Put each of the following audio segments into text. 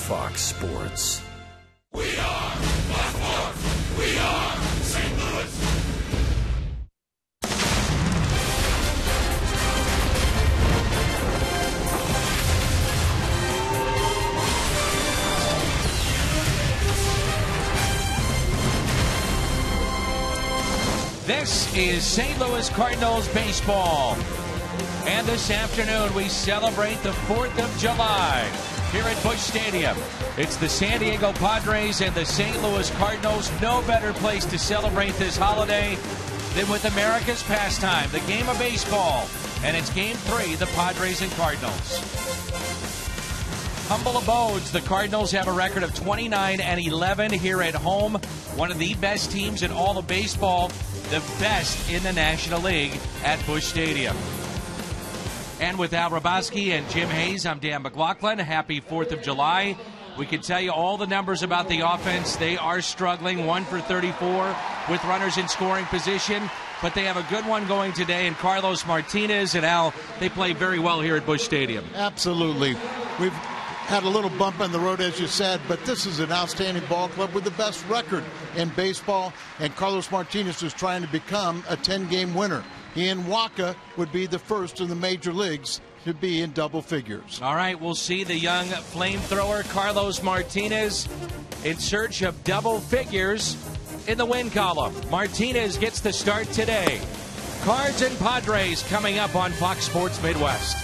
Fox Sports. We are Fox Sports. We are St. Louis. This is St. Louis Cardinals baseball. And this afternoon we celebrate the 4th of July here at Busch Stadium. It's the San Diego Padres and the St. Louis Cardinals. No better place to celebrate this holiday than with America's pastime, the game of baseball. And it's Game 3, the Padres and Cardinals. Humble abodes, the Cardinals have a record of 29-11 here at home. One of the best teams in all of baseball, the best in the National League at Busch Stadium. And with Al Raboski and Jim Hayes, I'm Dan McLaughlin. Happy 4th of July. We can tell you all the numbers about the offense. They are struggling, 1 for 34 with runners in scoring position. But they have a good one going today. And Carlos Martinez and Al, they play very well here at Busch Stadium. Absolutely. We've had a little bump in the road, as you said, but this is an outstanding ball club with the best record in baseball, and Carlos Martinez is trying to become a 10-game winner. He and Waka would be the first in the major leagues to be in double figures. All right, we'll see the young flamethrower Carlos Martinez in search of double figures in the win column. Martinez gets the start today. Cards and Padres coming up on Fox Sports Midwest.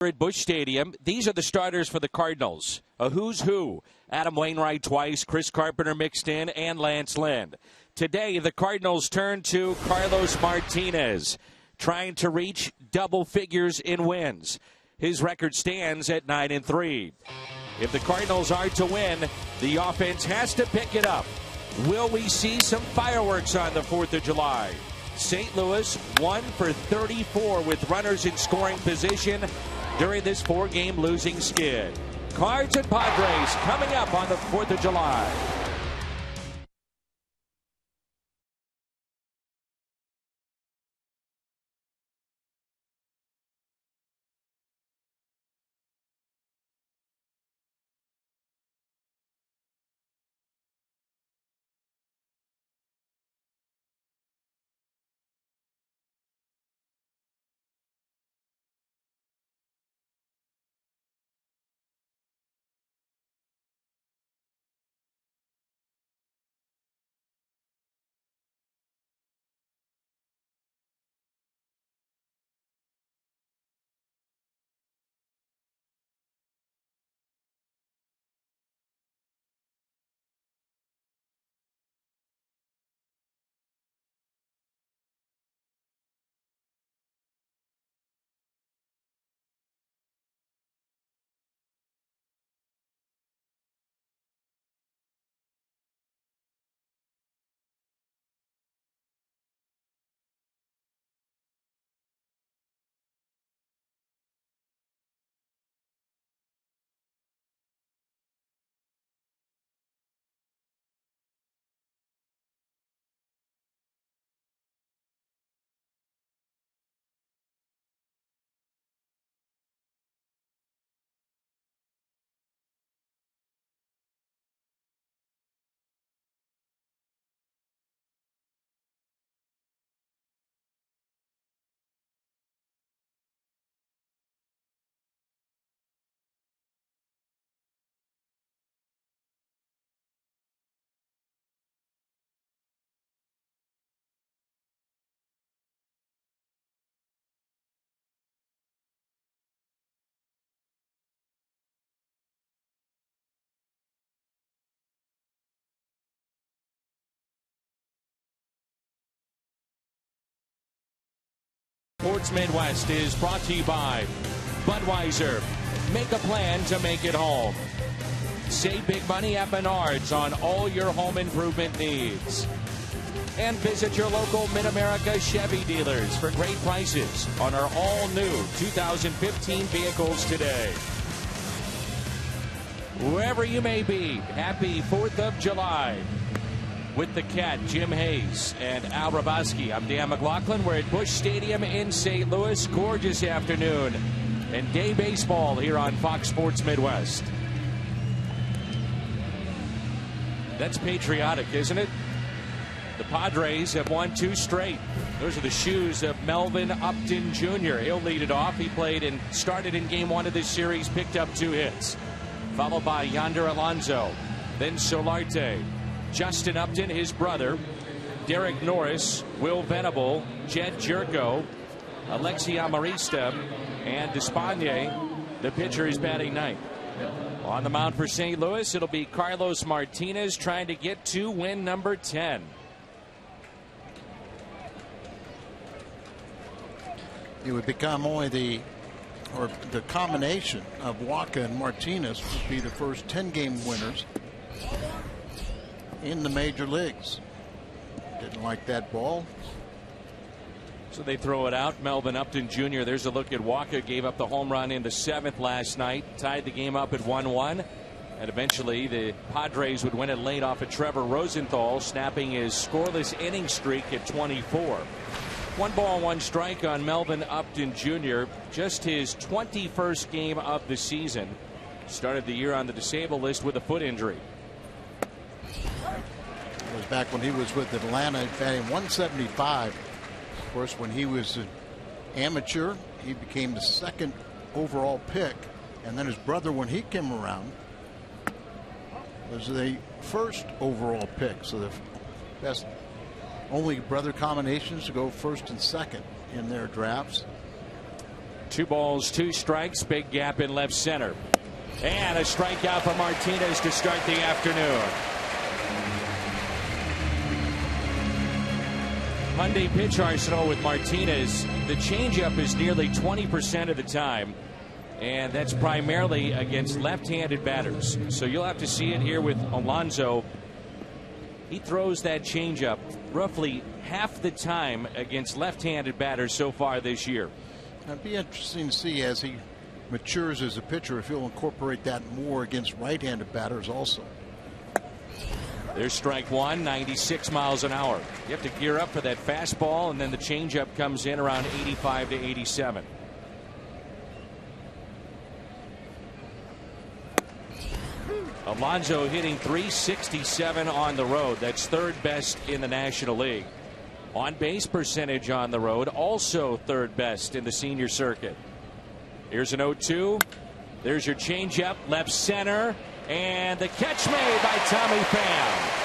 At Busch Stadium, these are the starters for the Cardinals. A who's who. Adam Wainwright twice, Chris Carpenter mixed in, and Lance Lynn. Today, the Cardinals turn to Carlos Martinez, trying to reach double figures in wins. His record stands at 9-3. If the Cardinals are to win, the offense has to pick it up. Will we see some fireworks on the 4th of July? St. Louis 1 for 34 with runners in scoring position during this 4-game losing skid. Cards and Padres coming up on the 4th of July. Sports Midwest is brought to you by Budweiser. Make a plan to make it home. Save big money at Menards on all your home improvement needs. And visit your local Mid-America Chevy dealers for great prices on our all-new 2015 vehicles today. Wherever you may be, happy 4th of July. With the Cat, Jim Hayes, and Al Raboski, I'm Dan McLaughlin. We're at Busch Stadium in St. Louis. Gorgeous afternoon and day baseball here on Fox Sports Midwest. That's patriotic, isn't it? The Padres have won 2 straight. Those are the shoes of Melvin Upton Jr. He'll lead it off. He played and started in Game 1 of this series, picked up 2 hits. Followed by Yonder Alonso, then Solarte, Justin Upton, his brother, Derek Norris, Will Venable, Jed Jerko, Alexi Amarista, and Despaigne. The pitcher is batting 9th. On the mound for St. Louis, it'll be Carlos Martinez trying to get to win number 10. It would become only the combination of Waka and Martinez would be the first 10-game winners in the major leagues. Didn't like that ball. So they throw it out. Melvin Upton Jr. There's a look at Waka. Gave up the home run in the 7th last night. Tied the game up at 1-1. And eventually the Padres would win it late off of Trevor Rosenthal, snapping his scoreless inning streak at 24. 1 ball, 1 strike on Melvin Upton Jr. Just his 21st game of the season. Started the year on the disabled list with a foot injury. It was back when he was with Atlanta, batting 175. Of course, when he was an amateur, he became the 2nd overall pick. And then his brother, when he came around, was the 1st overall pick. So the best, only brother combinations to go 1st and 2nd in their drafts. 2 balls, 2 strikes, big gap in left center. And a strikeout for Martinez to start the afternoon. Monday pitch arsenal with Martinez. The changeup is nearly 20% of the time, and that's primarily against left-handed batters. So you'll have to see it here with Alonso. He throws that changeup roughly half the time against left-handed batters so far this year. It'd be interesting to see as he matures as a pitcher if he'll incorporate that more against right-handed batters also. There's strike 1, 96 miles an hour. You have to gear up for that fastball, and then the changeup comes in around 85 to 87. Alonso hitting .367 on the road. That's 3rd best in the National League. On base percentage on the road, also 3rd best in the senior circuit. Here's an 0-2. There's your changeup, left center, and the catch made by Tommy Pham.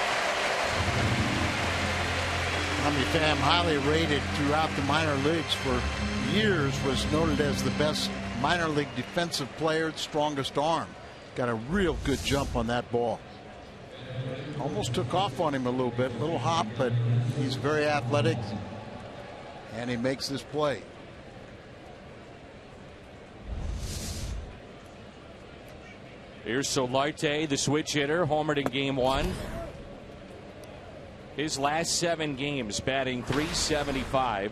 Tommy Pham, highly rated throughout the minor leagues for years, was noted as the best minor league defensive player, strongest arm. Got a real good jump on that ball. Almost took off on him a little hop, but he's very athletic, and he makes this play. Here's Solarte, the switch hitter, homered in game 1. His last 7 games batting .375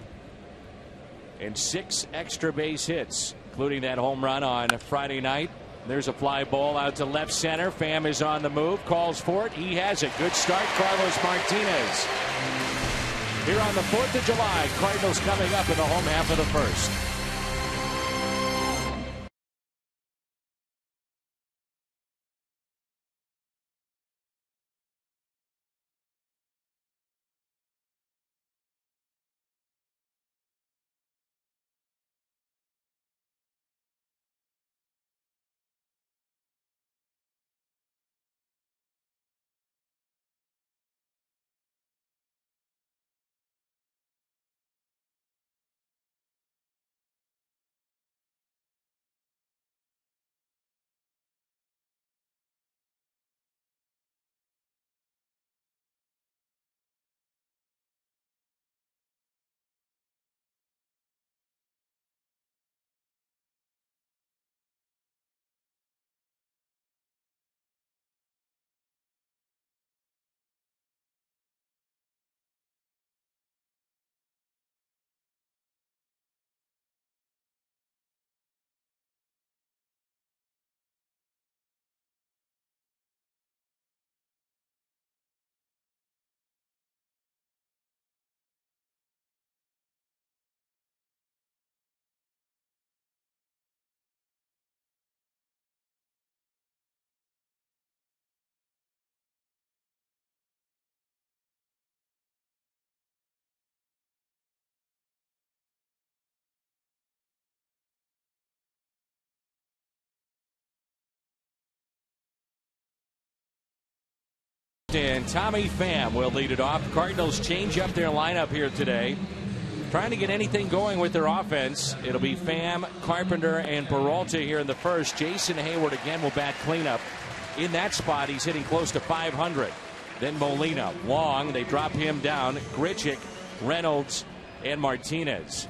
and 6 extra base hits, including that home run on Friday night. There's a fly ball out to left center. Pham is on the move, calls for it. He has a good start. Carlos Martinez. Here on the 4th of July, Cardinals coming up in the home half of the first. And Tommy Pham will lead it off. Cardinals change up their lineup here today, trying to get anything going with their offense. It'll be Pham, Carpenter, and Peralta here in the first. Jason Hayward again will bat cleanup. In that spot, he's hitting close to 500. Then Molina, Long, they drop him down. Grichuk, Reynolds, and Martinez.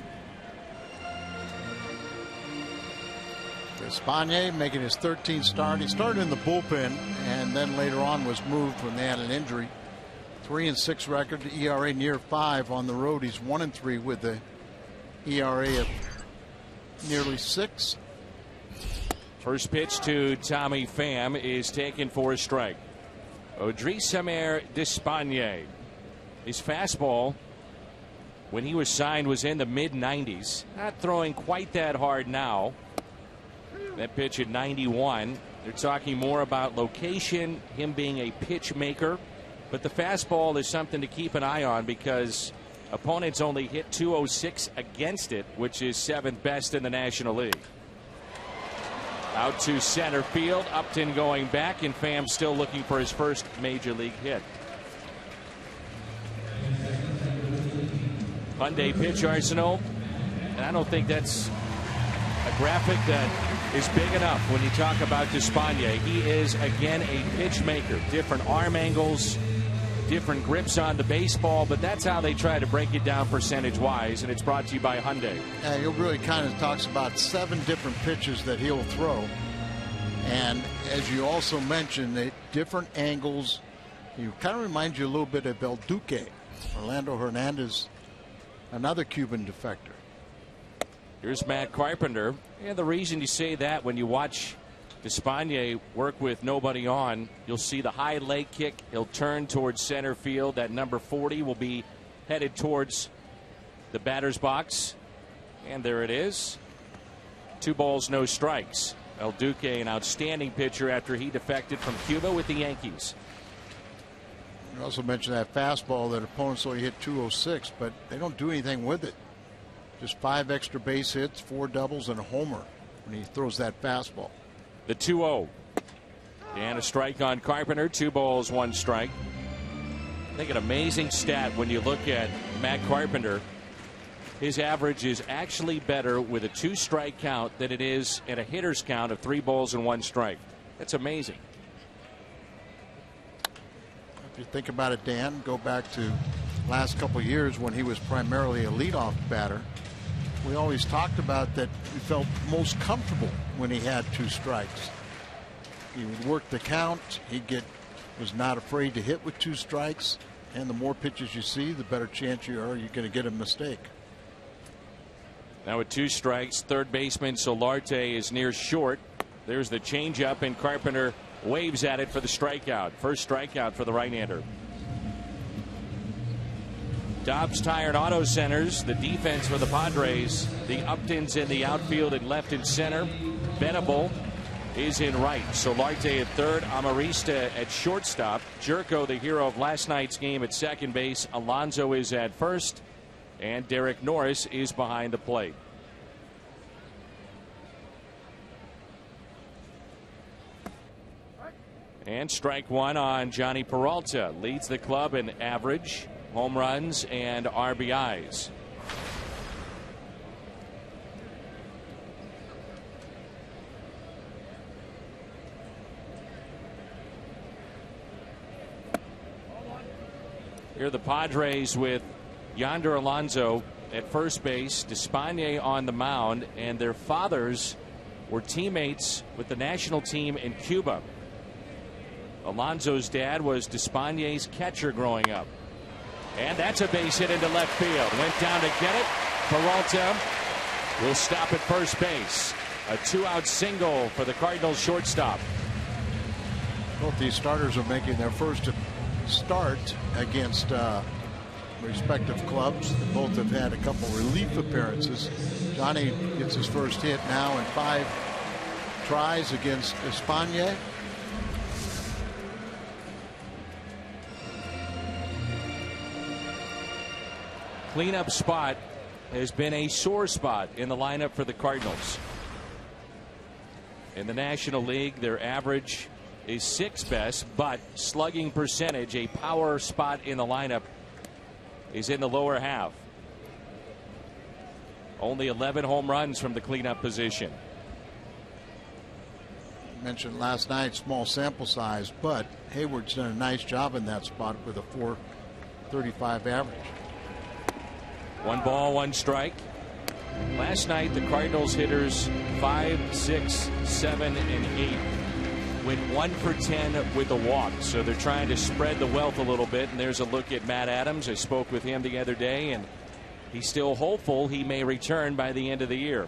Espana making his 13th start. He started in the bullpen and then later on was moved when they had an injury. 3-6 record, ERA near 5 on the road. He's 1-3 with the ERA of nearly 6. First pitch to Tommy Pham is taken for a strike. Odrisamer Despaigne. His fastball, when he was signed, was in the mid-90s. Not throwing quite that hard now. That pitch at 91. They're talking more about location, him being a pitch maker. But the fastball is something to keep an eye on because opponents only hit .206 against it, which is 7th best in the National League. Out to center field. Upton going back, and Pham still looking for his first major league hit. Monday pitch arsenal. And I don't think that's A graphic that is big enough when you talk about Despaigne. He is, again, a pitch maker. Different arm angles, different grips on the baseball, but that's how they try to break it down percentage-wise, and it's brought to you by Hyundai. Yeah, he really kind of talks about 7 different pitches that he'll throw. And as you also mentioned, the different angles. He kind of reminds you a little bit of El Duque, Orlando Hernandez, another Cuban defector. Here's Matt Carpenter. And the reason you say that, when you watch Despaigne work with nobody on, you'll see the high leg kick. He'll turn towards center field. That number 40 will be headed towards the batter's box. And there it is. 2 balls, no strikes. El Duque, an outstanding pitcher after he defected from Cuba with the Yankees. You also mentioned that fastball that opponents only hit 206, but they don't do anything with it. Just 5 extra base hits, 4 doubles, and a homer when he throws that fastball. The 2-0. And a strike on Carpenter. 2 balls, 1 strike. I think an amazing stat when you look at Matt Carpenter. His average is actually better with a 2-strike count than it is at a hitter's count of 3 balls and 1 strike. That's amazing. If you think about it, Dan, go back to last couple of years when he was primarily a leadoff batter. We always talked about that we felt most comfortable when he had 2 strikes. He would work the count. Was not afraid to hit with 2 strikes. And the more pitches you see, the better chance you're going to get a mistake. Now with 2 strikes, third baseman Solarte is near short. There's the changeup, and Carpenter waves at it for the strikeout. First strikeout for the right-hander. Dobbs Tire and Auto Centers, the defense for the Padres. The Uptons in the outfield and left and center. Venable is in right. Solarte at third. Amarista at shortstop. Jerko, the hero of last night's game, at second base. Alonso is at first. And Derek Norris is behind the plate. And strike 1 on Johnny Peralta. Leads the club in average, home runs, and RBIs. Here are the Padres with Yonder Alonso at first base, Despaigne on the mound, and their fathers were teammates with the national team in Cuba. Alonso's dad was Despaigne's catcher growing up. And that's a base hit into left field. Went down to get it. Peralta will stop at first base. A 2-out single for the Cardinals shortstop. Both these starters are making their first start against respective clubs. They both have had a couple relief appearances. Johnny gets his first hit now in 5 tries against Despaigne. Cleanup spot has been a sore spot in the lineup for the Cardinals. In the National League, their average is 6th best, but slugging percentage, a power spot in the lineup, is in the lower half. Only 11 home runs from the cleanup position. Mentioned last night, small sample size, but Hayward's done a nice job in that spot with a .435 average. 1 ball, 1 strike. Last night, the Cardinals hitters 5, 6, 7, and 8 went 1 for 10 with a walk. So they're trying to spread the wealth a little bit. And there's a look at Matt Adams. I spoke with him the other day, and he's still hopeful he may return by the end of the year.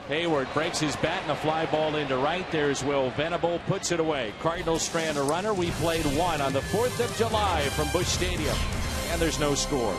Hayward breaks his bat and a fly ball into right. There's Will Venable, puts it away. Cardinals strand a runner. We played 1 on the 4th of July from Busch Stadium, and there's no score.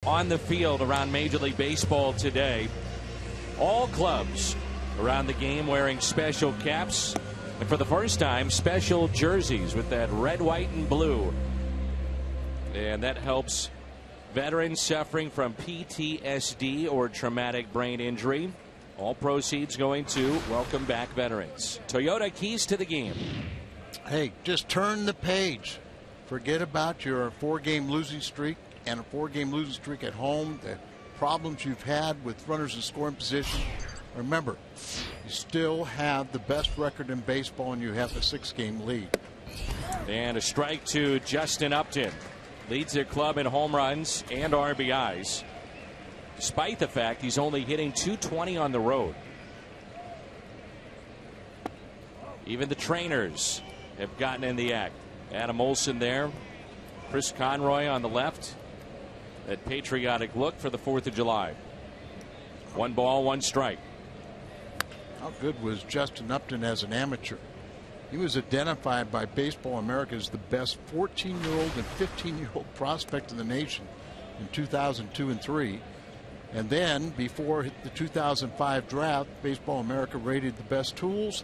on the field around Major League Baseball today. All clubs around the game wearing special caps, and for the first time, special jerseys with that red, white, and blue. And that helps veterans suffering from PTSD or traumatic brain injury. All proceeds going to Welcome Back Veterans. Toyota, keys to the game. Hey, just turn the page. Forget about your 4-game losing streak and a 4-game losing streak at home, the problems you've had with runners in scoring position. Remember, you still have the best record in baseball and you have a 6-game lead. And a strike to Justin Upton. Leads their club in home runs and RBIs, despite the fact he's only hitting .220 on the road. Even the trainers have gotten in the act. Adam Olsen there, Chris Conroy on the left. That patriotic look for the 4th of July. 1 ball, 1 strike. How good was Justin Upton as an amateur? He was identified by Baseball America as the best 14-year-old and 15-year-old prospect in the nation in 2002 and 3. And then, before the 2005 draft, Baseball America rated the best tools.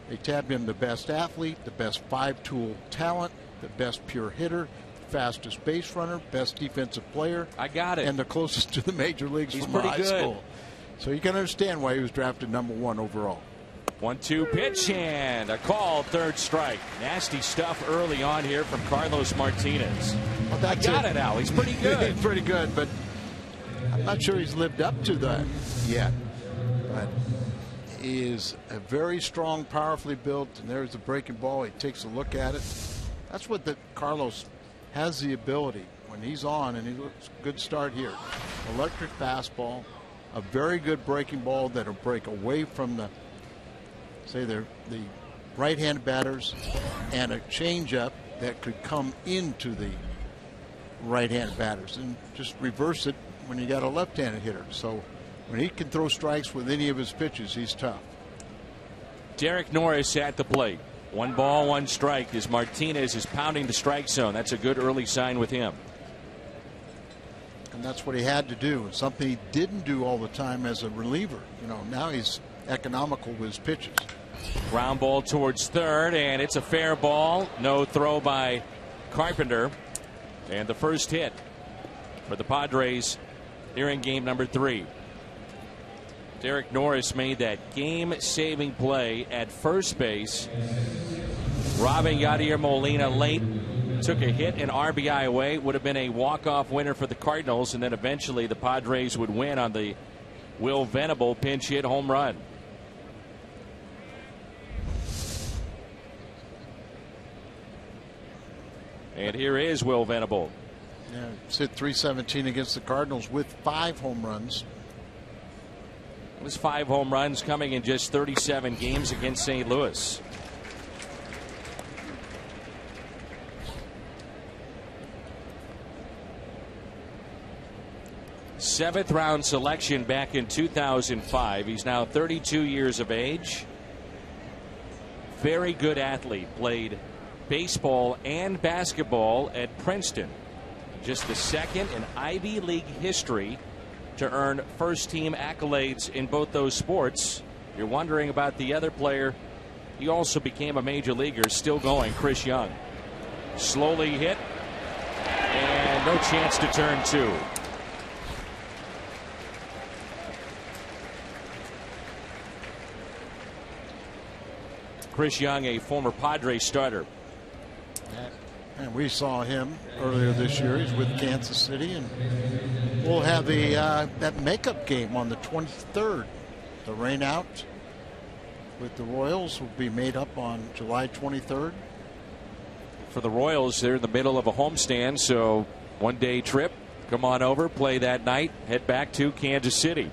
They tabbed him the best athlete, the best 5-tool talent, the best pure hitter, fastest base runner, best defensive player. I got it. And the closest to the major leagues He's from pretty high good. school. So you can understand why he was drafted #1 overall. 1-2 pitch and a call, 3rd strike. Nasty stuff early on here from Carlos Martinez. Well, I got it, Al. He's pretty good. He's pretty good, but I'm not sure he's lived up to that yet. But he is a very strong, powerfully built, and there's the breaking ball. He takes a look at it. That's what Carlos has the ability when he's on, and he looks good start here. Electric fastball, a very good breaking ball that'll break away from the right-handed batters, and a changeup that could come into the right-handed batters and just reverse it when you got a left-handed hitter. So when he can throw strikes with any of his pitches, he's tough. Derek Norris at the plate. 1 ball, 1 strike as Martinez is pounding the strike zone. That's a good early sign with him. And that's what he had to do. It's something he didn't do all the time as a reliever. Now he's economical with his pitches. Ground ball towards 3rd, and it's a fair ball. No throw by Carpenter. And the first hit for the Padres here in game number 3. Derek Norris made that game-saving play at first base, robbing Yadier Molina late. Took a hit and RBI away. Would have been a walk-off winner for the Cardinals, and then eventually the Padres would win on the Will Venable pinch hit home run. And here is Will Venable. Yeah, it's hit .317 against the Cardinals with 5 home runs. It was 5 home runs coming in just 37 games against St. Louis. Seventh round selection back in 2005. He's now 32 years of age. Very good athlete. Played baseball and basketball at Princeton. Just the 2nd in Ivy League history to earn first-team accolades in both those sports. You're wondering about the other player. He also became a major leaguer, still going, Chris Young. Slowly hit, and no chance to turn 2. Chris Young, a former Padres starter. And we saw him earlier this year. He's with Kansas City, and we'll have that makeup game on the 23rd. The rain out with the Royals will be made up on July 23rd. For the Royals, they're in the middle of a homestand, so 1-day trip. Come on over, play that night, head back to Kansas City.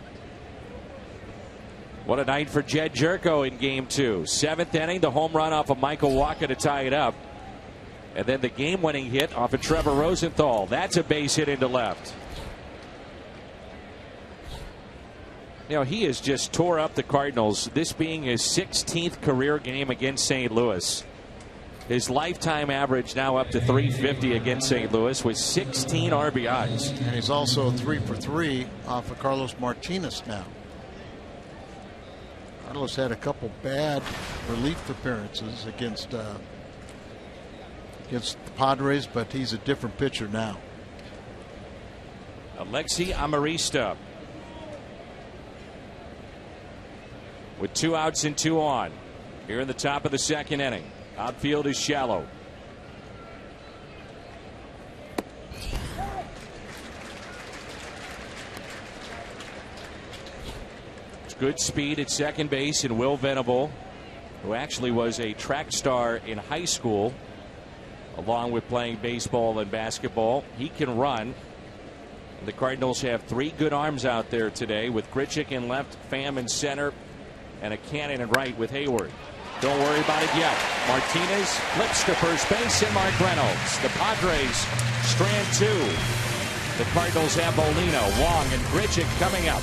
What a night for Jed Jerko in game 2. 7th inning, the home run off of Michael Wacha to tie it up. And then the game-winning hit off of Trevor Rosenthal. That's a base hit into left. He has just tore up the Cardinals, this being his 16th career game against St. Louis. His lifetime average now up to 350 against St. Louis with 16 RBIs. And he's also 3 for 3 off of Carlos Martinez now. Carlos had a couple bad relief appearances against the Padres, but he's a different pitcher now. Alexi Amarista with 2 outs and 2 on here in the top of the second inning. Outfield is shallow. It's good speed at second base in Will Venable, who actually was a track star in high school along with playing baseball and basketball. He can run. The Cardinals have 3 good arms out there today with Grichuk in left, Pham in center, and a cannon in right with Hayward. Don't worry about it yet. Martinez flips to first base and Mark Reynolds. The Padres strand 2. The Cardinals have Molina, Wong, and Grichuk coming up.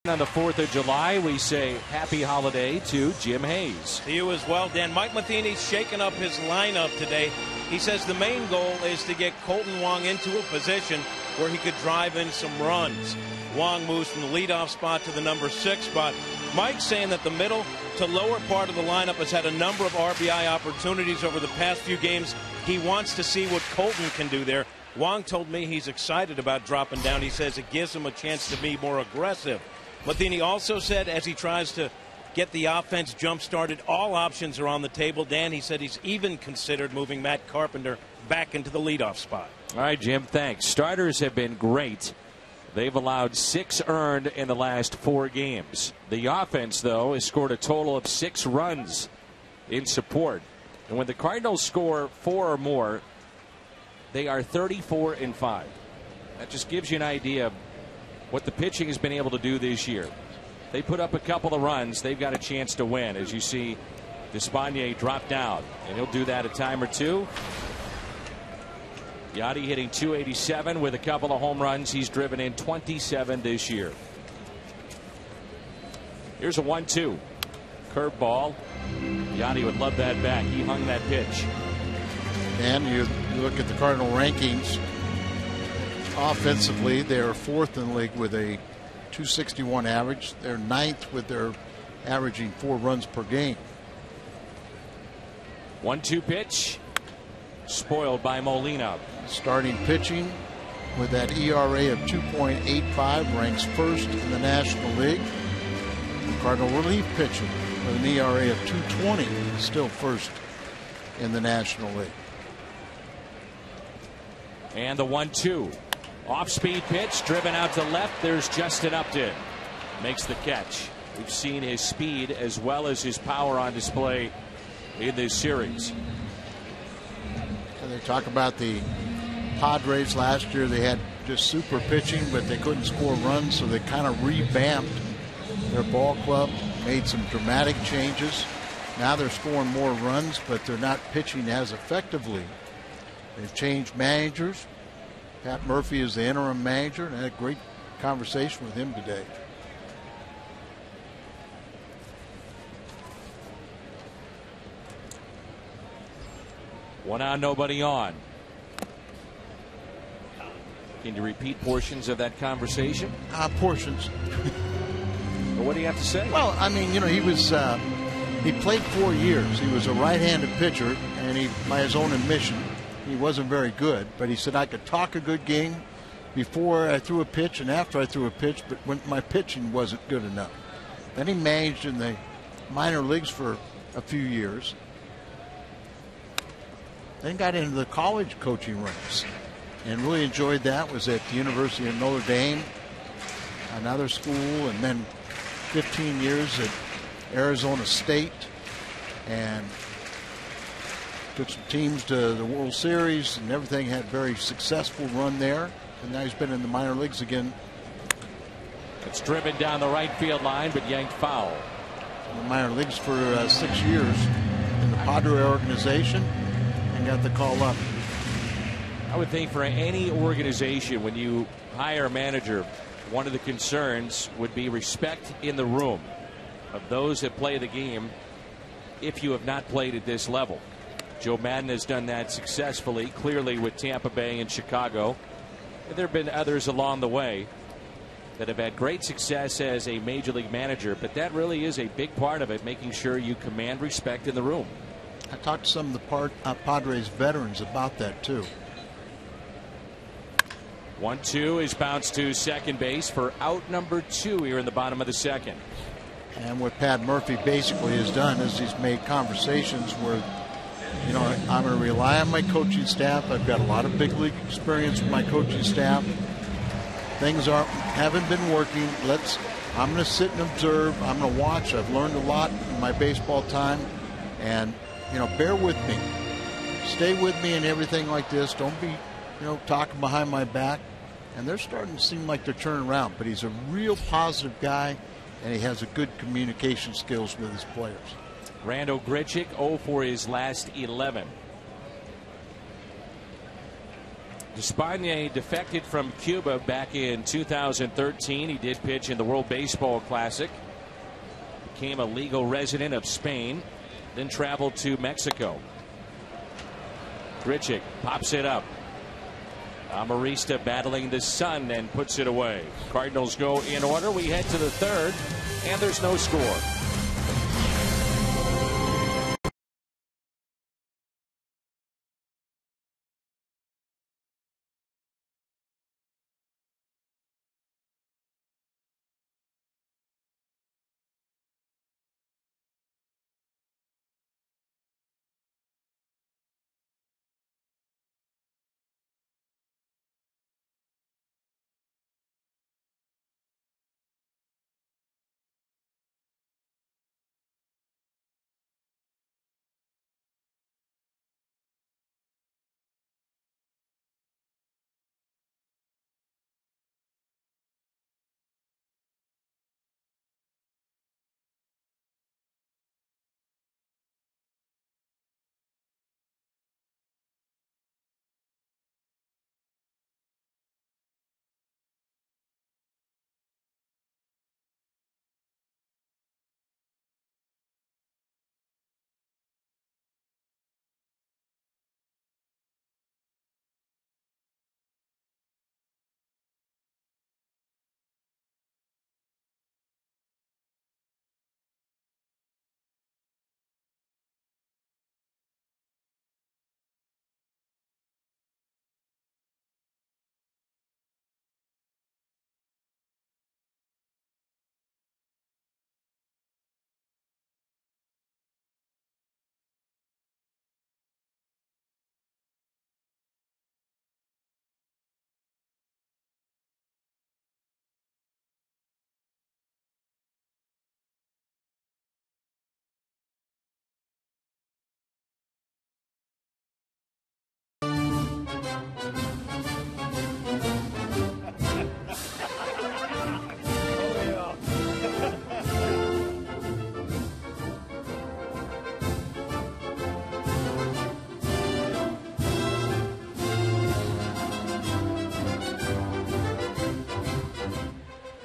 On the 4th of July, we say happy holiday to Jim Hayes. To you as well, Dan. Mike Matheny's shaken up his lineup today. He says the main goal is to get Colton Wong into a position where he could drive in some runs. Wong moves from the leadoff spot to the number 6 spot. Mike's saying that the middle to lower part of the lineup has had a number of RBI opportunities over the past few games. He wants to see what Colton can do there. Wong told me he's excited about dropping down. He says it gives him a chance to be more aggressive. Matheny also said as he tries to get the offense jump-started, all options are on the table. Dan, he said he's even considered moving Matt Carpenter back into the leadoff spot. All right, Jim, thanks. Starters have been great. They've allowed 6 earned in the last 4 games. The offense, though, has scored a total of 6 runs in support. And when the Cardinals score 4 or more, they are 34-5. That just gives you an idea of what the pitching has been able to do this year. They put up a couple of runs, they've got a chance to win. As you see, Despaigne drop down, and he'll do that a time or two. Yachty hitting .287 with a couple of home runs. He's driven in 27 this year. Here's a 1-2. Curveball. Yachty would love that back. He hung that pitch. And you look at the Cardinal rankings. Offensively, they're 4th in the league with a .261 average. They're 9th with their averaging 4 runs per game. 1-2 pitch. Spoiled by Molina. Starting pitching with that ERA of 2.85 ranks 1st in the National League. The Cardinal relief pitching with an ERA of 2.20 still 1st in the National League. And the 1-2. Off-speed pitch driven out to left. There's Justin Upton. makes the catch. We've seen his speed as well as his power on display in this series. And they talk about the Padres last year. They had just super pitching, but they couldn't score runs, so they kind of revamped their ball club, made some dramatic changes. Now they're scoring more runs, but they're not pitching as effectively. They've changed managers. Pat Murphy is the interim manager, and I had a great conversation with him today. One on, nobody on. Can you repeat portions of that conversation? Portions. Well, what do you have to say? Well, I mean, he played 4 years. He was a right-handed pitcher, and by his own admission, he wasn't very good. But he said, I could talk a good game before I threw a pitch and after I threw a pitch, but when my pitching wasn't good enough. Then he managed in the minor leagues for a few years. Then got into the college coaching ranks and really enjoyed that. Was at the University of Notre Dame, another school, and then 15 years at Arizona State, and took some teams to the World Series and everything. Had a very successful run there, and now he's been in the minor leagues again. It's driven down the right field line, but yanked foul. In the minor leagues for 6 years in the Padres organization, and got the call up. I would think for any organization, when you hire a manager, one of the concerns would be respect in the room of those that play the game if you have not played at this level. Joe Madden has done that successfully, clearly with Tampa Bay and Chicago. There have been others along the way that have had great success as a major league manager, but that really is a big part of it, making sure you command respect in the room. I talked to some of the Padres veterans about that too. 1-2 is bounced to second base for out number 2 here in the bottom of the second. And what Pat Murphy basically has done is he's made conversations where, I'm going to rely on my coaching staff. I've got a lot of big league experience with my coaching staff. Things haven't been working. I'm going to sit and observe. I'm going to watch. I've learned a lot in my baseball time, and bear with me. Stay with me and everything like this. Don't be, talking behind my back. And they're starting to seem like they're turning around. But he's a real positive guy, and he has a good communication skills with his players. Randal Grichuk 0 for his last 11. Despagne defected from Cuba back in 2013. He did pitch in the World Baseball Classic. Became a legal resident of Spain. Then traveled to Mexico. Grichuk pops it up. Amarista battling the sun and puts it away. Cardinals go in order. We head to the third, and there's no score.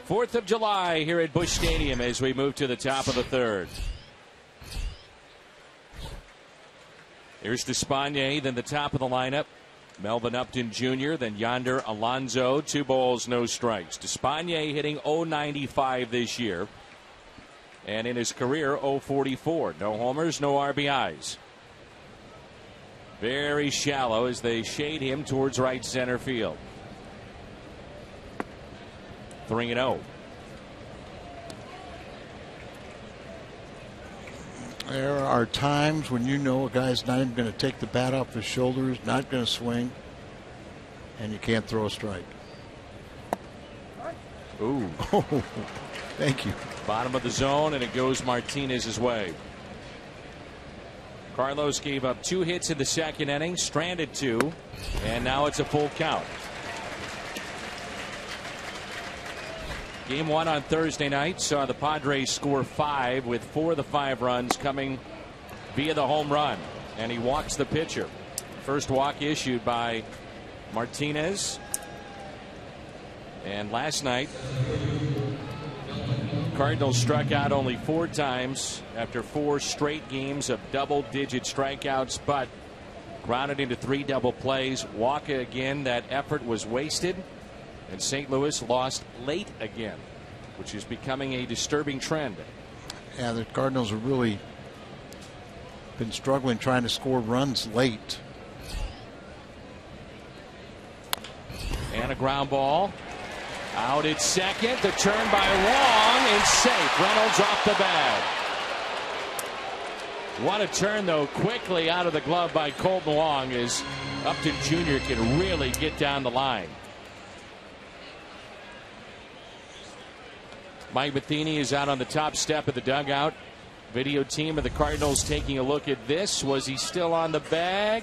4th of July here at Busch Stadium as we move to the top of the 3rd. Here's Despaigne, then the top of the lineup. Melvin Upton Jr., then Yonder Alonso. 2 balls, no strikes. Despaigne hitting .095 this year. And in his career, .044. No homers, no RBIs. Very shallow as they shade him towards right center field. 3-0. There are times when you know a guy's not even going to take the bat off his shoulders, not going to swing, and you can't throw a strike. Ooh. Oh, thank you. Bottom of the zone, and it goes Martinez's way. Carlos gave up 2 hits in the 2nd inning, stranded 2, and now it's a full count. Game 1 on Thursday night saw the Padres score 5, with 4 of the 5 runs coming via the home run, and he walks the pitcher. First walk issued by Martinez. And last night, Cardinals struck out only 4 times after 4 straight games of double-digit strikeouts, but grounded into 3 double plays. Walker again, that effort was wasted. And St. Louis lost late again, which is becoming a disturbing trend. Yeah, the Cardinals have really been struggling trying to score runs late. And a ground ball. Out at second. The turn by Wong and safe. Reynolds off the bag. What a turn, though, quickly out of the glove by Colton Wong as Upton Jr. can really get down the line. Mike Matheny is out on the top step of the dugout. Video team of the Cardinals taking a look at this. Was he still on the bag?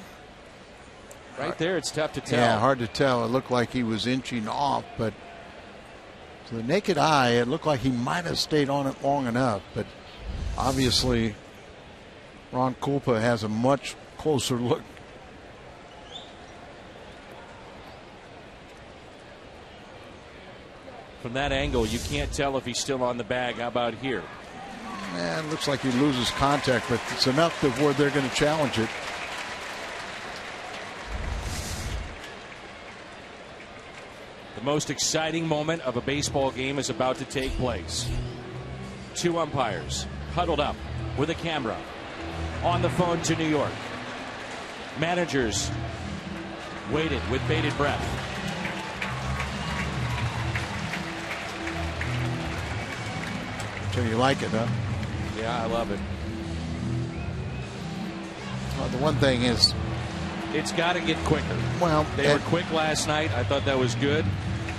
Right there, it's tough to tell. Yeah, hard to tell. It looked like he was inching off, but to the naked eye, it looked like he might have stayed on it long enough. But obviously, Ron Kulpa has a much closer look. From that angle, you can't tell if he's still on the bag. How about here? Yeah, it looks like he loses contact, but it's enough that where they're going to challenge it. The most exciting moment of a baseball game is about to take place. 2 umpires huddled up with a camera on the phone to New York. Managers waited with bated breath. So you like it, huh? Yeah, I love it. Well, the one thing is, it's got to get quicker. Well, they were quick last night. I thought that was good.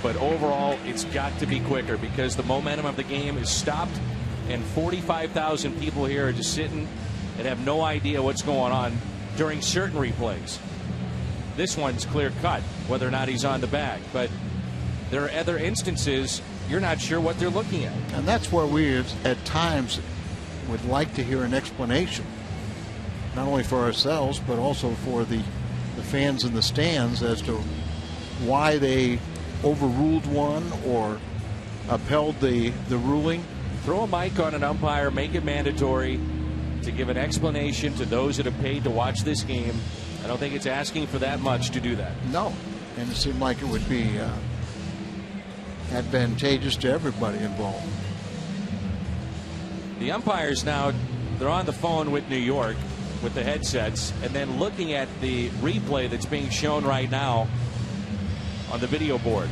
But overall, it's got to be quicker because the momentum of the game is stopped. And 45,000 people here are just sitting and have no idea what's going on during certain replays. This one's clear cut, whether or not he's on the bag. But there are other instances you're not sure what they're looking at. And that's where we, at times, would like to hear an explanation. Not only for ourselves, but also for the fans in the stands as to why they overruled one or upheld the ruling. Throw a mic on an umpire, make it mandatory to give an explanation to those that have paid to watch this game. I don't think it's asking for that much to do that. No. And it seemed like it would be advantageous to everybody involved. The umpires now, they're on the phone with New York with the headsets and then looking at the replay that's being shown right now on the video board.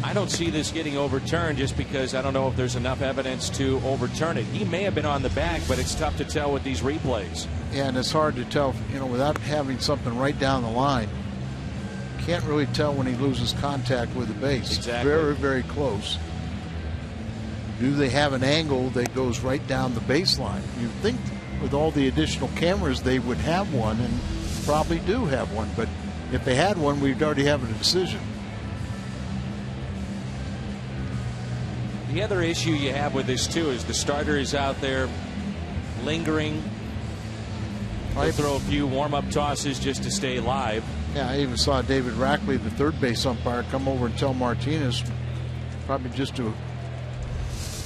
I don't see this getting overturned just because I don't know if there's enough evidence to overturn it. He may have been on the bag, but it's tough to tell with these replays. Yeah, and it's hard to tell, without having something right down the line. Can't really tell when he loses contact with the base. Exactly. Very, very close. Do they have an angle that goes right down the baseline? You'd think with all the additional cameras they would have one, and probably do have one. But if they had one, we'd already have a decision. The other issue you have with this, too, is the starter is out there lingering. He'll throw a few warm-up tosses just to stay live. Yeah, I even saw David Rackley, the third base umpire, come over and tell Martinez, probably just to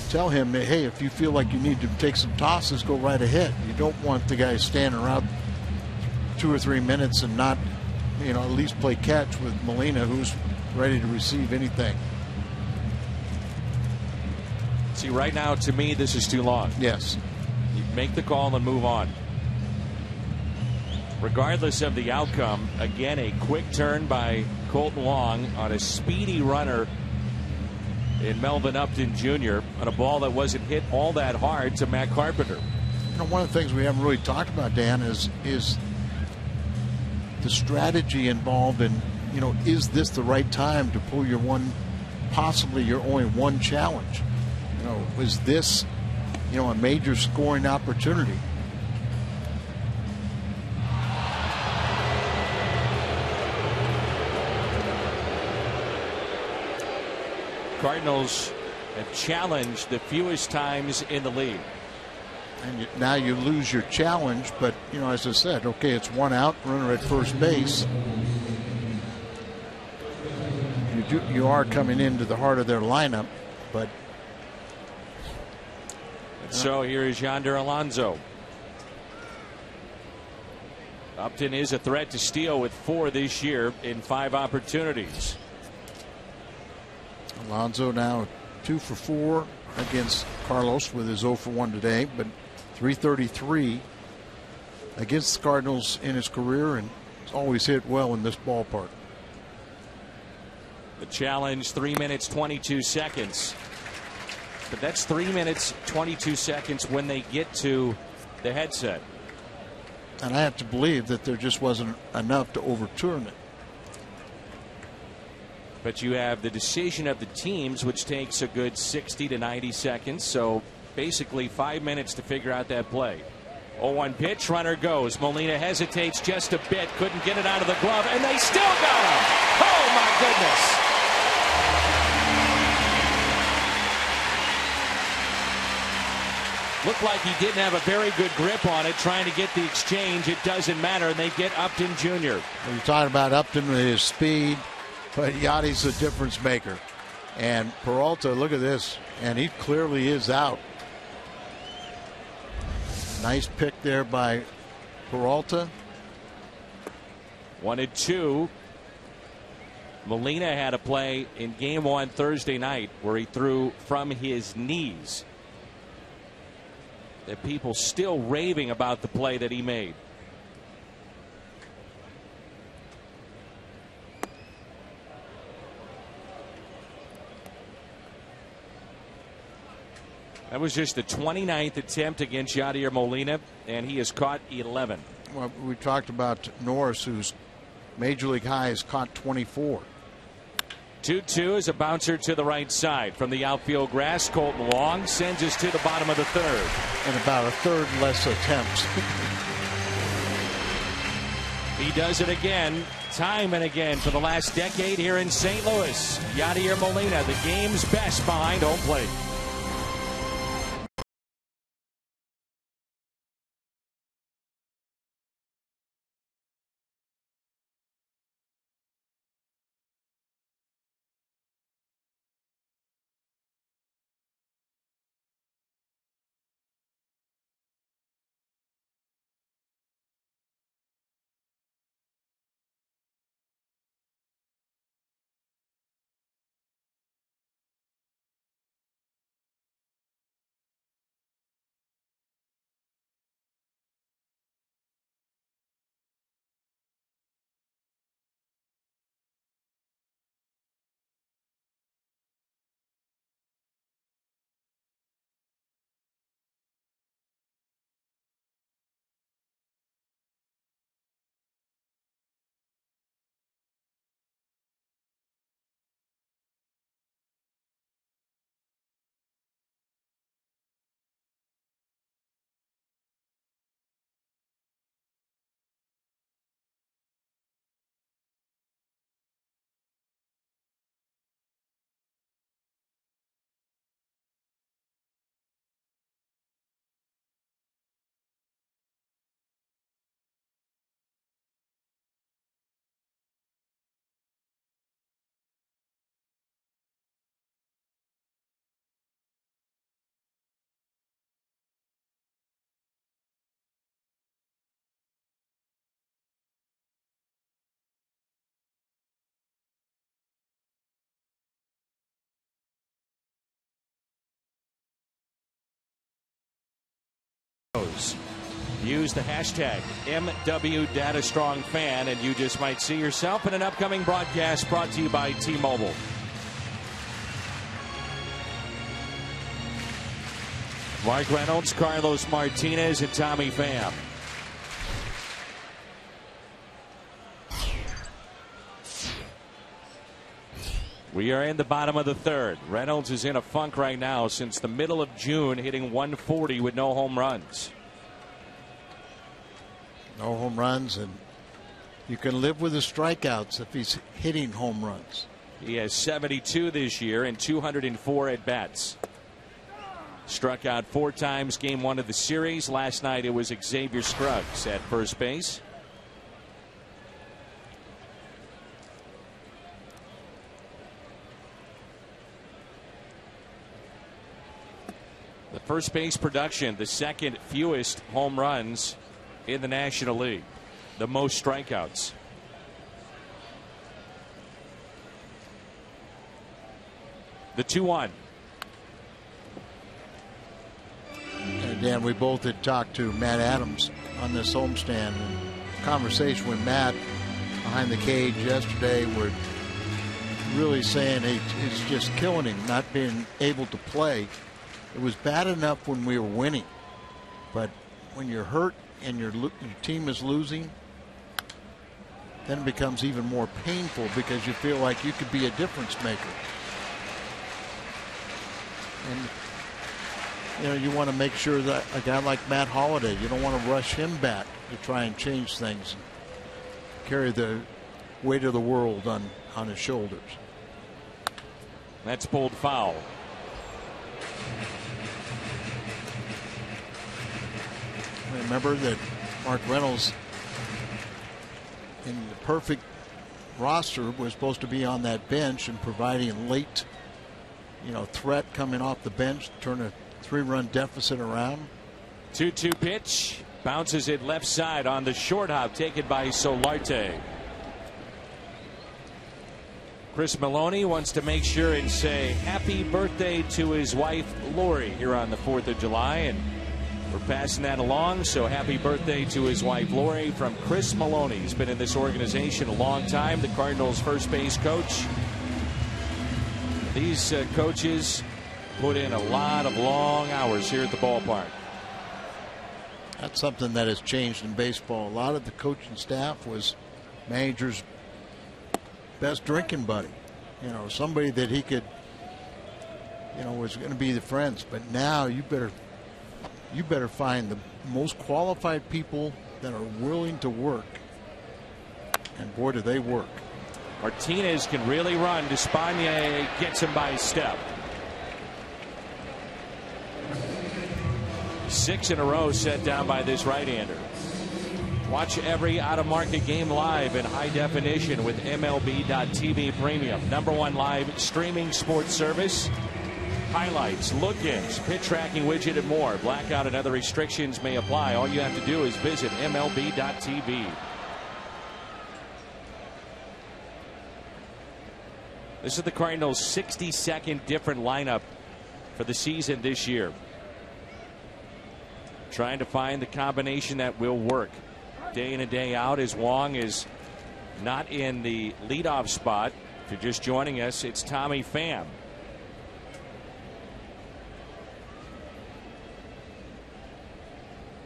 tell him that, hey, if you feel like you need to take some tosses, go right ahead. You don't want the guy standing around 2 or 3 minutes and not, at least play catch with Molina, who's ready to receive anything. See, right now, to me, this is too long. Yes. You make the call and move on. Regardless of the outcome, again, a quick turn by Colton Wong on a speedy runner in Melvin Upton Jr. on a ball that wasn't hit all that hard to Matt Carpenter. One of the things we haven't really talked about, Dan, is the strategy involved in, is this the right time to pull possibly your only one challenge? Is this, a major scoring opportunity? Cardinals have challenged the fewest times in the league. And now you lose your challenge, but, as I said, okay, it's 1 out, runner at first base. You are coming into the heart of their lineup, but. So here is Yonder Alonso. Upton is a threat to steal with 4 this year in 5 opportunities. Alonso now 2 for 4 against Carlos with his 0 for 1 today, but 333 against the Cardinals in his career, and he's always hit well in this ballpark. The challenge, 3 minutes 22 seconds. But that's 3 minutes 22 seconds when they get to the headset. And I have to believe that there just wasn't enough to overturn it. But you have the decision of the teams, which takes a good 60 to 90 seconds. So basically 5 minutes to figure out that play. 0-1 pitch, runner goes. Molina hesitates just a bit, couldn't get it out of the glove, and they still got him. Oh my goodness. Looked like he didn't have a very good grip on it, trying to get the exchange. It doesn't matter, and they get Upton Jr. You're talking about Upton with his speed, but Yadi's a difference maker. And Peralta, look at this, and he clearly is out. Nice pick there by Peralta. 1-2. Molina had a play in Game 1 Thursday night where he threw from his knees. The people still raving about the play that he made. That was just the 29th attempt against Yadier Molina, and he has caught 11. Well, we talked about Norris, whose major league high is caught 24. 2-2 is a bouncer to the right side from the outfield grass. Colton Wong sends us to the bottom of the third. And about a third less attempts. He does it again, time and again for the last decade here in St. Louis. Yadier Molina, the game's best behind home plate. Use the hashtag MWDataStrongFan, and you just might see yourself in an upcoming broadcast brought to you by T-Mobile. Mark Reynolds, Carlos Martinez, and Tommy Pham. We are in the bottom of the third. Reynolds is in a funk right now since the middle of June, hitting 140 with no home runs. No home runs, and you can live with his strikeouts if he's hitting home runs. He has 72 this year and 204 at bats. Struck out 4 times game 1 of the series. Last night it was Xavier Scruggs at first base. The first base production, the second fewest home runs in the National League, the most strikeouts. The 2-1. And Dan, we both had talked to Matt Adams on this homestand, and conversation with Matt behind the cage yesterday were really saying it's just killing him not being able to play. It was bad enough when we were winning, but when you're hurt and your team is losing, then it becomes even more painful because you feel like you could be a difference maker. And you know, you want to make sure that a guy like Matt Holliday, you don't want to rush him back to try and change things and carry the weight of the world on his shoulders. That's pulled foul. Remember that Mark Reynolds in the perfect roster was supposed to be on that bench and providing late, threat coming off the bench, turn a 3-run deficit around. 2-2 pitch, bounces it left side on the short hop, taken by Solarte. Chris Maloney wants to make sure and say happy birthday to his wife Lori here on the 4th of July, and we're passing that along. So happy birthday to his wife Lori from Chris Maloney. He's been in this organization a long time, the Cardinals first base coach. These coaches put in a lot of long hours here at the ballpark. That's something that has changed in baseball. A lot of the coaching staff was managers' best drinking buddy, somebody that he could, was going to be the friends. But now you better find the most qualified people that are willing to work, and boy, do they work. Martinez can really run. Despaigne gets him by a step. 6 in a row set down by this right-hander. Watch every out-of-market game live in high definition with MLB.TV Premium. #1 live streaming sports service. Highlights, look-ins, pitch tracking widget, and more. Blackout and other restrictions may apply. All you have to do is visit MLB.TV. This is the Cardinals' 62nd different lineup for the season this year. Trying to find the combination that will work day in and day out, as Wong is not in the leadoff spot. If you're just joining us, it's Tommy Pham.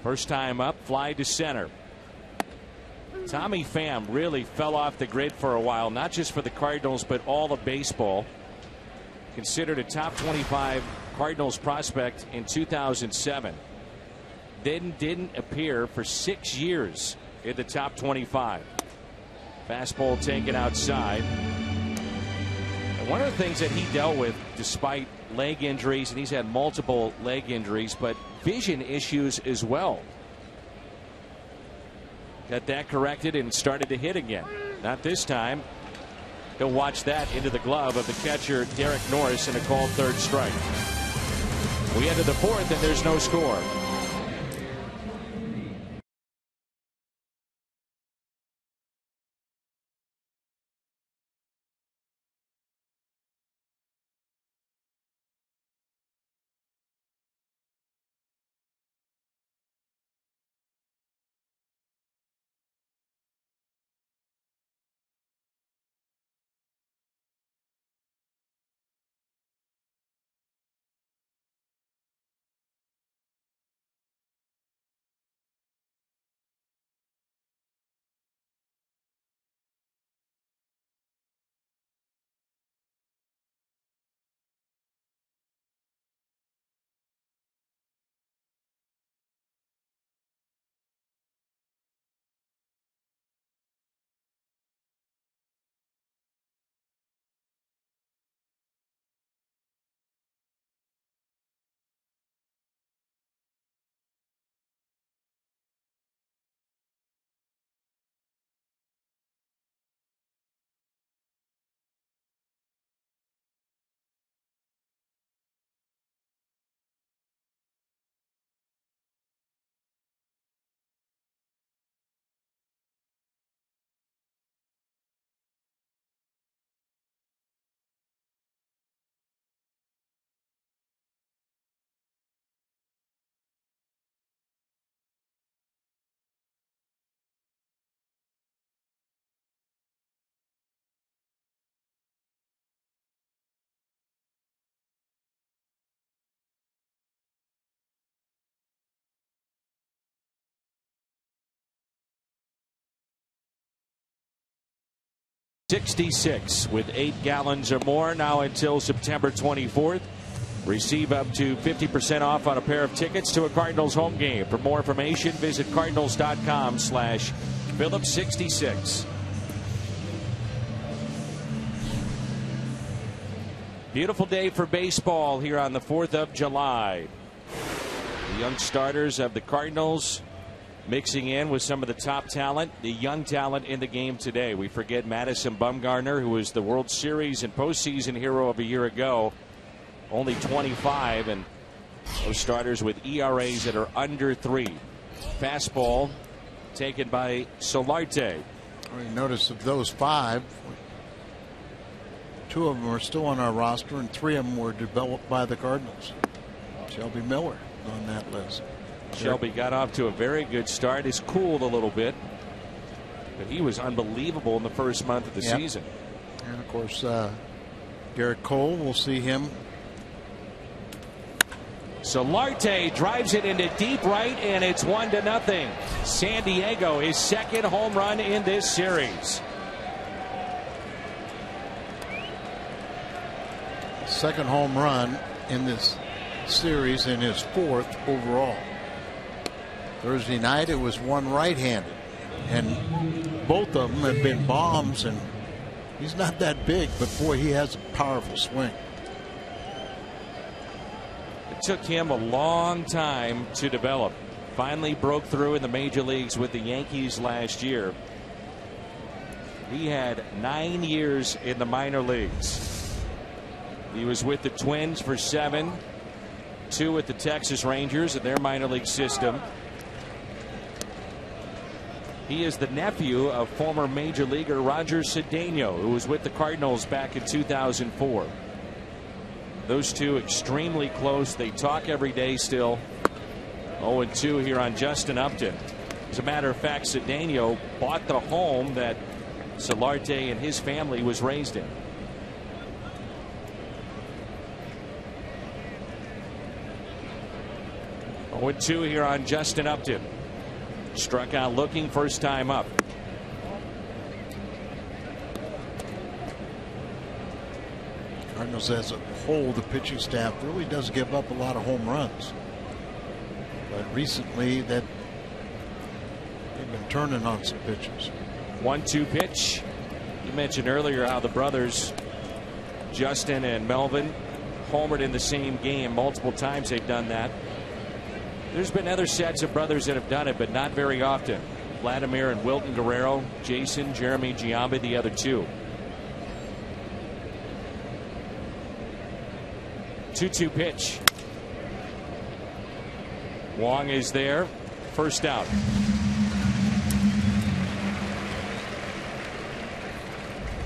First time up, fly to center. Tommy Pham really fell off the grid for a while, not just for the Cardinals, but all of baseball. Considered a top 25 Cardinals prospect in 2007. Then didn't appear for 6 years in the top 25. Fastball taken outside. And one of the things that he dealt with, despite leg injuries, and he's had multiple leg injuries, but vision issues as well. Got that corrected and started to hit again. Not this time. He'll watch that into the glove of the catcher Derek Norris and a called 3rd strike. We enter the 4th and there's no score. 66 with 8 gallons or more now until September 24th. Receive up to 50% off on a pair of tickets to a Cardinals home game. For more information, visit cardinals.com/Phillips66. Beautiful day for baseball here on the 4th of July. The young starters of the Cardinals mixing in with some of the top talent, the young talent in the game today. We forget Madison Bumgarner, who was the World Series and postseason hero of a year ago, only 25, and those starters with ERAs that are under 3. Fastball taken by Solarte. You notice of those 5, 2 of them are still on our roster, and 3 of them were developed by the Cardinals. Shelby Miller on that list. Shelby got off to a very good start. He's cooled a little bit, but he was unbelievable in the first month of the season. And of course, Garrett Cole, we'll see him. Solarte drives it into deep right, and it's 1-0. San Diego, his second home run in this series. Second home run in this series and his 4th overall. Thursday night it was one right-handed, and both of them have been bombs, and he's not that big, but boy, he has a powerful swing. It took him a long time to develop. Finally broke through in the major leagues with the Yankees last year. He had 9 years in the minor leagues. He was with the Twins for 7, 2 with the Texas Rangers in their minor league system. He is the nephew of former major leaguer Roger Cedeno, who was with the Cardinals back in 2004. Those two extremely close. They talk every day still. 0-2 here on Justin Upton. As a matter of fact, Cedeno bought the home that Solarte and his family was raised in. Oh, 2 here on Justin Upton. Struck out looking, first time up. Cardinals as a whole, the pitching staff really does give up a lot of home runs. But recently they've been turning on some pitches. 1-2 pitch. You mentioned earlier how the brothers Justin and Melvin homered in the same game. Multiple times they've done that. There's been other sets of brothers that have done it, but not very often. Vladimir and Wilton Guerrero, Jason, Jeremy Giambi, the other 2. 2-2 pitch. Wong is there. First out.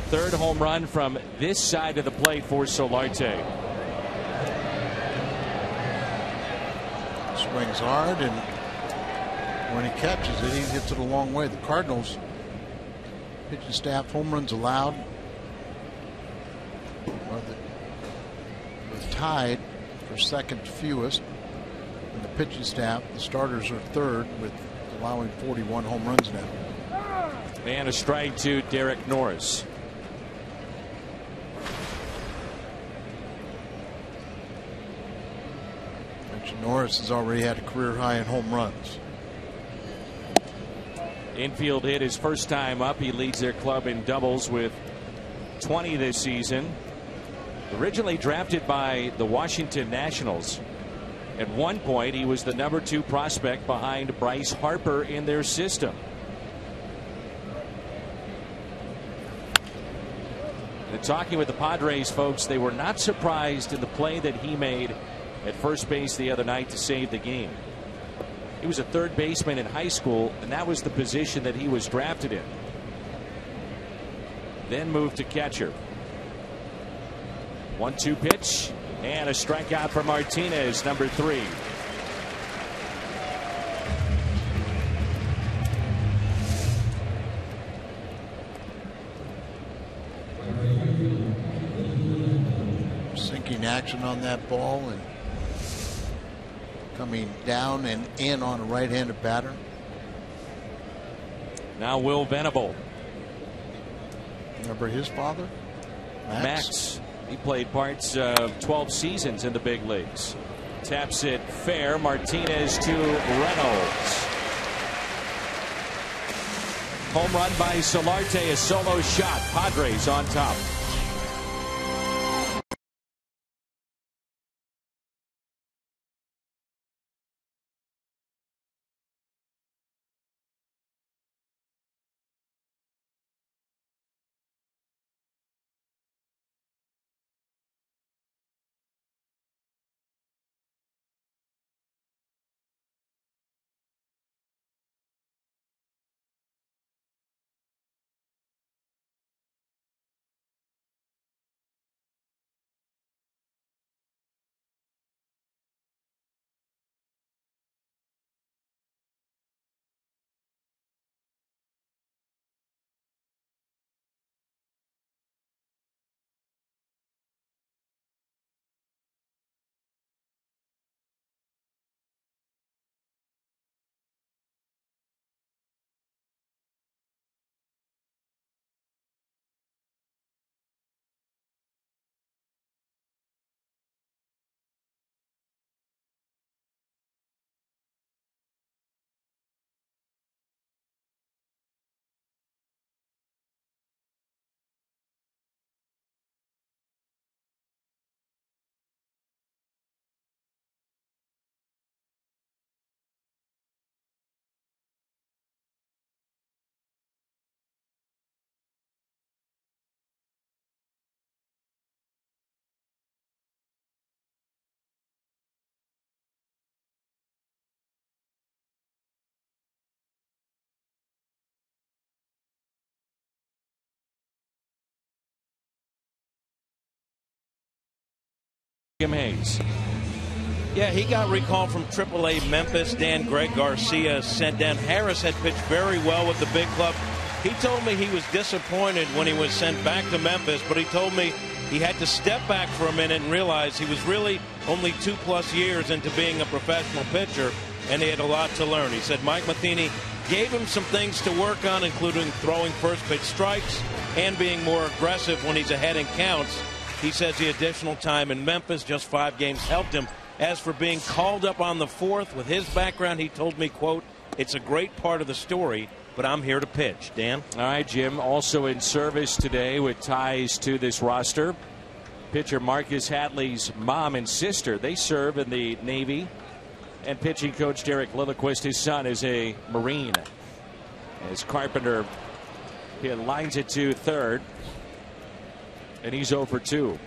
Third home run from this side of the plate for Solarte. Swings hard, and when he catches it, he hits it a long way. The Cardinals pitching staff, home runs allowed, they're tied for second fewest. And the pitching staff, the starters are third with allowing 41 home runs now. And a strike to Derek Norris. Norris has already had a career high in home runs. Infield hit his first time up. He leads their club in doubles with 20 this season. Originally drafted by the Washington Nationals. At one point, he was the number 2 prospect behind Bryce Harper in their system. And talking with the Padres folks, they were not surprised in the play that he made at first base the other night to save the game. He was a third baseman in high school, and that was the position that he was drafted in. Then moved to catcher. 1-2 pitch, and a strikeout for Martinez, number 3. Sinking action on that ball, and coming down and in on a right-handed batter. Now Will Venable. Remember his father? Max. He played parts of 12 seasons in the big leagues. Taps it fair. Martinez to Reynolds. Home run by Solarte, a solo shot. Padres on top. Hayes. Yeah, he got recalled from AAA Memphis. Greg Garcia sent down. Harris had pitched very well with the big club. He told me he was disappointed when he was sent back to Memphis, but he told me he had to step back for a minute and realize he was really only 2+ years into being a professional pitcher, and he had a lot to learn. He said Mike Matheny gave him some things to work on, including throwing first pitch strikes and being more aggressive when he's ahead in counts. He says the additional time in Memphis, just 5 games, helped him. As for being called up on the 4th, with his background, he told me, quote, "It's a great part of the story, but I'm here to pitch." Dan? All right, Jim. Also in service today with ties to this roster, pitcher Marcus Hadley's mom and sister. They serve in the Navy. And pitching coach Derek Lilliquist, his son, is a Marine. As Carpenter, he lines it to third. And he's 0 for 2.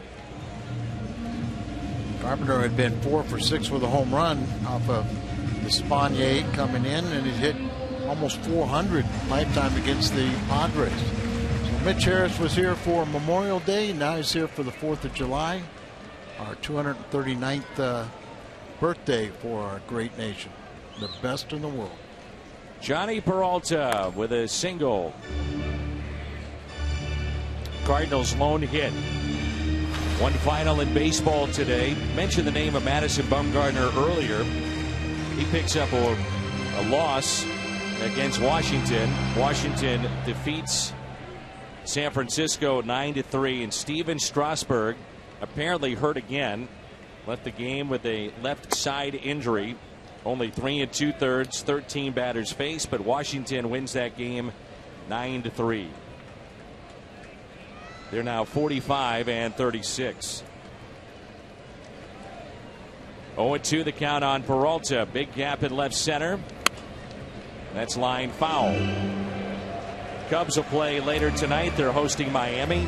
Carpenter had been 4 for 6 with a home run off of the Spanier coming in, and he hit almost 400 lifetime against the Padres. So Mitch Harris was here for Memorial Day. Now he's here for the 4th of July, our 239th birthday for our great nation, the best in the world. Johnny Peralta with a single. Cardinals lone hit. One final in baseball today. Mentioned the name of Madison Bumgarner earlier. He picks up a loss against Washington. Washington defeats San Francisco 9-3, and Steven Strasburg apparently hurt again. Left the game with a left side injury. Only 3 2/3, 13 batters faced, but Washington wins that game 9-3. They're now 45 and 36. 0-2 the count on Peralta. Big gap in left center. That's line foul. Cubs will play later tonight. They're hosting Miami.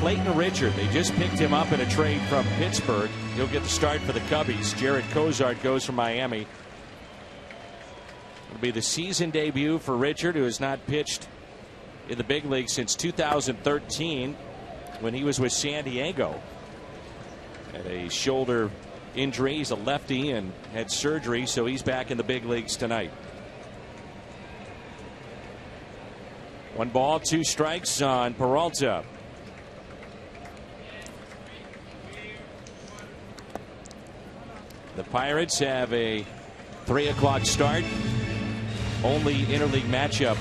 Clayton Richard, they just picked him up in a trade from Pittsburgh. He'll get the start for the Cubbies. Jared Cozart goes from Miami. It'll be the season debut for Richard, who has not pitched in the big league since 2013 when he was with San Diego. Had a shoulder injury. He's a lefty and had surgery, so he's back in the big leagues tonight. 1 ball, 2 strikes on Peralta. The Pirates have a 3 o'clock start. Only interleague matchup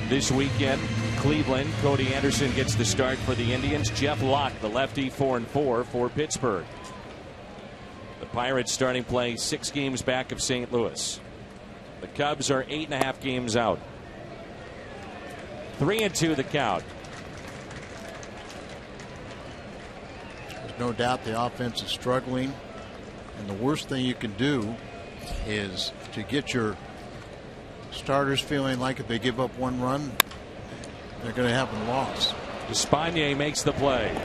this weekend. Cleveland. Cody Anderson gets the start for the Indians. Jeff Locke, the lefty, 4-4 for Pittsburgh. The Pirates starting play 6 games back of St. Louis. The Cubs are 8.5 games out. 3-2 the count. There's no doubt the offense is struggling, and the worst thing you can do is to get your starters feeling like if they give up 1 run, they're going to have a loss. Despaigne makes the play.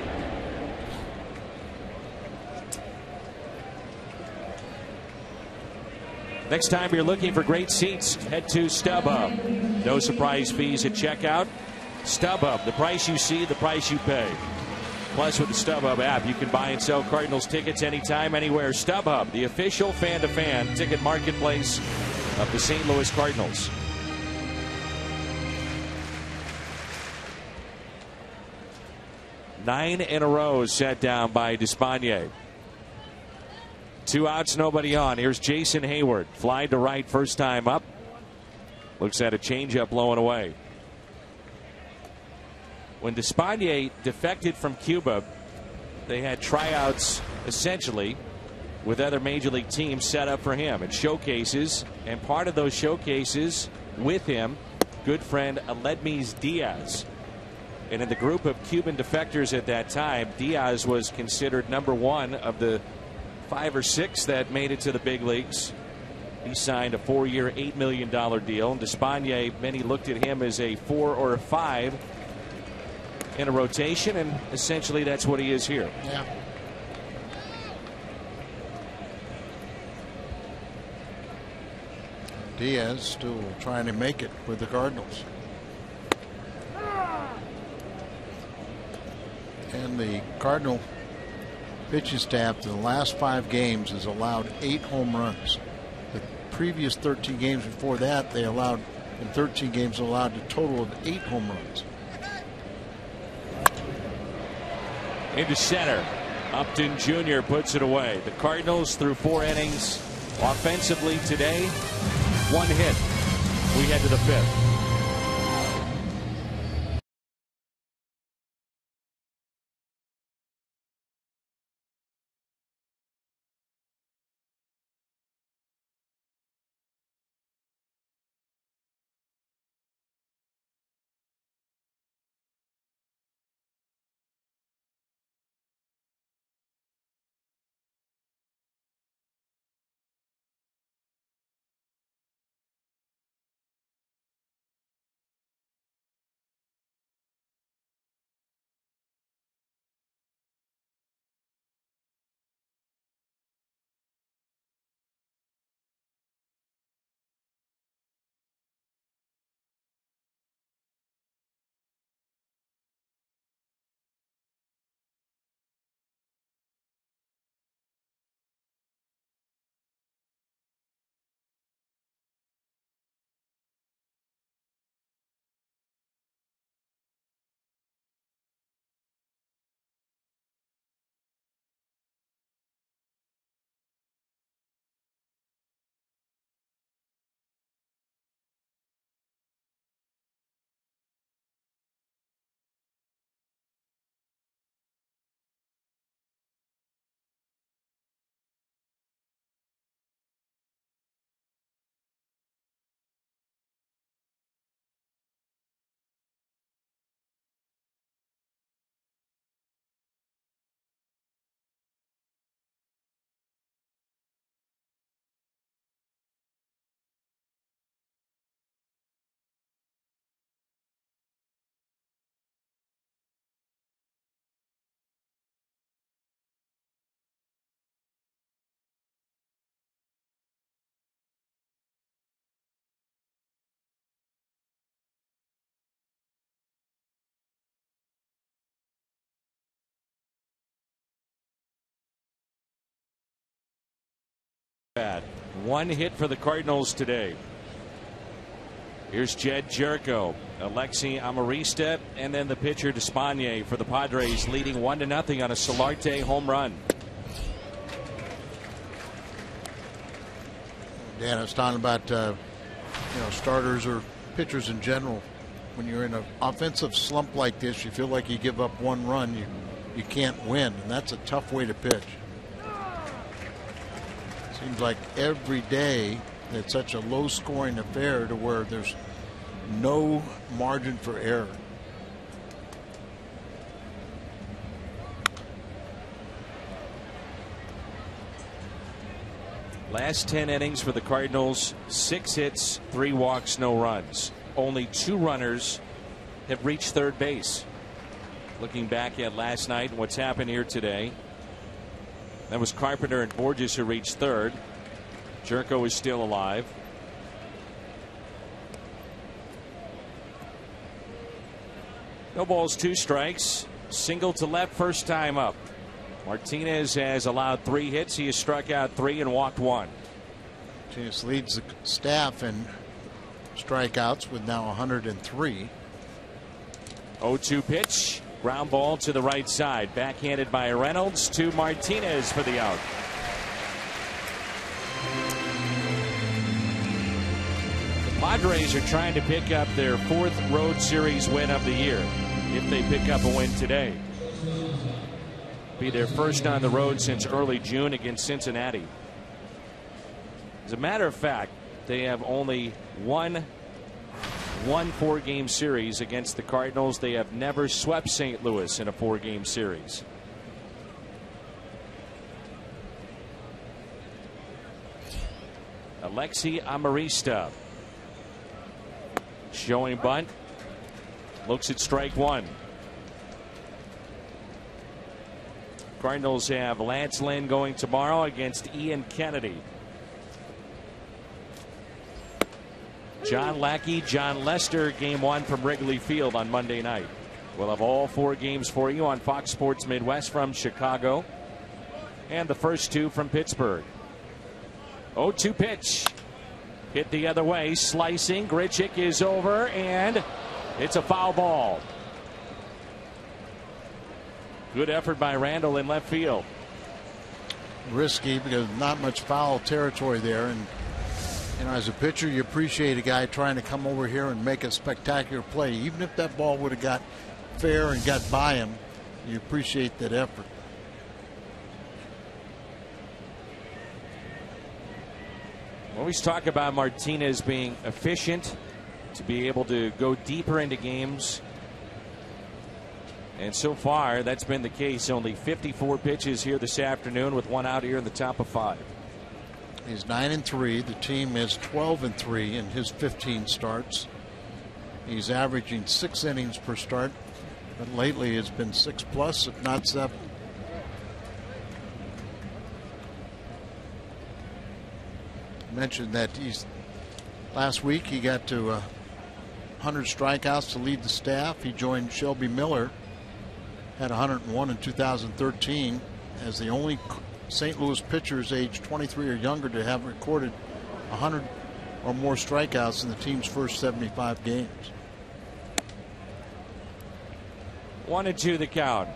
Next time you're looking for great seats, head to StubHub. No surprise fees at checkout. StubHub, the price you see, the price you pay. Plus, with the StubHub app, you can buy and sell Cardinals tickets anytime, anywhere. StubHub, the official fan-to-fan ticket marketplace of the St. Louis Cardinals. Nine in a row set down by Despaigne. 2 outs, nobody on. Here's Jason Hayward. Fly to right first time up. Looks at a changeup blowing away. When Despaigne defected from Cuba, they had tryouts essentially with other major league teams set up for him and showcases. And part of those showcases with him, good friend Aledmys Diaz. And in the group of Cuban defectors at that time, Diaz was considered #1 of the 5 or 6 that made it to the big leagues. He signed a 4-year, $8 million deal. And Despaigne, many looked at him as a 4 or a 5 in a rotation, and essentially that's what he is here. Yeah. Diaz still trying to make it with the Cardinals. And the Cardinal pitching staff in the last 5 games has allowed 8 home runs. The previous 13 games before that, they allowed, in 13 games, allowed a total of 8 home runs. Into center. Upton Jr. puts it away. The Cardinals through 4 innings offensively today. 1 hit. We head to the 5th. Bad. 1 hit for the Cardinals today. Here's Jed Jericho, Alexi Amarista, and then the pitcher Despaigne for the Padres, leading 1-0 on a Solarte home run. Dan, I was talking about starters or pitchers in general. when you're in an offensive slump like this, you feel like you give up one run, you can't win, and that's a tough way to pitch. Seems like every day it's such a low-scoring affair to where there's no margin for error. Last 10 innings for the Cardinals, 6 hits, 3 walks, no runs. Only 2 runners have reached third base. Looking back at last night and what's happened here today, that was Carpenter and Borges who reached third. Jerko is still alive. No balls, 2 strikes. Single to left, first time up. Martinez has allowed 3 hits. He has struck out 3 and walked 1. Martinez leads the staff in strikeouts with now 103. 0-2 pitch. Ground ball to the right side. Backhanded by Reynolds to Martinez for the out. The Padres are trying to pick up their 4th road series win of the year. If they pick up a win today, be their first on the road since early June against Cincinnati. As a matter of fact, they have only won 1 4-game series against the Cardinals. They have never swept St. Louis in a 4-game series. Alexi Amarista showing bunt. Looks at strike 1. Cardinals have Lance Lynn going tomorrow against Ian Kennedy. John Lackey, John Lester, game 1 from Wrigley Field on Monday night. We'll have all 4 games for you on Fox Sports Midwest from Chicago, and the first 2 from Pittsburgh. 0-2 pitch. Hit the other way, slicing. Grichuk is over, and it's a foul ball. Good effort by Randall in left field. Risky because not much foul territory there, and you know, as a pitcher, you appreciate a guy trying to come over here and make a spectacular play. Even if that ball would have got fair and got by him, you appreciate that effort. We always talk about Martinez being efficient, to be able to go deeper into games. And so far, that's been the case. Only 54 pitches here this afternoon with 1 out here in the top of 5. He's 9-3. The team is 12-3 in his 15 starts. He's averaging 6 innings per start, but lately it's been 6+, if not 7. Mentioned that last week he got to 100 strikeouts to lead the staff. He joined Shelby Miller, had 101 in 2013, as the only St. Louis pitchers aged 23 or younger to have recorded 100 or more strikeouts in the team's first 75 games. 1-2 the count.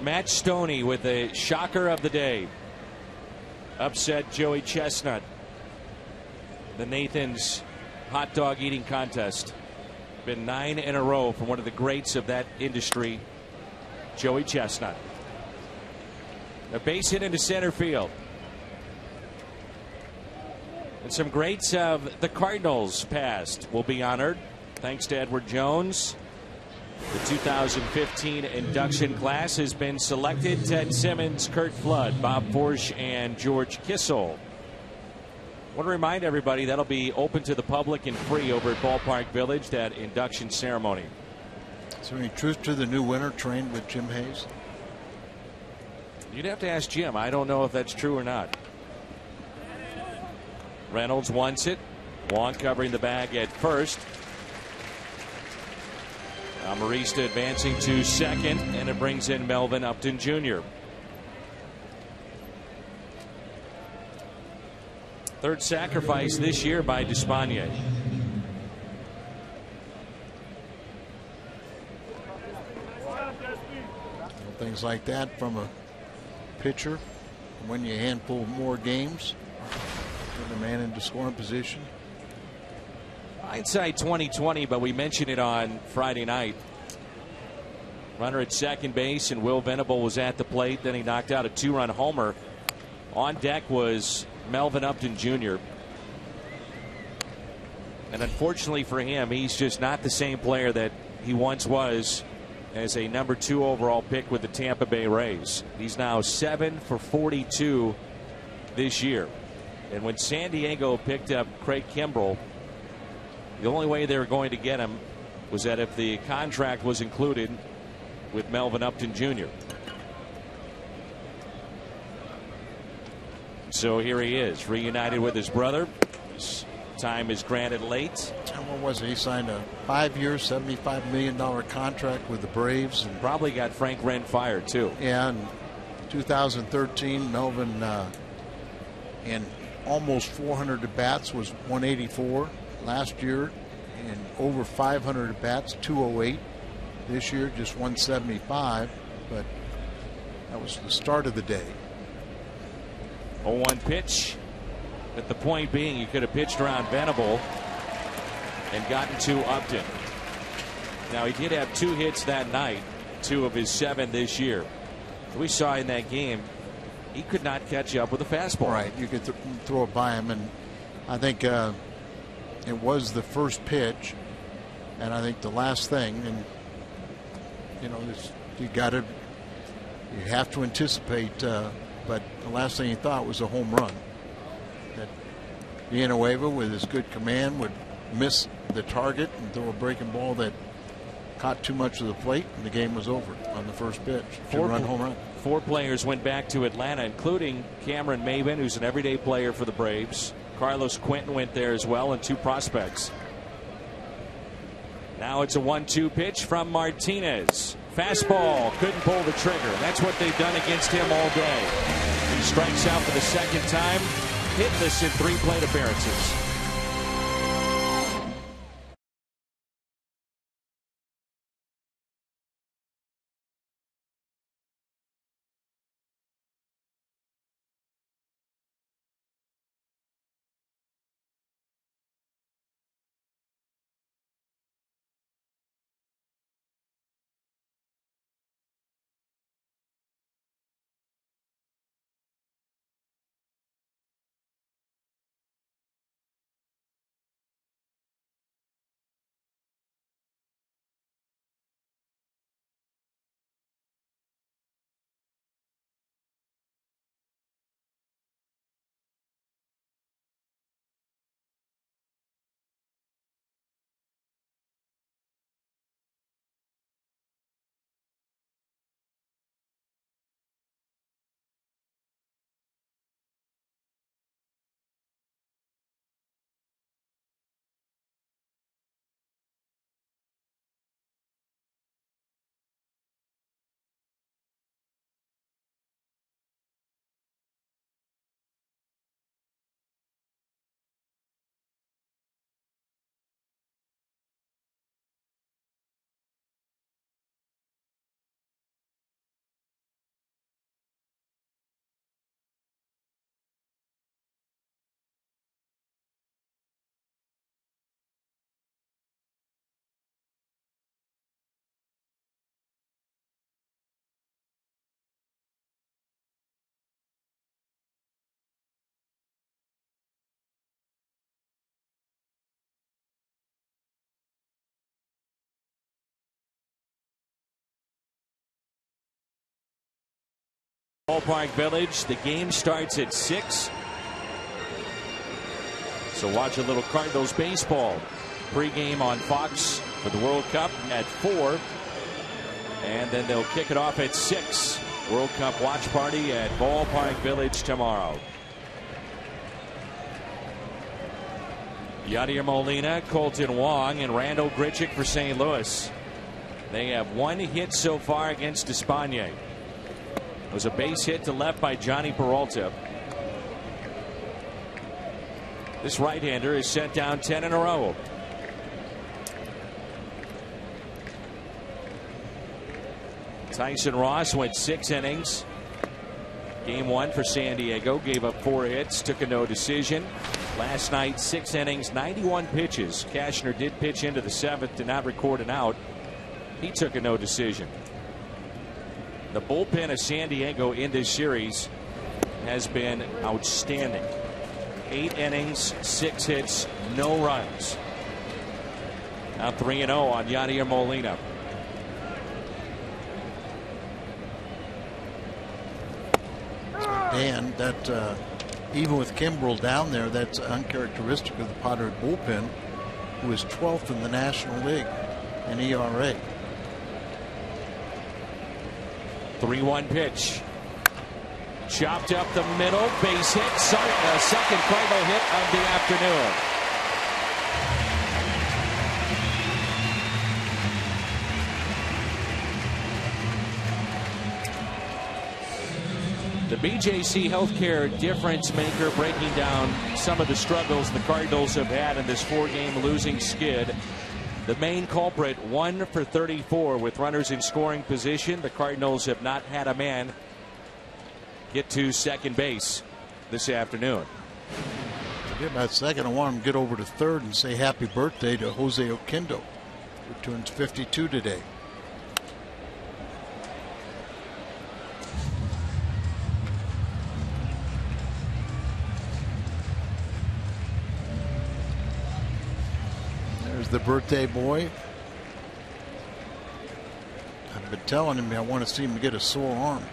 Matt Stoney with a shocker of the day. Upset Joey Chestnut. The Nathan's hot dog eating contest. Been 9 in a row from one of the greats of that industry, Joey Chestnut. A base hit into center field. And some greats of the Cardinals past will be honored, thanks to Edward Jones. The 2015 induction class has been selected. Ted Simmons, Kurt Flood, Bob Forsch, and George Kissel. I want to remind everybody that'll be open to the public and free over at Ballpark Village, that induction ceremony. Is there any truth to the new winner trained with Jim Hayes? You'd have to ask Jim. I don't know if that's true or not. Reynolds wants it. Wong covering the bag at first. Amarista advancing to second, and it brings in Melvin Upton Jr. Third sacrifice this year by Despaigne. things like that from a pitcher. Win you a handful more games. Put the man into scoring position. Hindsight 2020, but we mentioned it on Friday night. Runner at second base, and Will Venable was at the plate. Then he knocked out a 2-run homer. On deck was Melvin Upton Jr. And unfortunately for him, he's just not the same player that he once was as a number 2 overall pick with the Tampa Bay Rays. He's now 7 for 42 this year. And when San Diego picked up Craig Kimbrell, the only way they were going to get him was that if the contract was included with Melvin Upton Jr. So here he is, reunited with his brother. His time is granted late. And what was it? He signed a 5-year, $75 million contract with the Braves. And probably got Frank Wren fired, too. Yeah, in 2013, Melvin, in almost 400 at-bats, was 184. Last year, in over 500 at-bats, 208. This year, just 175, but that was the start of the day. 0-1 pitch. But the point being, you could have pitched around Venable and gotten to Upton. Now, he did have 2 hits that night, 2 of his 7 this year. We saw in that game, he could not catch up with a fastball. Right, you could throw it by him, and I think it was the first pitch, and I think the last thing, and you know, you have to anticipate, but the last thing he thought was a home run. That Villanueva, with his good command, would miss the target and throw a breaking ball that caught too much of the plate, and the game was over on the first pitch. 2-run home run. 4 players went back to Atlanta, including Cameron Maybin, who's an everyday player for the Braves. Carlos Quentin went there as well, and 2 prospects. Now it's a 1-2 pitch from Martinez. Fastball, couldn't pull the trigger. That's what they've done against him all day. He strikes out for the second time, hitless in 3 plate appearances. Ballpark Village. The game starts at 6. So watch a little Cardinals baseball pregame on Fox for the World Cup at 4. And then they'll kick it off at 6. World Cup watch party at Ballpark Village tomorrow. Yadier Molina, Colton Wong, and Randall Grichuk for St. Louis. They have 1 hit so far against Espana. It was a base hit to left by Johnny Peralta. This right-hander is sent down 10 in a row. Tyson Ross went 6 innings. Game 1 for San Diego. Gave up 4 hits. Took a no decision. Last night, 6 innings, 91 pitches. Cashner did pitch into the 7th. Did not record an out. He took a no decision. The bullpen of San Diego in this series has been outstanding. 8 innings, 6 hits, no runs. Now 3-0 on Yadier Molina. Dan, that even with Kimbrel down there, that's uncharacteristic of the Padres bullpen, who is 12th in the National League in ERA. 3-1 pitch. Chopped up the middle, base hit, second Cardinal hit of the afternoon. The BJC Healthcare difference maker, breaking down some of the struggles the Cardinals have had in this 4-game losing skid. The main culprit, 1 for 34 with runners in scoring position. The Cardinals have not had a man get to second base this afternoon. Forget about second. I want him to get over to third and say happy birthday to Jose Oquendo, who turns 52 today. There's the birthday boy. I've been telling him I want to see him get a sore arm.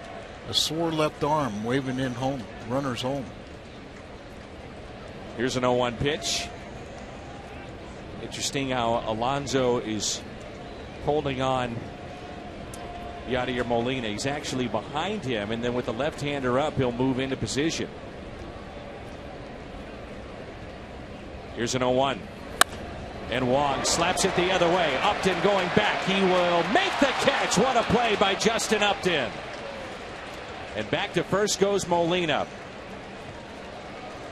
A sore left arm, waving in home, runners home. Here's an 0-1 pitch. Interesting how Alonso is holding on Yadier Molina. He's actually behind him, and then with the left-hander up, he'll move into position. Here's an 0-1. And Wong slaps it the other way. Upton going back. He will make the catch. What a play by Justin Upton. And back to first goes Molina.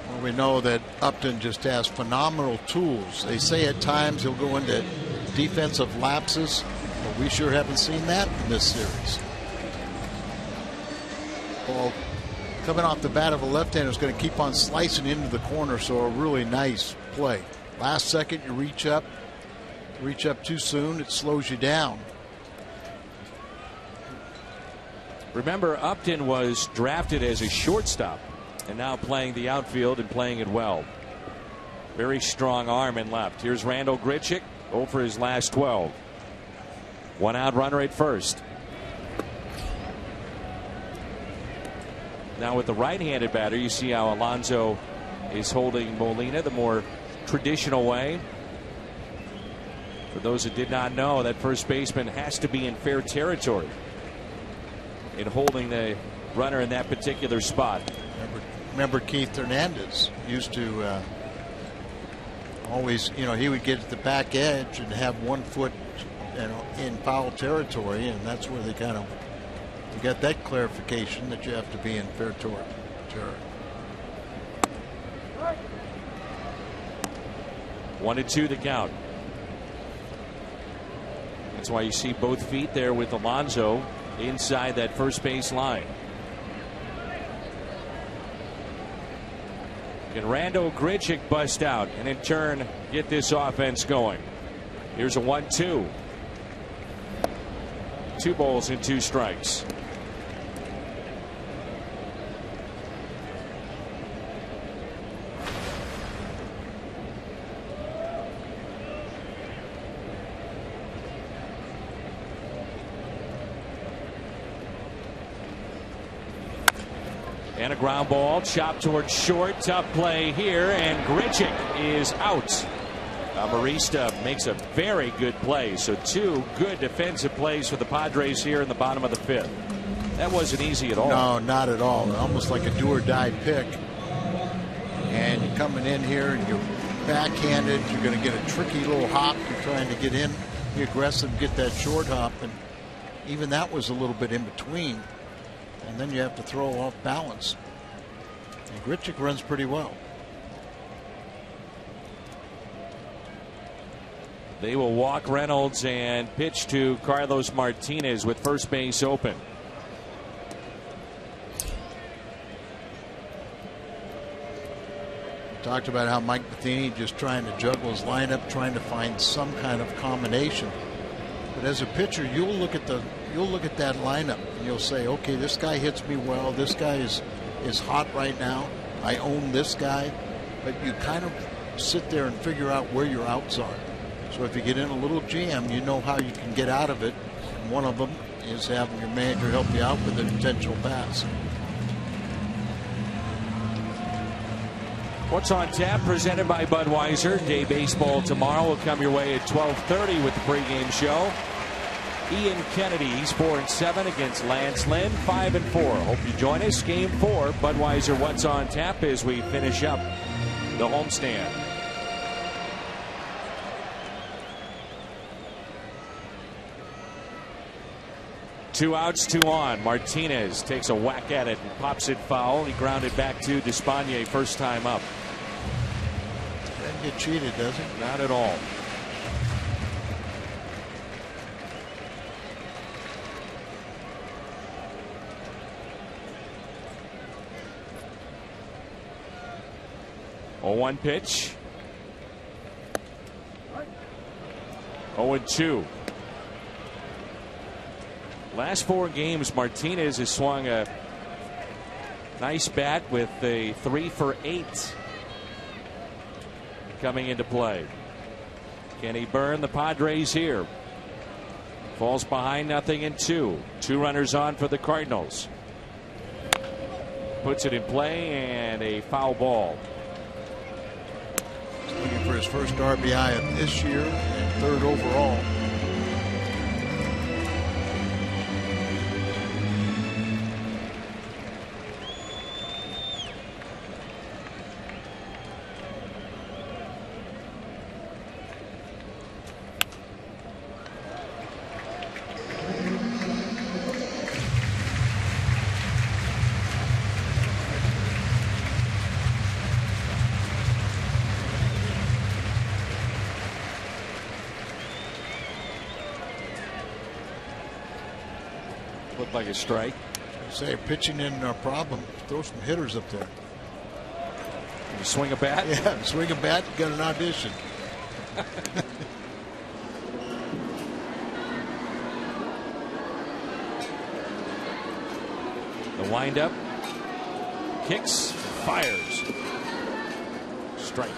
Well, we know that Upton just has phenomenal tools. They say at times he'll go into defensive lapses, but we sure haven't seen that in this series. Well, coming off the bat of a left-hander is going to keep on slicing into the corner, so a really nice play. Last second, you reach up too soon, it slows you down. Remember, Upton was drafted as a shortstop and now playing the outfield and playing it well. Very strong arm in left. Here's Randall Grichuk, 0 for his last 12. 1 out runner at first. Now with the right-handed batter, you see how Alonso is holding Molina the more traditional way. For those that did not know, that first baseman has to be in fair territory in holding the runner in that particular spot. Remember Keith Hernandez used to always, he would get at the back edge and have 1 foot in foul territory, and that's where they kind of got that clarification that you have to be in fair territory. 1-2 the count. That's why you see both feet there with Alonso inside that first base line. Can Randall Grichuk bust out and in turn get this offense going? Here's a 1-2. 2 balls and 2 strikes. And a ground ball chopped towards short. Tough play here, and Grichuk is out. Marista makes a very good play. So 2 good defensive plays for the Padres here in the bottom of the 5th. That wasn't easy at all. No, not at all. Almost like a do or die pick. And you're coming in here and you're backhanded. You're going to get a tricky little hop. You're trying to get in, be aggressive, get that short hop. And even that was a little bit in between. And then you have to throw off balance. And Grichuk runs pretty well. They will walk Reynolds and pitch to Carlos Martinez with first base open. Talked about how Mike Matheny just trying to juggle his lineup, trying to find some kind of combination. But as a pitcher, you'll look at that lineup and you'll say, okay, this guy hits me well. This guy is hot right now. I own this guy. But you kind of sit there and figure out where your outs are. So if you get in a little jam, you know how you can get out of it. And one of them is having your manager help you out with an intentional pass. What's on tap presented by Budweiser. Day baseball tomorrow will come your way at 12:30 with the pregame show. Ian Kennedy, he's 4-7 against Lance Lynn, 5-4. Hope you join us. Game 4, Budweiser. What's on tap as we finish up the homestand. Two outs, two on. Martinez takes a whack at it and pops it foul. He grounded back to Despaigne first time up. Doesn't get cheated, does he? Not at all. Oh, 1 pitch. 0-2. Last 4 games, Martinez has swung a nice bat with a 3 for 8 coming into play. Can he burn the Padres here? Falls behind 0-2. 2 runners on for the Cardinals. Puts it in play and a foul ball. Looking for his first RBI of this year and 3rd overall. Looked like a strike. Say pitching in a problem. Throw some hitters up there. Can you swing a bat? Yeah, swing a bat. You got an audition. The windup. Kicks. Fires. Strike.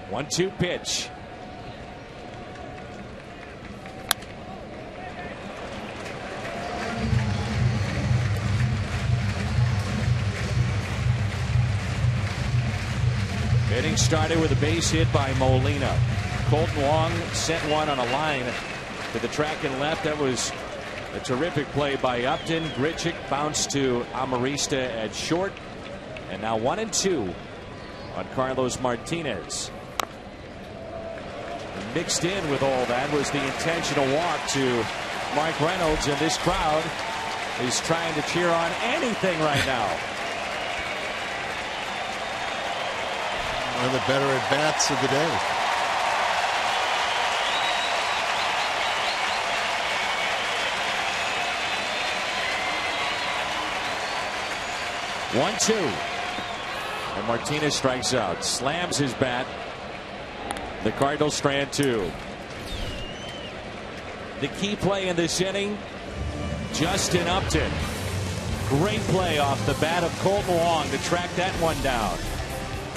One-two pitch. Hitting started with a base hit by Molina. Colton Wong sent one on a line to the track and left. That was a terrific play by Upton. Grichuk bounced to Amarista at short. And now 1-2 on Carlos Martinez. And mixed in with all that was the intentional walk to Mark Reynolds. And this crowd is trying to cheer on anything right now. One of the better at-bats of the day. One-two. And Martinez strikes out. Slams his bat. The Cardinals strand 2. The key play in this inning, Justin Upton. Great play off the bat of Colton Wong to track that one down.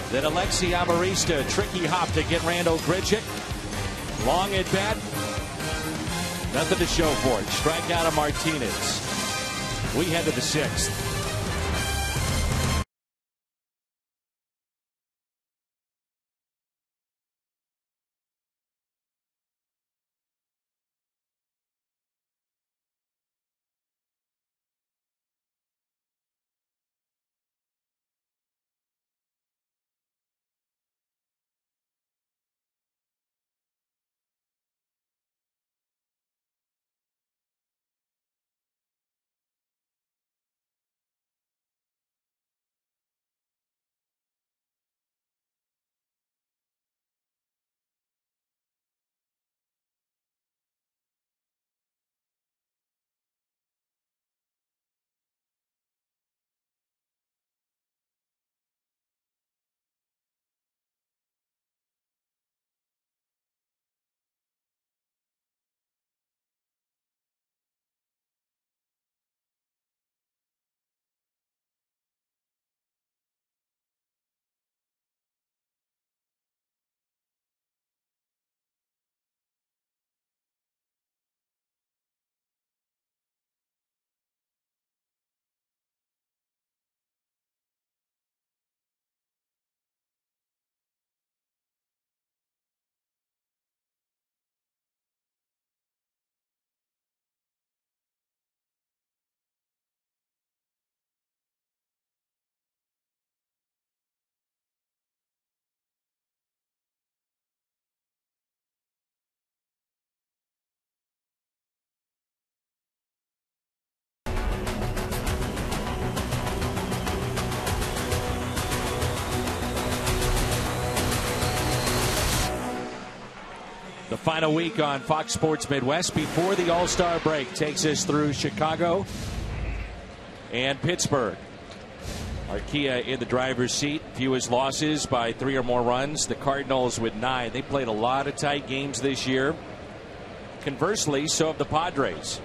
Then Alexi Amarista, tricky hop to get Randall Grichuk. Long at bat. Nothing to show for it. Strikeout of Martinez. We head to the 6th. final week on Fox Sports Midwest before the All-Star break takes us through Chicago and Pittsburgh. Arcia in the driver's seat, fewest losses by 3 or more runs. The Cardinals with 9. They played a lot of tight games this year. Conversely, so have the Padres.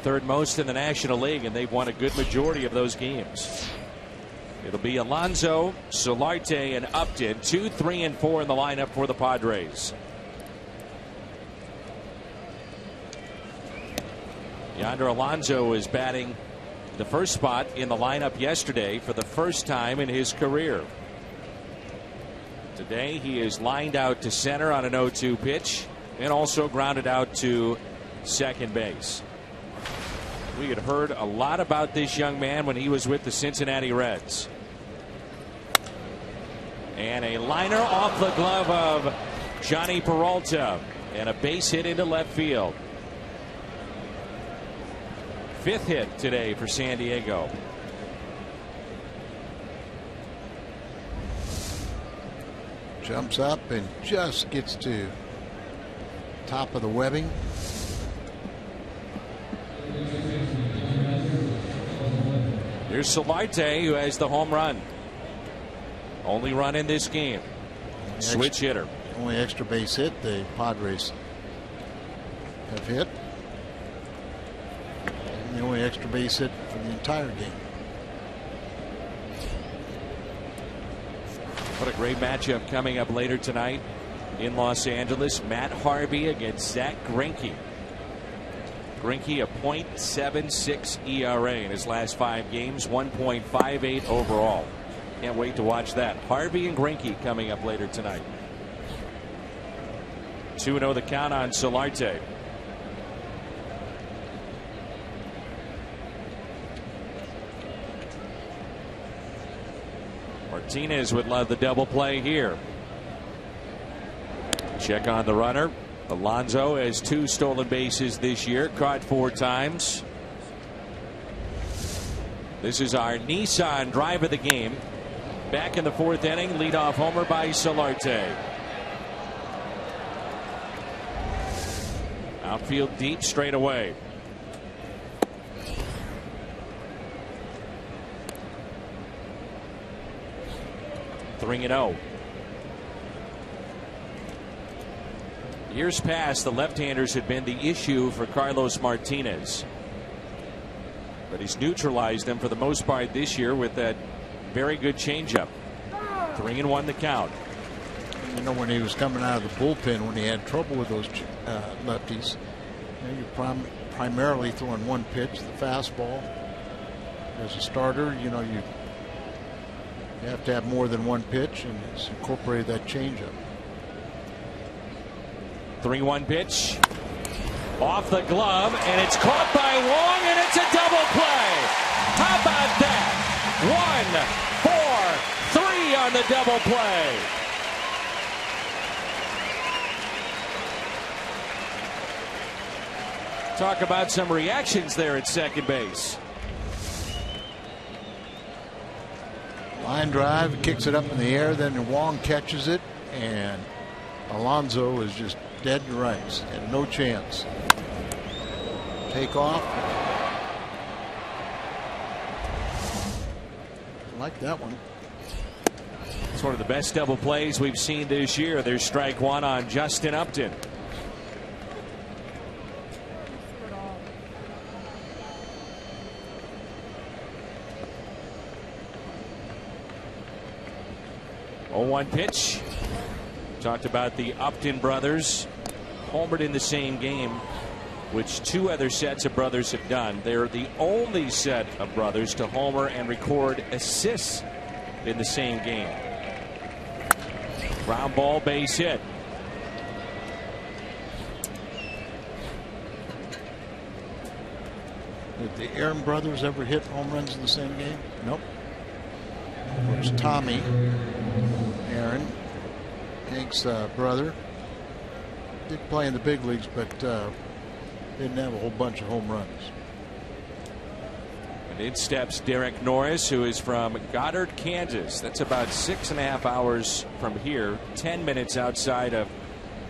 Third most in the National League, and they've won a good majority of those games. It'll be Alonso, Solarte, and Upton. 2, 3, and 4 in the lineup for the Padres. Yonder Alonso is batting the first spot in the lineup yesterday for the first time in his career. Today he is lined out to center on an 0-2 pitch and also grounded out to second base. We had heard a lot about this young man when he was with the Cincinnati Reds. And a liner off the glove of Johnny Peralta and a base hit into left field. 5th hit today for San Diego. Jumps up and just gets to top of the webbing. Here's Solarte, who has the home run. Only run in this game. Switch hitter. Only extra base hit the Padres have hit. And the only extra base hit for the entire game. What a great matchup coming up later tonight in Los Angeles. Matt Harvey against Zach Greinke. Greinke a .76 ERA in his last 5 games, 1.58 overall. Can't wait to watch that. Harvey and Greinke coming up later tonight. 2-0 the count on Solarte. Martinez would love the double play here. Check on the runner. Alonso has 2 stolen bases this year, caught 4 times. This is our Nissan drive of the game. Back in the 4th inning, leadoff homer by Solarte. Outfield deep straight away. Three and 0. Years past, the left-handers had been the issue for Carlos Martinez, but he's neutralized them for the most part this year with that very good changeup. 3-1 the count. You know, when he was coming out of the bullpen, when he had trouble with those lefties, you know, you're primarily throwing one pitch, the fastball. As a starter, you know, you have to have more than one pitch, and it's incorporated that changeup. 3-1 pitch off the glove, and it's caught by Wong, and it's a double play. How about that? 1, 4, 3 on the double play. Talk about some reactions there at second base. Line drive, kicks it up in the air, then Wong catches it, and Alonso is just dead to rights. Had no chance. Take off. I like that one. It's one of the best double plays we've seen this year. There's strike 1 on Justin Upton. Oh, 1 pitch. Talked about the Upton brothers homered in the same game, which 2 other sets of brothers have done. They're the only set of brothers to homer and record assists in the same game. Ground ball, base hit. Did the Aaron brothers ever hit home runs in the same game? Nope. It was Tommy, Aaron, Hank's brother. Did play in the big leagues, but didn't have a whole bunch of home runs. And in steps Derek Norris, who is from Goddard, Kansas. That's about 6.5 hours from here, 10 minutes outside of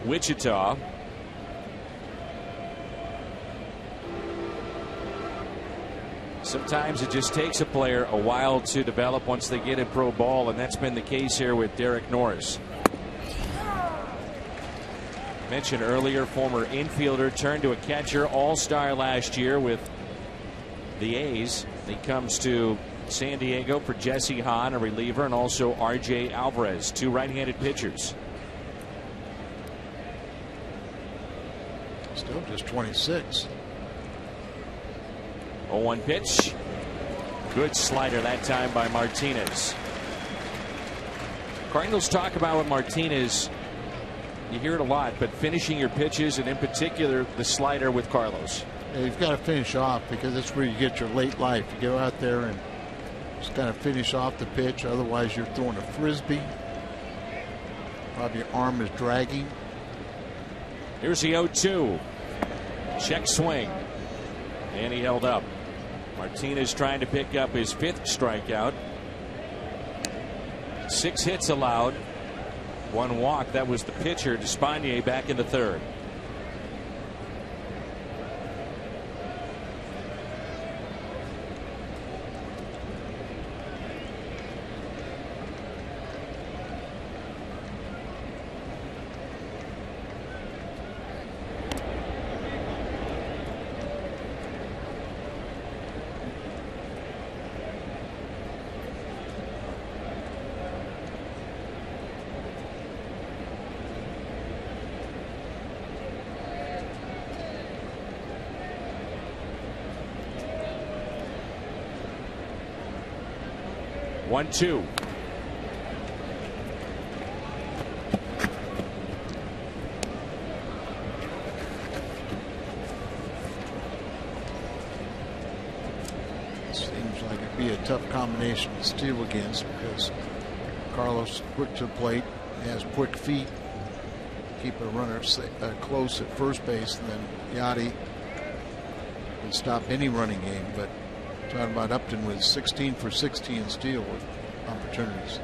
Wichita. Sometimes it just takes a player a while to develop once they get in pro ball, and that's been the case here with Derek Norris. Mentioned earlier, former infielder turned to a catcher, all-star last year with the A's. He comes to San Diego for Jesse Hahn, a reliever, and also R.J. Alvarez, two right-handed pitchers. Still just 26. 0-1 pitch. Good slider that time by Martinez. Cardinals talk about with Martinez, you hear it a lot, but finishing your pitches, and in particular the slider with Carlos. Yeah, you've got to finish off, because that's where you get your late life. You go out there and just kind of finish off the pitch. Otherwise you're throwing a frisbee. Probably your arm is dragging. Here's the 0-2. Check swing. And he held up. Martinez trying to pick up his 5th strikeout. 6 hits allowed. 1 walk. That was the pitcher, Despaigne, back in the 3rd. One, two. Seems like it'd be a tough combination to steal against, because Carlos quick to the plate, has quick feet, keep a runner close at first base, and then Yachty can stop any running game. But talking about Upton with 16 for 60 in steal with opportunities.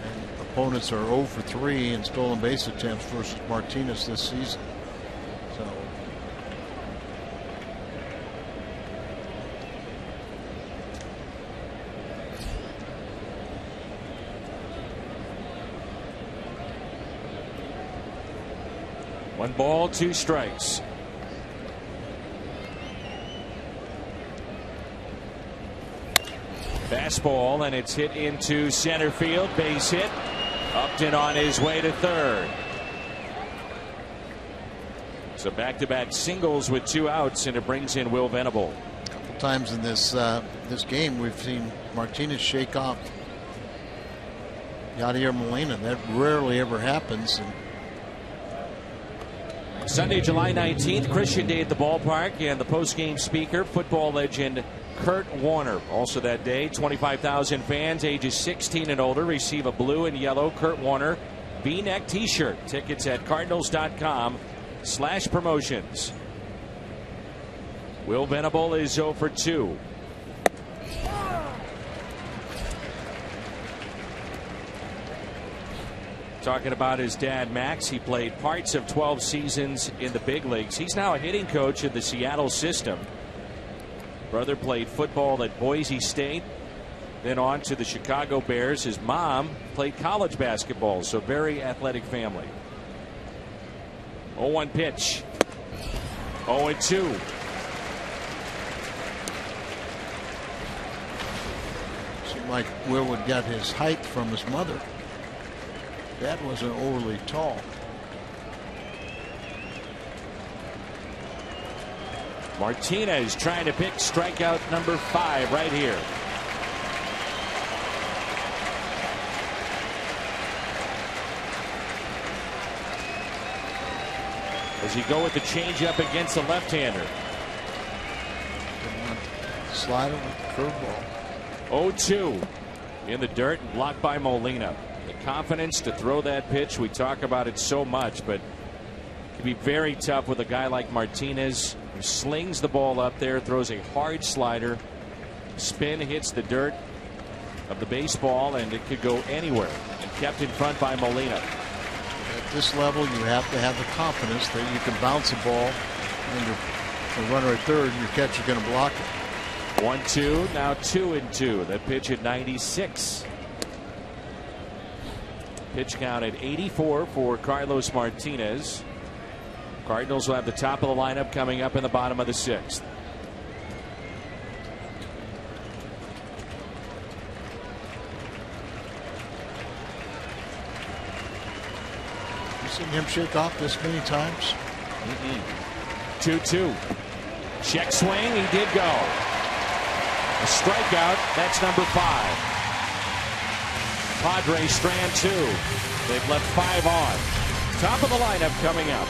And opponents are 0 for 3 in stolen base attempts versus Martinez this season. So One ball, 2 strikes. Fastball, and it's hit into center field. Base hit. Upton on his way to 3rd. So back-to-back singles with 2 outs, and it brings in Will Venable. a couple times in this game we've seen Martinez shake off Yadier Molina. That rarely ever happens. And Sunday, July 19th, Christian Day at the ballpark, and the post-game speaker, football legend Kurt Warner. Also that day, 25,000 fans ages 16 and older receive a blue and yellow Kurt Warner V-neck t-shirt. Tickets at cardinals.com/promotions. Will Venable is 0 for 2. Talking about his dad, Max, he played parts of 12 seasons in the big leagues. He's now a hitting coach in the Seattle system. Brother played football at Boise State, then on to the Chicago Bears. His mom played college basketball, so very athletic family. 0-1 pitch. 0-2. seemed like Will would got his height from his mother. Dad wasn't overly tall. Martinez trying to pick strikeout number 5 right here. As he go with the changeup against the left-hander. Slider with the curveball. 0-2 in the dirt and blocked by Molina. The confidence to throw that pitch, we talk about it so much, but it can be very tough with a guy like Martinez. He slings the ball up there, throws a hard slider. Spin hits the dirt of the baseball, and it could go anywhere. And kept in front by Molina. At this level, you have to have the confidence that you can bounce the ball, and the runner at third, your catcher's going to block it. 1-2, now 2-2. The pitch at 96. Pitch count at 84 for Carlos Martinez. Cardinals will have the top of the lineup coming up in the bottom of the sixth. You seen him shake off this many times? 2-2. Check swing. He did go. A strikeout. That's number 5. Padres strand 2. They've left 5 on. Top of the lineup coming up.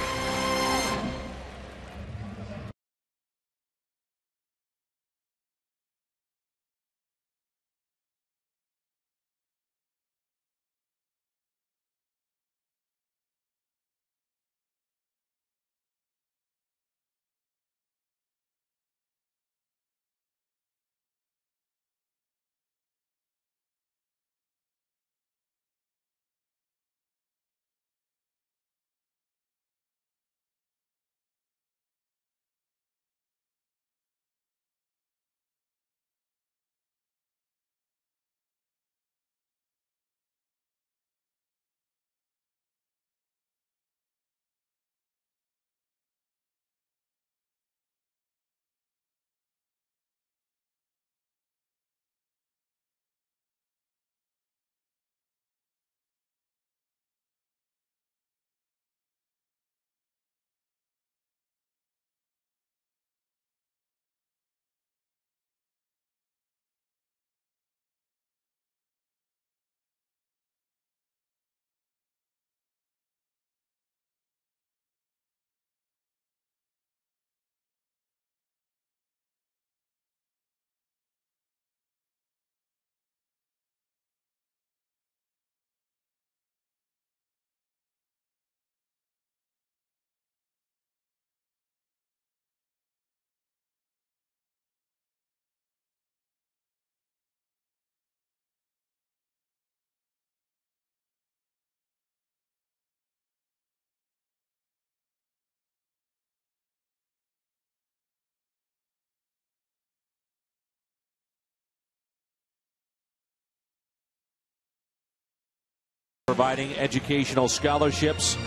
Providing educational scholarships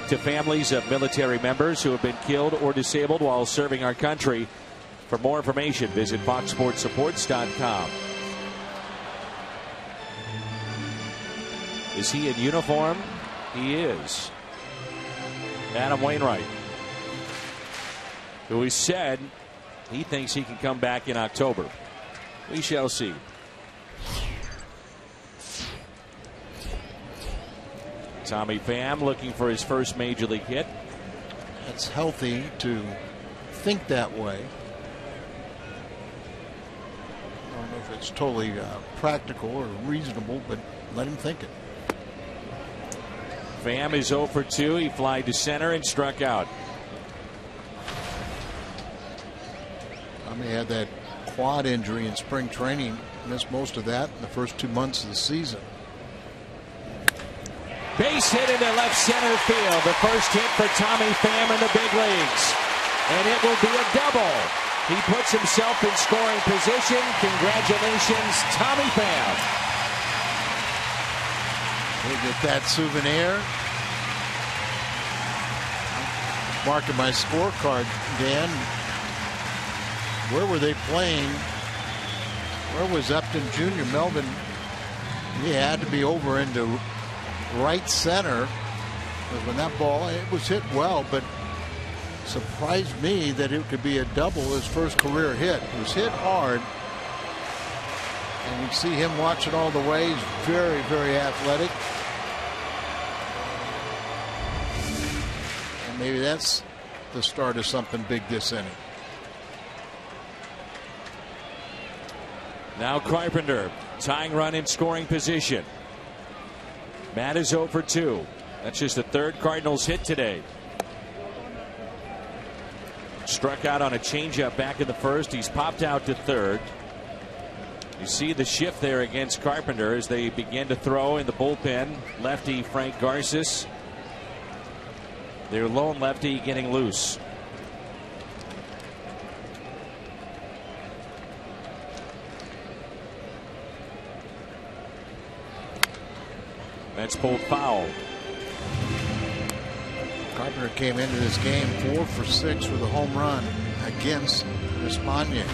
to families of military members who have been killed or disabled while serving our country. For more information, visit foxsportsupports.com. Is he in uniform? He is. Adam Wainwright, who has said he thinks he can come back in October. We shall see. Tommy Pham looking for his first major league hit. It's healthy to think that way. I don't know if it's totally practical or reasonable, but let him think it. Pham is 0 for 2. He flied to center and struck out. Tommy had that quad injury in spring training. Missed most of that in the first 2 months of the season. Base hit into left center field. The first hit for Tommy Pham in the big leagues. And it will be a double. He puts himself in scoring position. Congratulations, Tommy Pham. We'll get that souvenir. Marking my scorecard, Dan. Where were they playing? Where was Upton Jr.? Melvin, he had to be over into right center, because when that ball, it was hit well, but surprised me that it could be a double, his first career hit. It was hit hard, and you see him watching all the way. He's very, very athletic, and maybe that's the start of something big this inning. Now Carpenter tying run in scoring position. Matt is 0 for 2. That's just the third Cardinals hit today. Struck out on a changeup back in the first. He's popped out to third. You see the shift there against Carpenter as they begin to throw in the bullpen. Lefty Frank Garces, their lone lefty, getting loose. That's pulled foul. Carpenter came into this game 4 for 6 with a home run against Espana.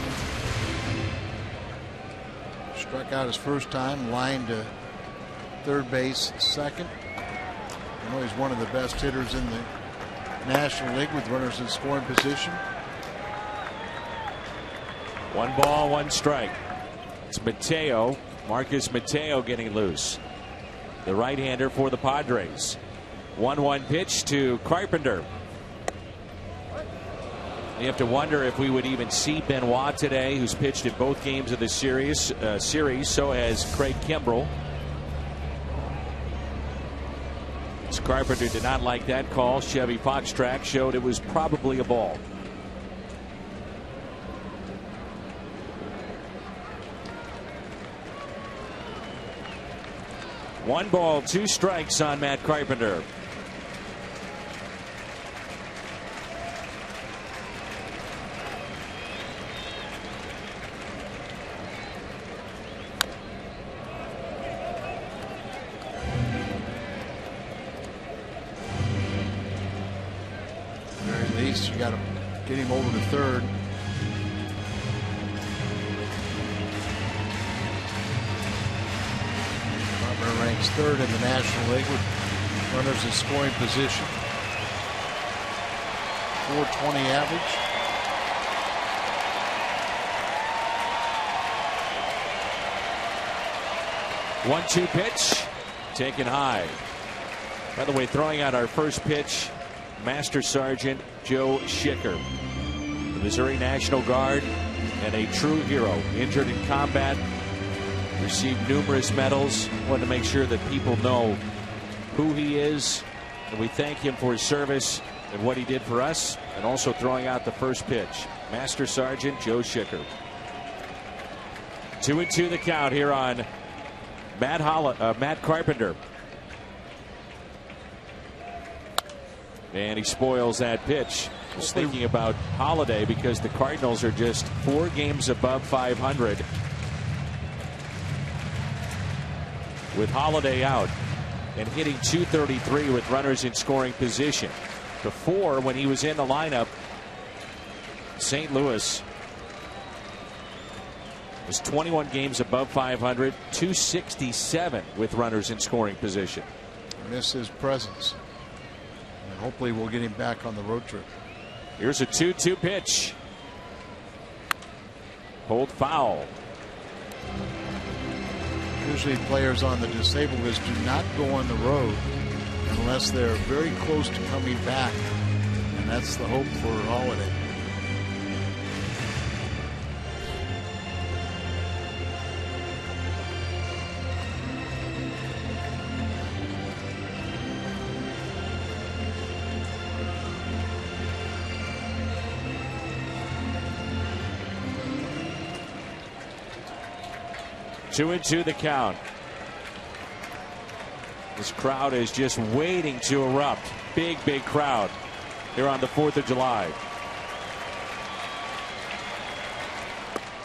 Struck out his first time, lined to third base second. I know he's one of the best hitters in the National League with runners in scoring position. 1 ball, 1 strike. It's Mateo, Marcus Mateo, getting loose. The right-hander for the Padres. 1-1 pitch to Carpenter. You have to wonder if we would even see Benoit today, who's pitched in both games of the series. So has Craig Kimbrell. As Carpenter did not like that call, Chevy Fox Track showed it was probably a ball. One ball, 2 strikes on Matt Carpenter. You got to get him over to third. Carpenter ranks third in the National League with runners in scoring position. .420 average. One-two pitch taken high. By the way, throwing out our first pitch, Master Sergeant Joe Schicker, the Missouri National Guard and a true hero, injured in combat, received numerous medals. Wanted to make sure that people know who he is, and we thank him for his service and what he did for us, and also throwing out the first pitch. Master Sergeant Joe Schicker. 2-2 the count here on Matt Carpenter. And he spoils that pitch. I was thinking about Holiday because the Cardinals are just 4 games above 500 with Holiday out and hitting .233 with runners in scoring position. Before, when he was in the lineup, St. Louis was 21 games above 500, .267 with runners in scoring position. Miss his presence. Hopefully we'll get him back on the road trip. Here's a 2-2 pitch. Pulled foul. Usually players on the disabled list do not go on the road unless they're very close to coming back. And that's the hope for Holiday. Two and two the count. This crowd is just waiting to erupt. Big crowd here on the 4th of July.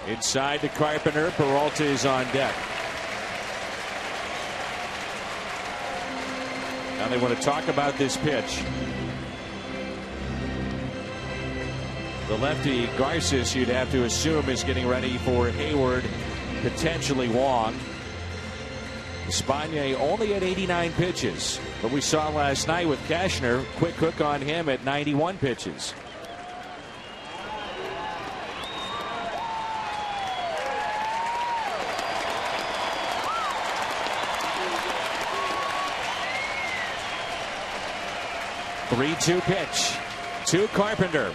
Inside to Carpenter. Peralta is on deck. Now they want to talk about this pitch. The lefty Garces, you'd have to assume, is getting ready for Hayward, potentially Wong. Espana only at 89 pitches, but we saw last night with Cashner, quick hook on him at 91 pitches. Three-two pitch to Carpenter.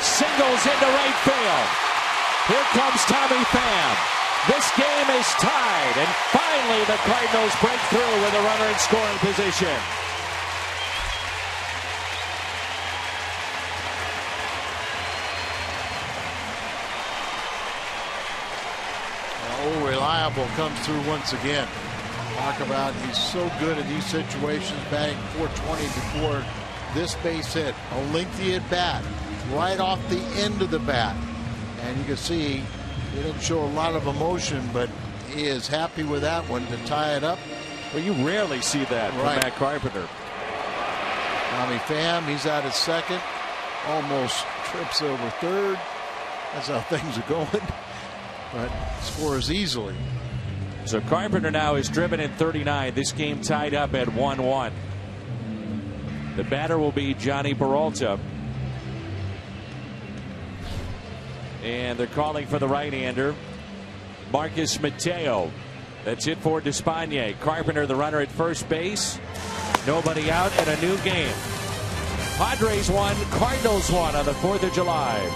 Singles into right field. Here comes Tommy Pham. This game is tied, and finally the Cardinals break through with a runner in scoring position. travel comes through once again. Talk about he's so good in these situations, batting .420 before this base hit. A lengthy at bat, right off the end of the bat. And you can see he didn't show a lot of emotion, but he is happy with that one to tie it up. Well, you rarely see that from Matt Carpenter. Tommy Pham, he's out at second. Almost trips over third. That's how things are going. But scores easily. So Carpenter now is driven in 39. This game tied up at 1-1. The batter will be Johnny Peralta. And they're calling for the right-hander, Marcus Mateo. That's it for Despaigne. Carpenter, the runner at first base. Nobody out, and a new game. Padres won, Cardinals won on the 4th of July.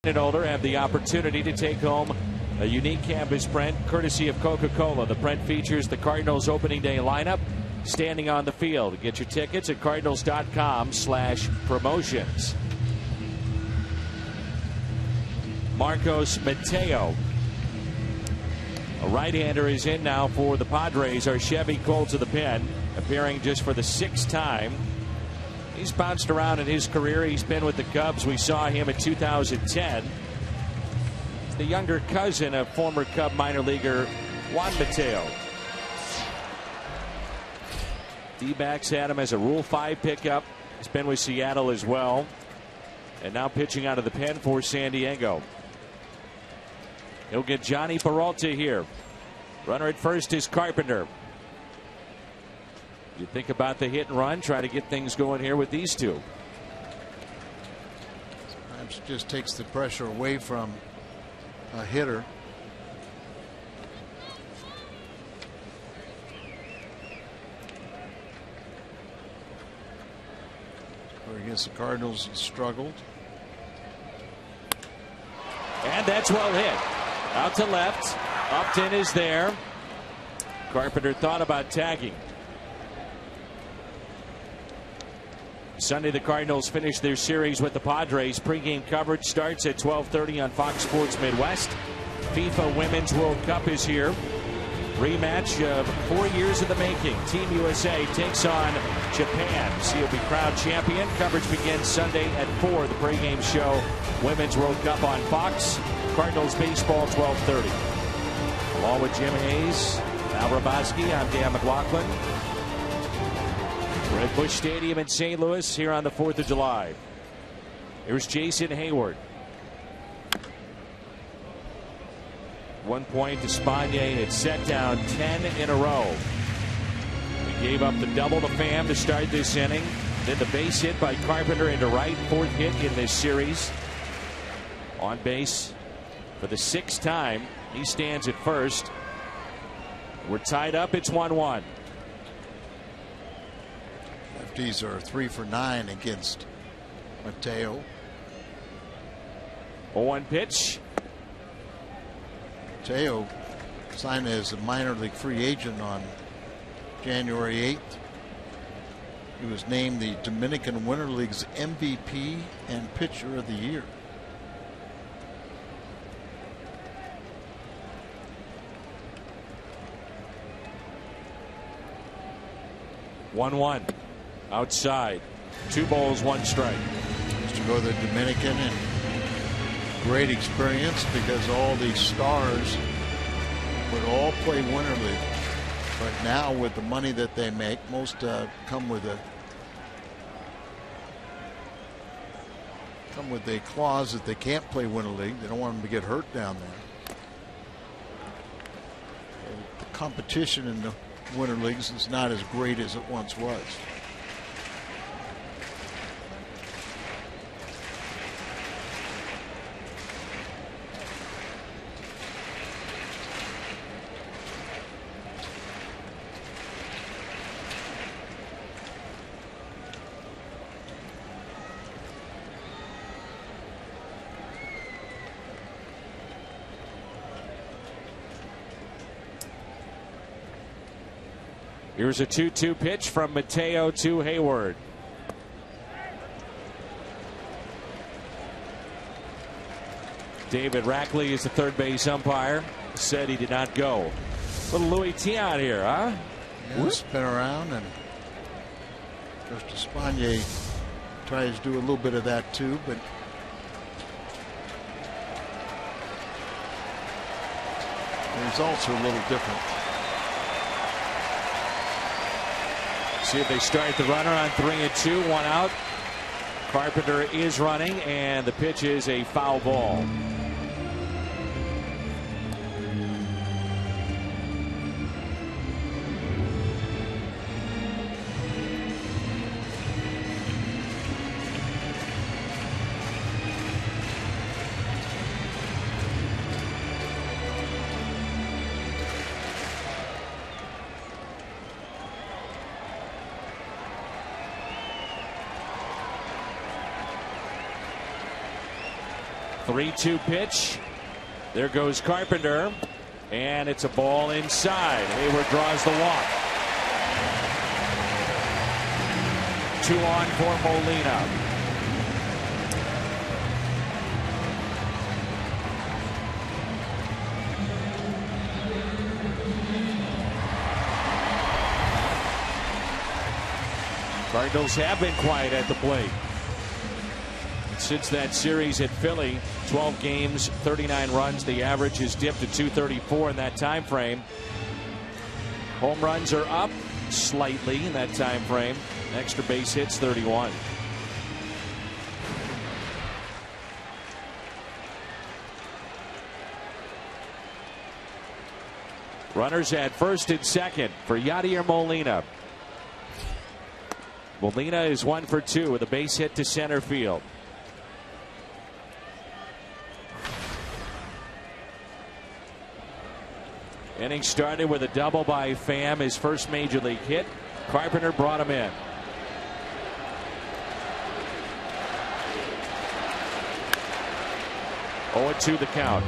And older have the opportunity to take home a unique canvas print courtesy of Coca-Cola. The print features the Cardinals opening day lineup standing on the field. Get your tickets at cardinals.com/promotions. Marcos Mateo, a right-hander, is in now for the Padres. Our Chevy Cole to the pen, appearing just for the 6th time. He's bounced around in his career. He's been with the Cubs. We saw him in 2010. He's the younger cousin of former Cub minor leaguer Juan Mateo. D-backs had him as a Rule 5 pickup. He's been with Seattle as well. And now pitching out of the pen for San Diego. He'll get Johnny Peralta here. Runner at first is Carpenter. You think about the hit and run, try to get things going here with these two. Sometimes it just takes the pressure away from a hitter. Against the Cardinals, he struggled. And that's well hit. Out to left. Upton is there. Carpenter thought about tagging. Sunday, the Cardinals finish their series with the Padres. Pre-game coverage starts at 12:30 on Fox Sports Midwest. FIFA Women's World Cup is here. Rematch of 4 years in the making. Team USA takes on Japan. See, will be crowned champion. Coverage begins Sunday at 4. The pregame show, Women's World Cup on Fox. Cardinals baseball, 12:30. Along with Jim Hayes, Al Rabaski, I'm Dan McLaughlin. We're at Busch Stadium in St. Louis here on the 4th of July. Here's Jason Hayward. 1 point to Despaigne. It's set down 10 in a row. We gave up the double to Pham to start this inning. Then the base hit by Carpenter into right. 4th hit in this series. On base, For the 6th time, he stands at first. We're tied up. It's 1-1. Lefties are 3 for 9 against Mateo. 0-1 pitch. Mateo signed as a minor league free agent on January 8th. He was named the Dominican Winter League's MVP and Pitcher of the Year. One outside. 2 balls, 1 strike. Used to go to the Dominican, and great experience because all these stars would all play Winter League. But now with the money that they make, most come with a clause that they can't play Winter League. They don't want them to get hurt down there. The competition in the Winter Leagues is not as great as it once was. Here's a 2-2 pitch from Mateo to Hayward. David Rackley is the third base umpire. Said he did not go. Little Louis T out here, huh? Yeah, spin around, and Coach Espana tries to do a little bit of that too, but the results are a little different. See if they start the runner on 3-2, 1 out. Carpenter is running, and the pitch is a foul ball. Three-two pitch. There goes Carpenter, and it's a ball inside. Hayward draws the walk. 2 on for Molina. Cardinals have been quiet at the plate. Since that series at Philly, 12 games, 39 runs. The average has dipped to 234 in that time frame. Home runs are up slightly in that time frame. Extra base hits, 31. Runners at first and second for Yadier Molina. Molina is 1 for 2 with a base hit to center field. Inning started with a double by Pham, his first major league hit. Carpenter brought him in. Oh, 0-2 the count.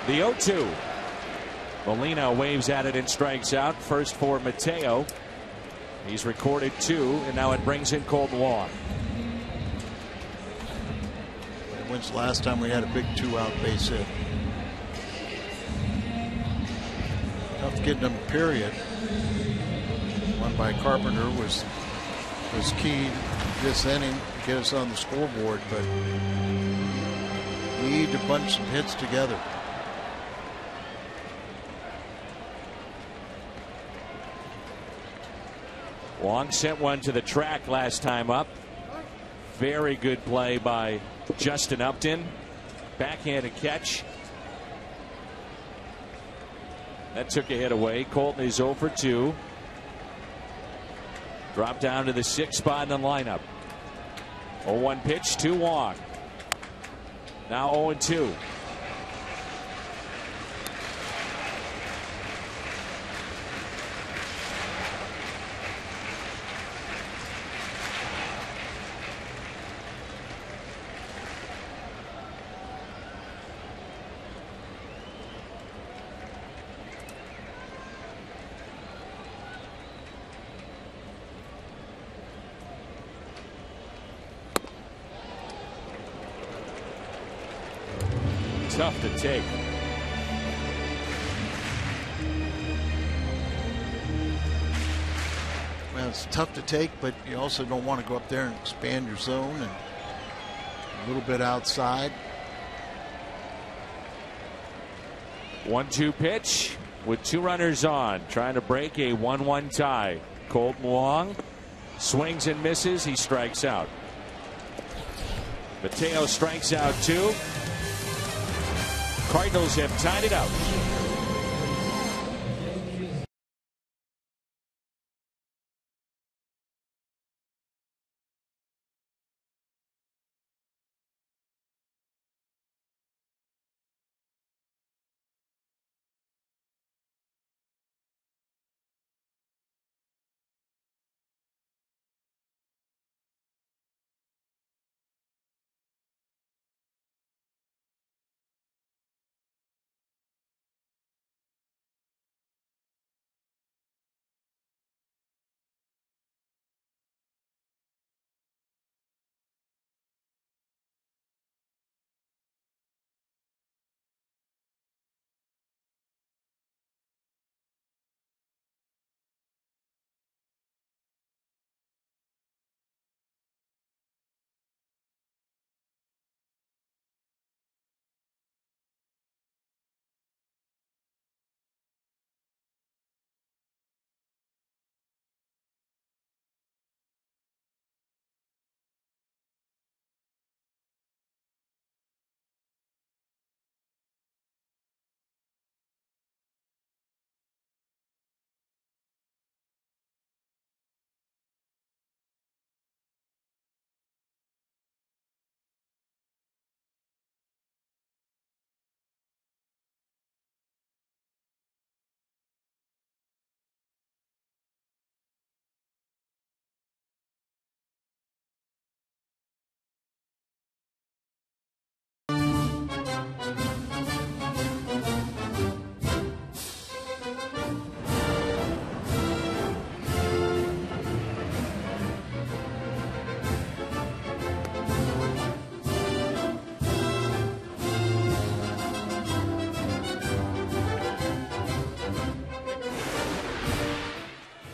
The 0-2. Molina waves at it and strikes out. First for Mateo. He's recorded 2, and now it brings in Colton Wong. When's the last time we had a big 2-out base hit? Tough getting them, period. One by Carpenter was key this inning to get us on the scoreboard, but we need to bunch some hits together. Wong sent one to the track last time up. Very good play by Justin Upton. Backhanded catch. That took a hit away. Colton is 0 for 2. Dropped down to the 6th spot in the lineup. 0-1 pitch to Wong. Now 0-2. Tough to take. Well, it's tough to take, but you also don't want to go up there and expand your zone and a little bit outside. 1-2 pitch with 2 runners on, trying to break a 1-1 tie. Colton Wong swings and misses. He strikes out. Mateo strikes out 2. Cardinals have tied it up.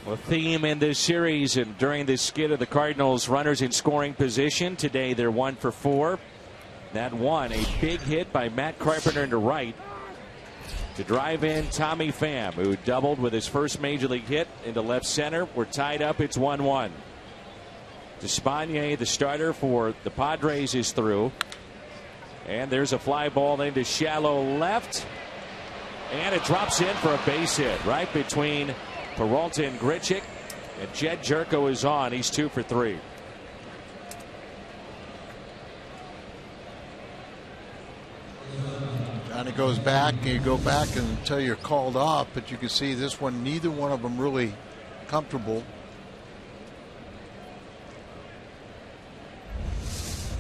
A theme in this series and during this skid of the Cardinals, runners in scoring position. Today they're 1 for 4. That one, a big hit by Matt Carpenter into right to drive in Tommy Pham, who doubled with his first major league hit into left center. We're tied up. It's 1-1. Despaigne, the starter for the Padres, is through. And there's a fly ball into shallow left. And it drops in for a base hit right between Peralta and Grichuk. And Jed Jerko is on. He's 2 for 3. And it goes back, and you go back until you're called off, but you can see this one, neither one of them really comfortable.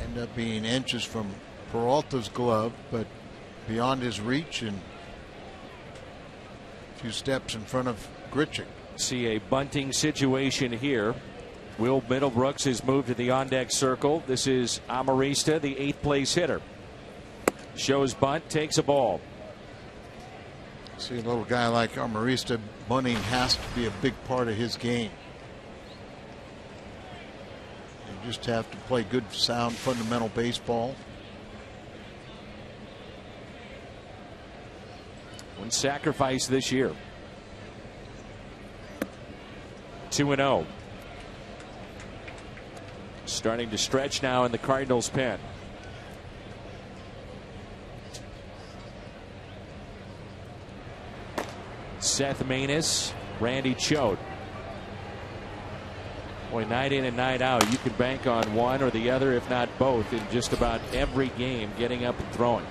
End up being inches from Peralta's glove, but beyond his reach and a few steps in front of Grichuk. See a bunting situation here. Will Middlebrooks has moved to the on-deck circle. This is Amarista, the 8th place hitter. Shows bunt, takes a ball. See, a little guy like Amarista, bunting has to be a big part of his game. You just have to play good, sound, fundamental baseball. One sacrifice this year. 2-0. starting to stretch now in the Cardinals pen. Seth Maness, Randy Choate. Boy, night in and night out, you can bank on one or the other, if not both, in just about every game, getting up and throwing.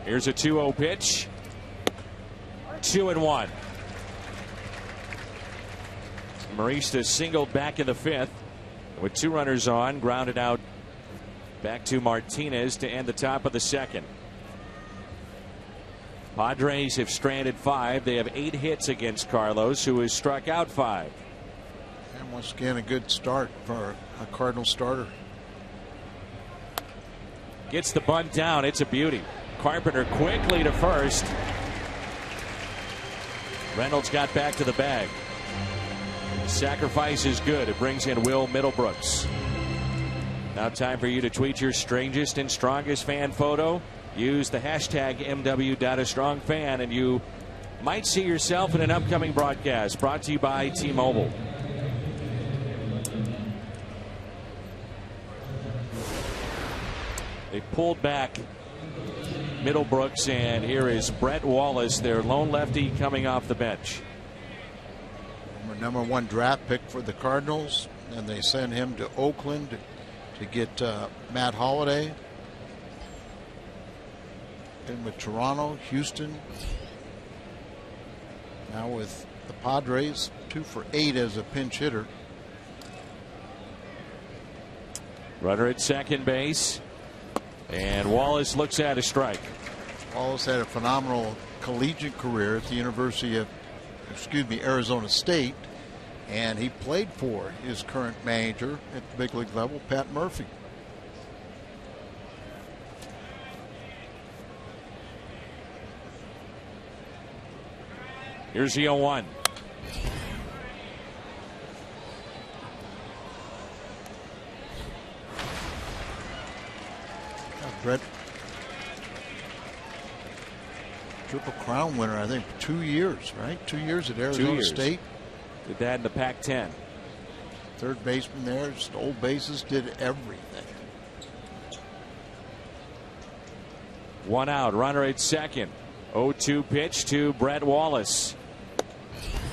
Here's a 2-0 pitch. 2-1. Marista singled back in the 5th. With 2 runners on, grounded out back to Martinez to end the top of the 2nd. Padres have stranded 5. They have 8 hits against Carlos, who has struck out 5. And once again, a good start for a Cardinal starter. Gets the bunt down. It's a beauty. Carpenter quickly to first. Reynolds got back to the bag. Sacrifice is good. It brings in Will Middlebrooks. Now time for you to tweet your strangest and strongest fan photo. Use the hashtag MW.AStrongFan and you might see yourself in an upcoming broadcast. Brought to you by T-Mobile. They pulled back Middlebrooks, and here is Brett Wallace, their lone lefty, coming off the bench. Number 1 draft pick for the Cardinals, and they send him to Oakland to get Matt Holliday. Been with Toronto, Houston. Now with the Padres, 2 for 8 as a pinch hitter. Runner at second base, and Wallace looks at a strike. Wallace had a phenomenal collegiate career at the University of, Arizona State, and he played for his current manager at the big league level, Pat Murphy. Here's the 0-1. Brett, Triple Crown winner, I think, 2 years, right? 2 years at Arizona State. Did that in the Pac-10. Third baseman there, stole bases, did everything. 1 out, runner at second. 0-2 pitch to Brett Wallace.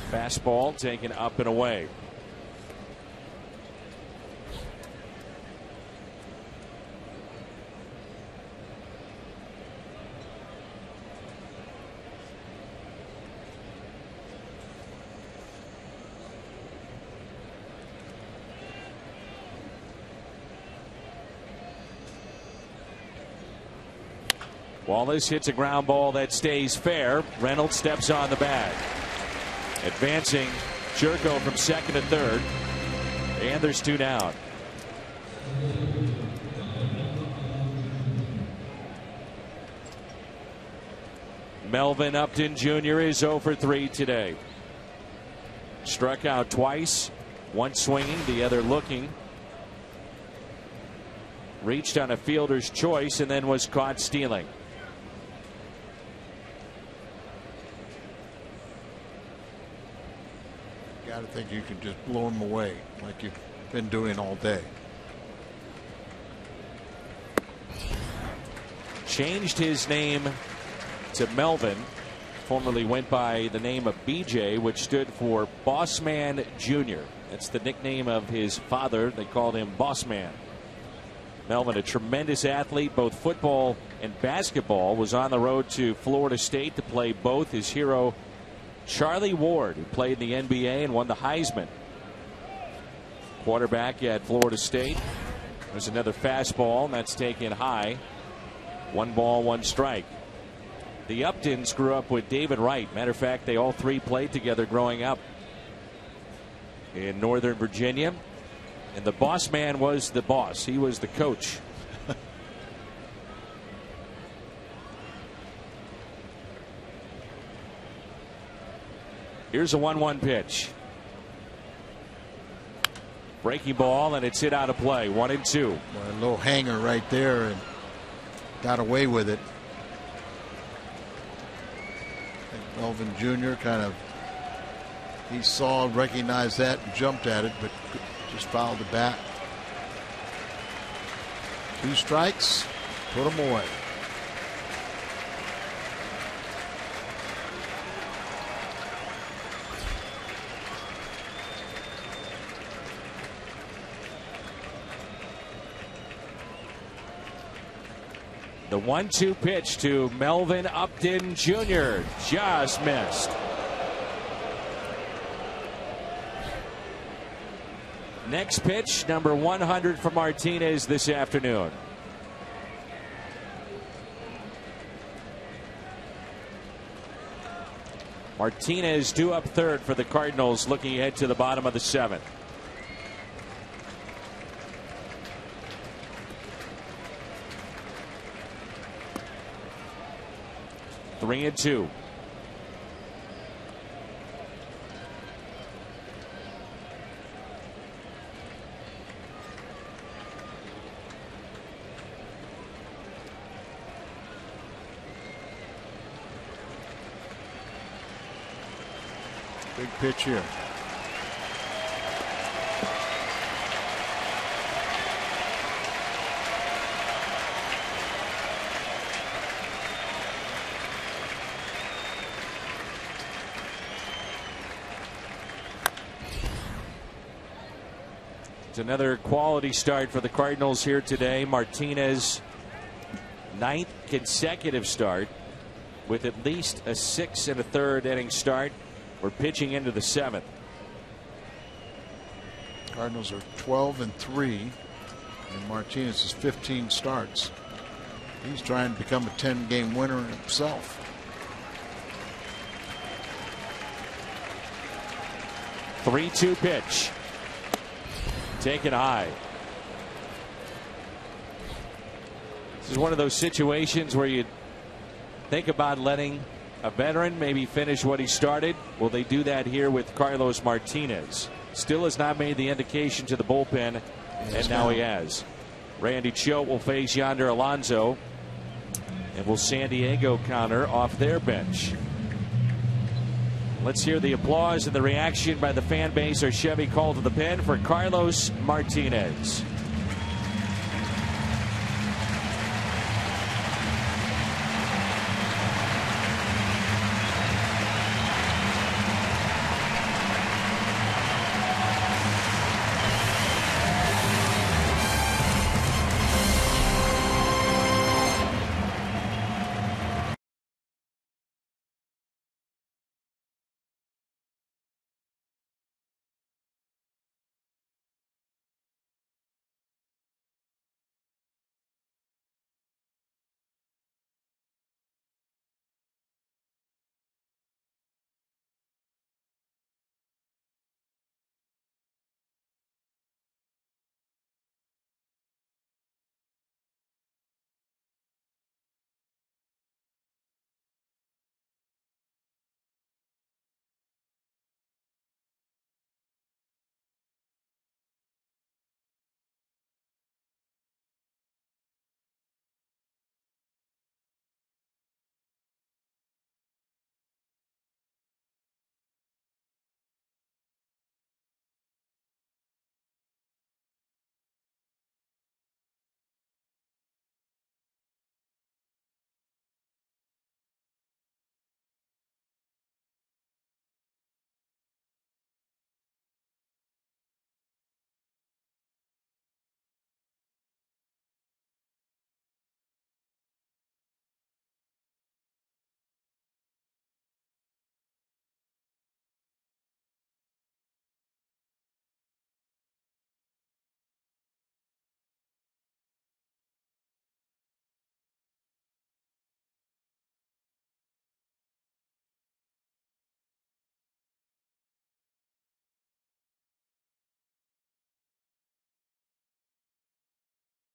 Fastball taken up and away. Wallace hits a ground ball that stays fair. Reynolds steps on the bag. Advancing Jerko from second to third. And there's 2 down. Melvin Upton Jr. is 0 for 3 today. Struck out twice. One swinging, the other looking. Reached on a fielder's choice and then was caught stealing. I think you can just blow him away like you've been doing all day. Changed his name to Melvin. Formerly went by the name of BJ, which stood for Bossman Jr. That's the nickname of his father. They called him Bossman. Melvin, a tremendous athlete, both football and basketball, was on the road to Florida State to play both. His hero, Charlie Ward, who played in the NBA and won the Heisman. Quarterback at Florida State. There's another fastball, and that's taken high. 1 ball, 1 strike. The Uptons grew up with David Wright. Matter of fact, they all 3 played together growing up in Northern Virginia. And the boss man was the boss. He was the coach. Here's a 1-1 pitch. Breaking ball, and it's hit out of play. 1-2. Well, a little hanger right there, and got away with it. I think Melvin Jr. kind of He saw, recognized that, and jumped at it, but just fouled the bat. 2 strikes, put him away. The 1-2 pitch to Melvin Upton Jr. just missed. Next pitch, number 100 for Martinez this afternoon. Martinez due up third for the Cardinals, looking ahead to the bottom of the 7th. Three and 2. Big pitch here. It's another quality start for the Cardinals here today. Martinez, 9th consecutive start with at least a 6 1/3 inning start. We're pitching into the 7th. Cardinals are 12-3, and Martinez is 15 starts. He's trying to become a 10-game winner himself. The 3-2 pitch. Taken high. This is one of those situations where you think about letting a veteran maybe finish what he started. Will they do that here with Carlos Martinez? Still has not made the indication to the bullpen, and now he has. Randy Choate will face Yonder Alonso, and will San Diego counter off their bench. Let's hear the applause and the reaction by the fan base. Our Chevy call to the pen for Carlos Martinez.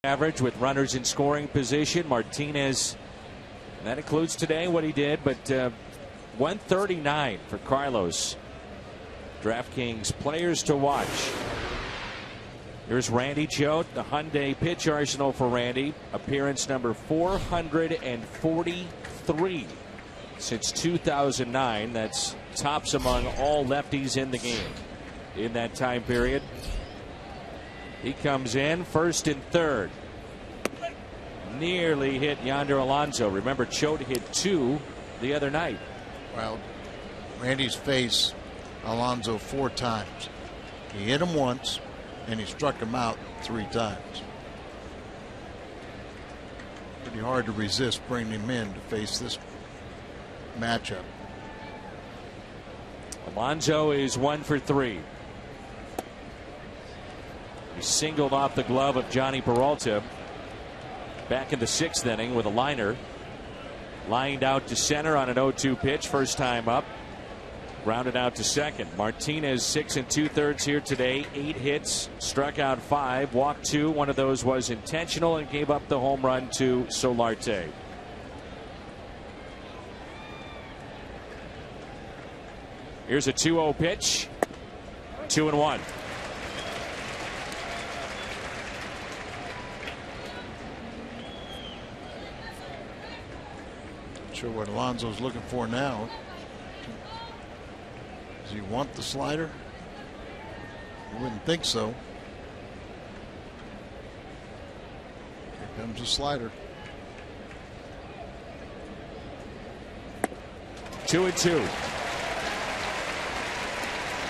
Average with runners in scoring position. Martinez, that includes today what he did, but 139 for Carlos. DraftKings players to watch. Here's Randy Choate, the Hyundai pitch arsenal for Randy. Appearance number 443 since 2009. That's tops among all lefties in the game in that time period. He comes in first and third. Nearly hit Yonder Alonso. Remember, Choate hit 2 the other night. Well, Randy's faced Alonso 4 times. He hit him once, and he struck him out 3 times. Pretty hard to resist bringing him in to face this matchup. Alonso is 1 for 3. He singled off the glove of Johnny Peralta back in the 6th inning with a liner. Lined out to center on an 0-2 pitch, first time up. Grounded out to second. Martinez 6 2/3 here today. 8 hits, struck out 5, walked 2. One of those was intentional and gave up the home run to Solarte. Here's a 2-0 pitch. 2-1. Sure what Alonso's looking for now. Does he want the slider? I wouldn't think so. Here comes the slider. 2-2.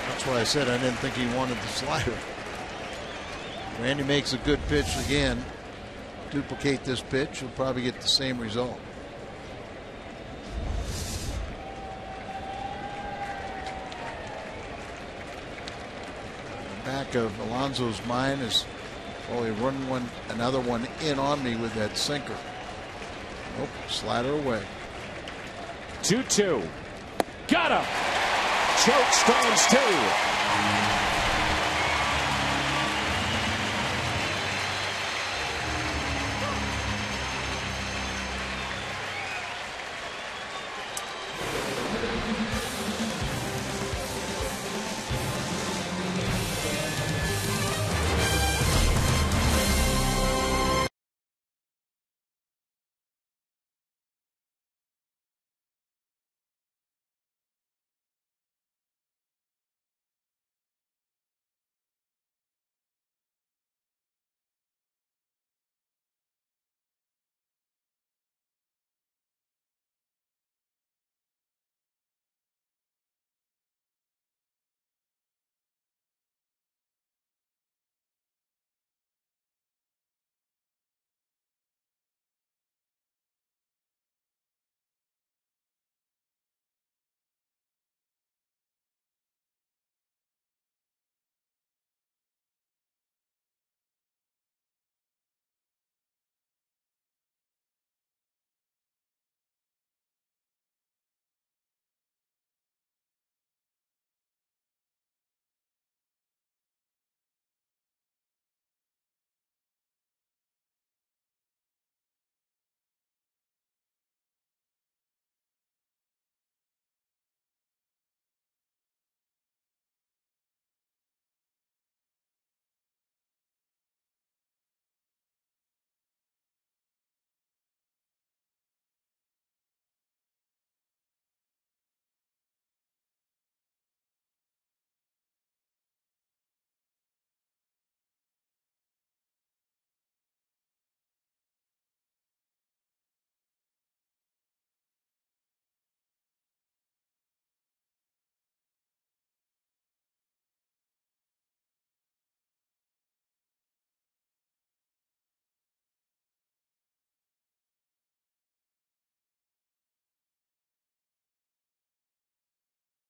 That's why I said I didn't think he wanted the slider. Randy makes a good pitch again. Duplicate this pitch, he'll probably get the same result. Back of Alonso's mind is, oh, he run another one in on me with that sinker. Nope, slider away. 2-2. Got him. Choate stands 2.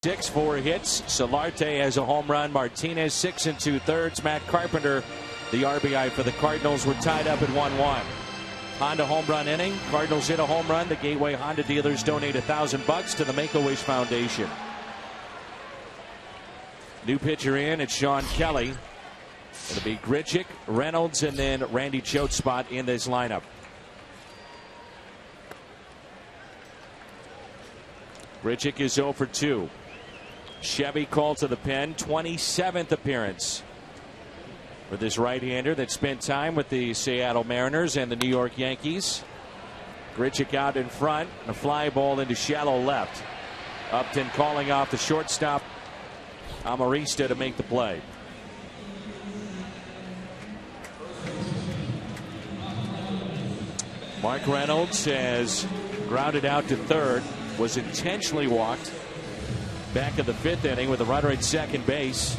Six, 4 hits. Solarte has a home run. Martinez 6 2/3. Matt Carpenter, the RBI for the Cardinals. We're tied up at 1-1. Honda home run inning. Cardinals hit a home run. The Gateway Honda dealers donate $1,000 to the Make-A-Wish Foundation. New pitcher in. It's Sean Kelly. It'll be Grichuk, Reynolds, and then Randy Choate spot in this lineup. Grichuk is 0 for 2. Chevy called to the pen, 27th appearance for this right-hander that spent time with the Seattle Mariners and the New York Yankees. Grichuk out in front, a fly ball into shallow left. Upton calling off the shortstop Amarista to make the play. Mark Reynolds has grounded out to third, was intentionally walked back in the 5th inning with a runner at second base.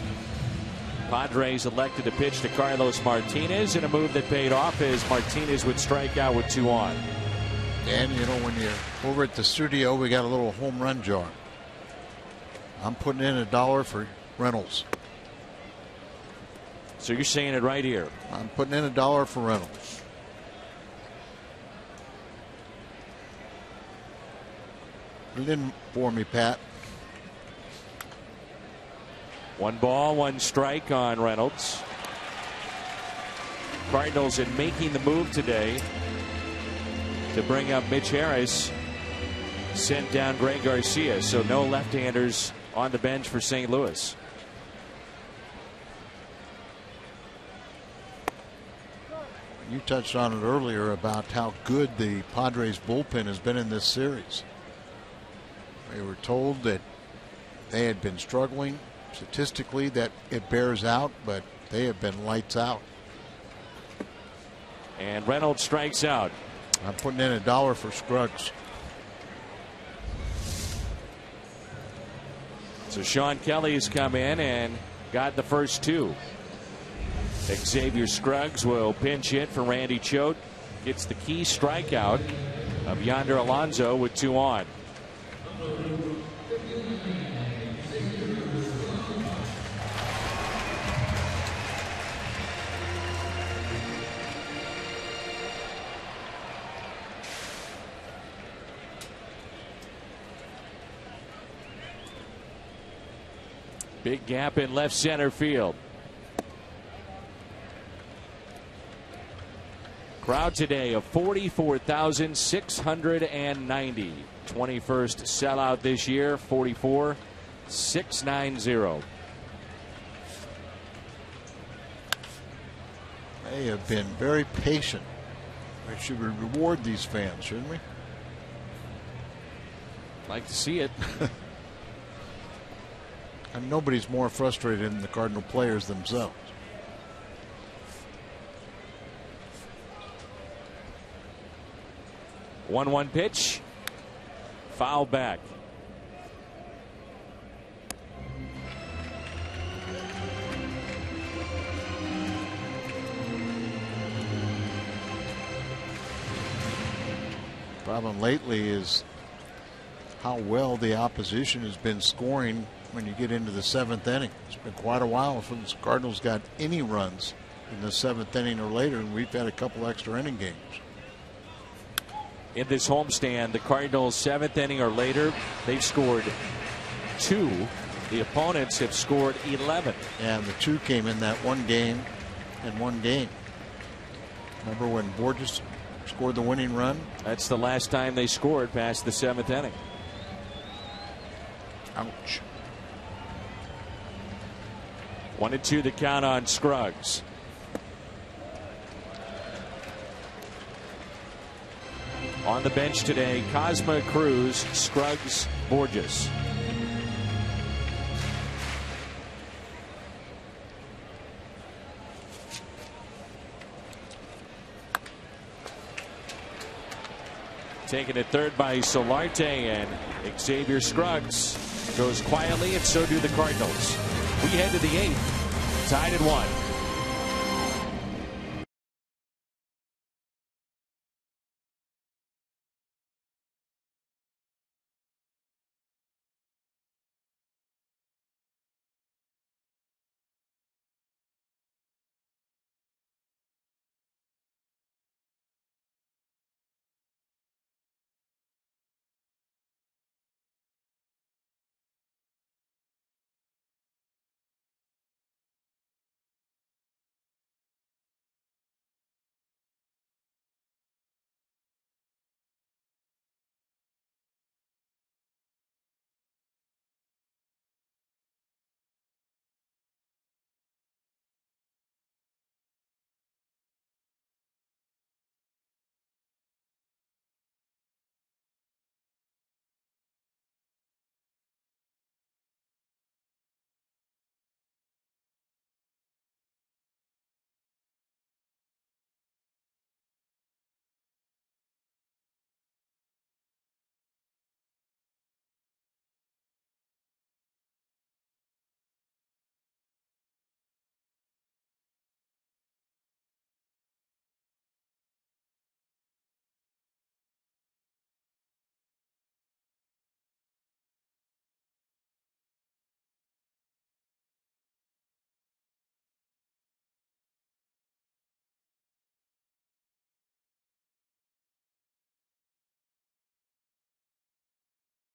Padres elected to pitch to Carlos Martinez in a move that paid off as Martinez would strike out with 2 on. And you know, when you're over at the studio, we got a little home run jar. I'm putting in $1 for Reynolds. So you're saying it right here. I'm putting in $1 for Reynolds. It didn't bore me, Pat. 1 ball, 1 strike on Reynolds. Cardinals in making the move today to bring up Mitch Harris, sent down Greg Garcia, so no left-handers on the bench for St. Louis. You touched on it earlier about how good the Padres bullpen has been in this series. We were told that they had been struggling statistically, that it bears out, but they have been lights out. And Reynolds strikes out. I'm putting in $1 for Scruggs. So Sean Kelly has come in and got the first 2. Xavier Scruggs will pinch hit for Randy Choate. Gets the key strikeout of Yonder Alonso with 2 on. Big gap in left center field. Crowd today of 44,690. 21st sellout this year. 44,690. They have been very patient. We should reward these fans, shouldn't we? Like to see it. And nobody's more frustrated than the Cardinal players themselves. One pitch. Foul back. Problem lately is how well the opposition has been scoring when you get into the 7th inning. It's been quite a while since the Cardinals got any runs in the 7th inning or later, and we've had a couple extra inning games. In this homestand, the Cardinals 7th inning or later, they've scored 2. The opponents have scored 11. And the 2 came in that one game and one game. Remember when Borges scored the winning run? That's the last time they scored past the 7th inning. Ouch. 1-2 the count on Scruggs. On the bench today, Cosma, Cruz, Scruggs, Borges. Taken at third by Solarte, and Xavier Scruggs goes quietly, and so do the Cardinals. We head to the 8th, tied at 1.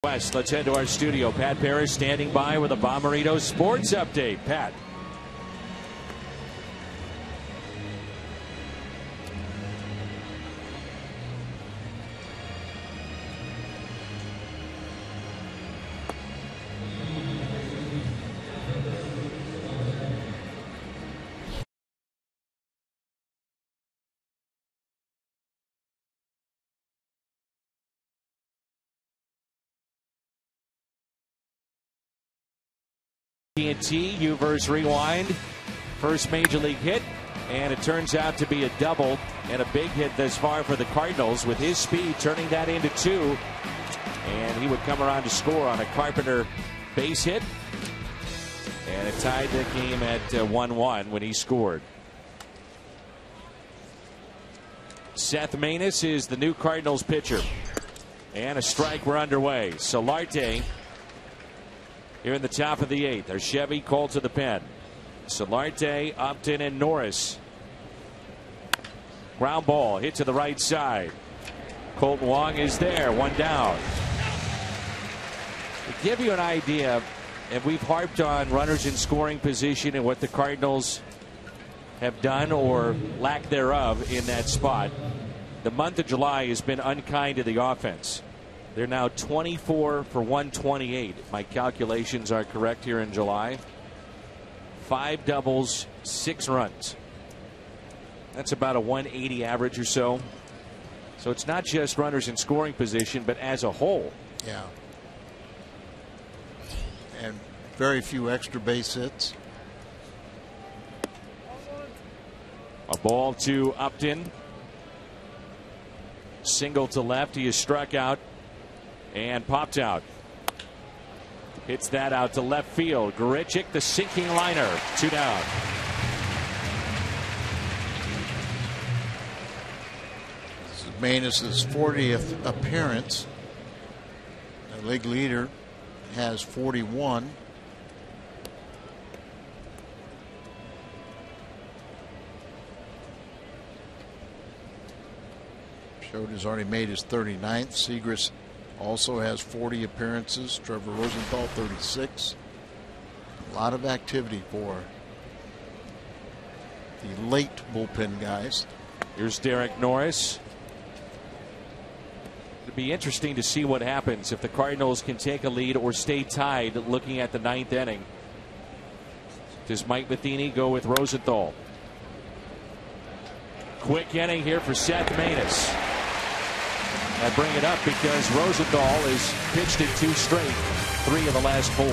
West. Let's head to our studio. Pat Parrish standing by with a Bomberito Sports Update. Pat. TNT, Uverse rewind. First major league hit, and it turns out to be a double and a big hit thus far for the Cardinals, with his speed turning that into 2. And he would come around to score on a Carpenter base hit. And it tied the game at 1-1 when he scored. Seth Maness is the new Cardinals pitcher. And a strike, we're underway. Solarte here in the top of the 8th. There's Chevy called to the pen. Solarte, Upton, and Norris. Ground ball hit to the right side. Colton Wong is there, 1 down. To give you an idea, and we've harped on runners in scoring position and what the Cardinals have done or lack thereof in that spot. The month of July has been unkind to the offense. They're now 24 for 128. If my calculations are correct here in July. 5 doubles, 6 runs. That's about a 180 average or so. So it's not just runners in scoring position, but as a whole. Yeah. And very few extra base hits. A ball to Upton. Single to left. He is struck out and popped out. Hits that out to left field. Grichuk, the sinking liner. 2 down. This is Maness' 40th appearance. The league leader has 41. Schode has already made his 39th. Seagrass also has 40 appearances. Trevor Rosenthal 36. A lot of activity for the late bullpen guys. Here's Derek Norris. It'll be interesting to see what happens if the Cardinals can take a lead or stay tied looking at the 9th inning. Does Mike Matheny go with Rosenthal? Quick inning here for Seth Maness. I bring it up because Rosenthal has pitched in 2 straight, 3 of the last 4.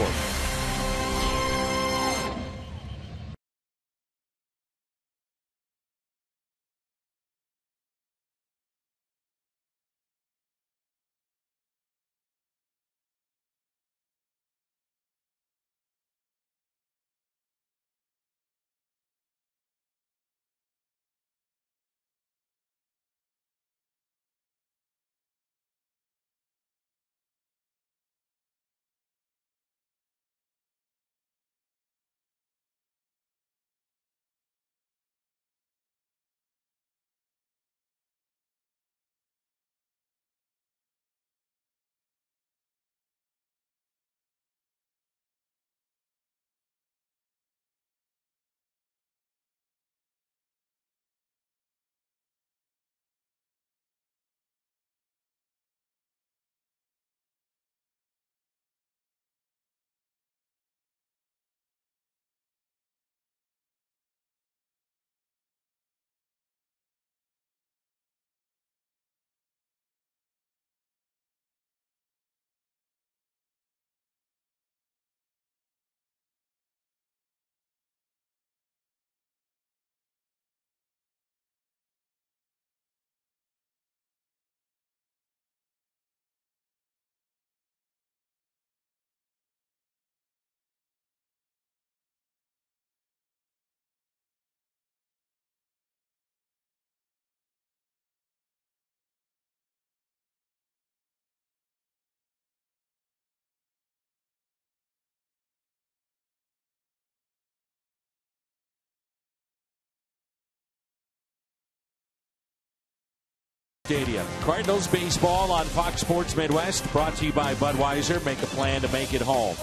Stadium. Cardinals baseball on Fox Sports Midwest, brought to you by Budweiser. Make a plan to make it home.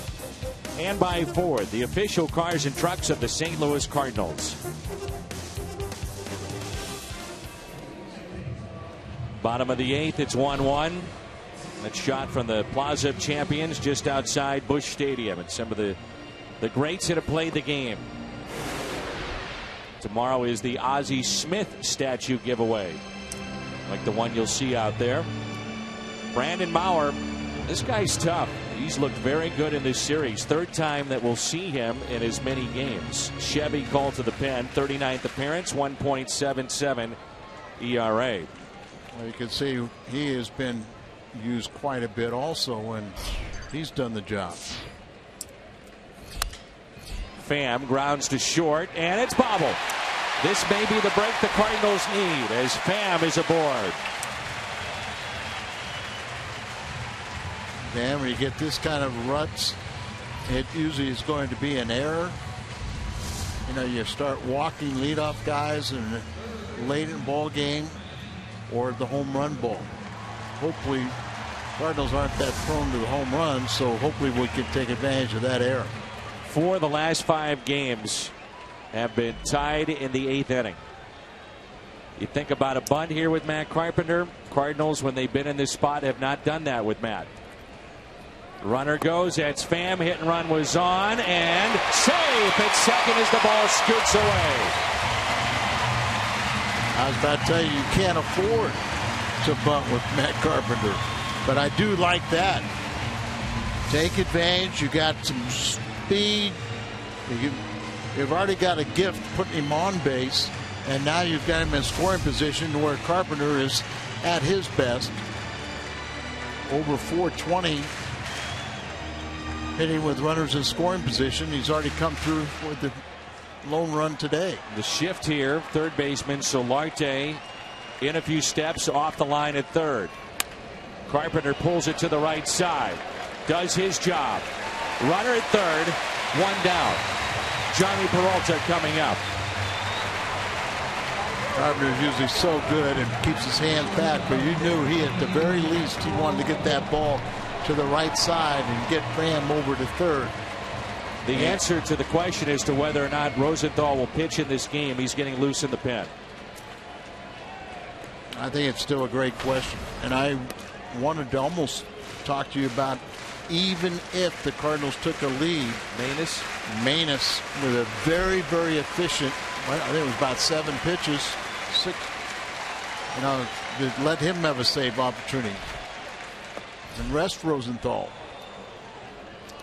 And by Ford, the official cars and trucks of the St. Louis Cardinals. Bottom of the 8th, it's 1-1. That shot from the Plaza of Champions just outside Busch Stadium. And some of the greats that have played the game. Tomorrow is the Ozzie Smith statue giveaway, like the one you'll see out there. Brandon Maurer, this guy's tough. He's looked very good in this series. Third time that we'll see him in as many games. Chevy called to the pen, 39th appearance, 1.77 ERA. Well, you can see he has been used quite a bit also, and he's done the job. Pham grounds to short, and it's bobbled. This may be the break the Cardinals need as Pham is aboard. Dan, when you get this kind of ruts, it usually is going to be an error. You know, you start walking leadoff guys in late in ball game or the home run ball. Hopefully, Cardinals aren't that prone to the home run, so hopefully we can take advantage of that error. 4 of the last 5 games have been tied in the 8th inning. You think about a bunt here with Matt Carpenter. Cardinals, when they've been in this spot, have not done that with Matt. Runner goes. That's Pham. Hit and run was on, and safe at second as the ball scoots away. I was about to tell you, you can't afford to bunt with Matt Carpenter, but I do like that. Take advantage. You got some speed. You've already got a gift putting him on base, and now you've got him in scoring position where Carpenter is at his best. Over 420 hitting with runners in scoring position. He's already come through with the lone run today. The shift here, third baseman Solarte in a few steps off the line at third. Carpenter pulls it to the right side, does his job. Runner at third, one down. Johnny Peralta coming up. Carpenter's usually so good and keeps his hands back, but you knew he, at the very least, he wanted to get that ball to the right side and get Pham over to third. The answer to the question as to whether or not Rosenthal will pitch in this game, he's getting loose in the pen. I think it's still a great question, and I wanted to almost talk to you about, even if the Cardinals took a lead, Manus with a very, very efficient, I think it was about 7 pitches, 6, you know, to let him have a save opportunity and rest Rosenthal.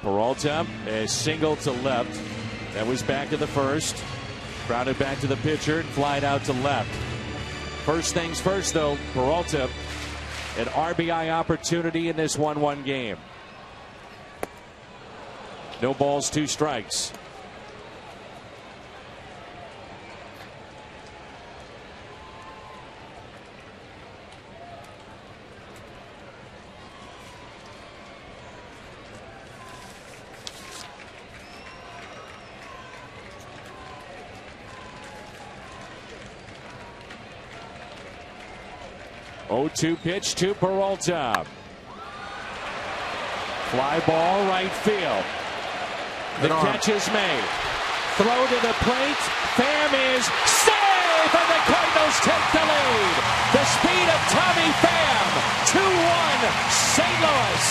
Peralta, a single to left. That was back to the first. Grounded back to the pitcher and flied out to left. First things first, though, Peralta, an RBI opportunity in this 1-1 game. No balls, 2 strikes. Oh, 2 pitch to Peralta. Fly ball right field. The catch is made. Throw to the plate. Pham is safe, and the Cardinals take the lead. The speed of Tommy Pham. 2-1 St. Louis.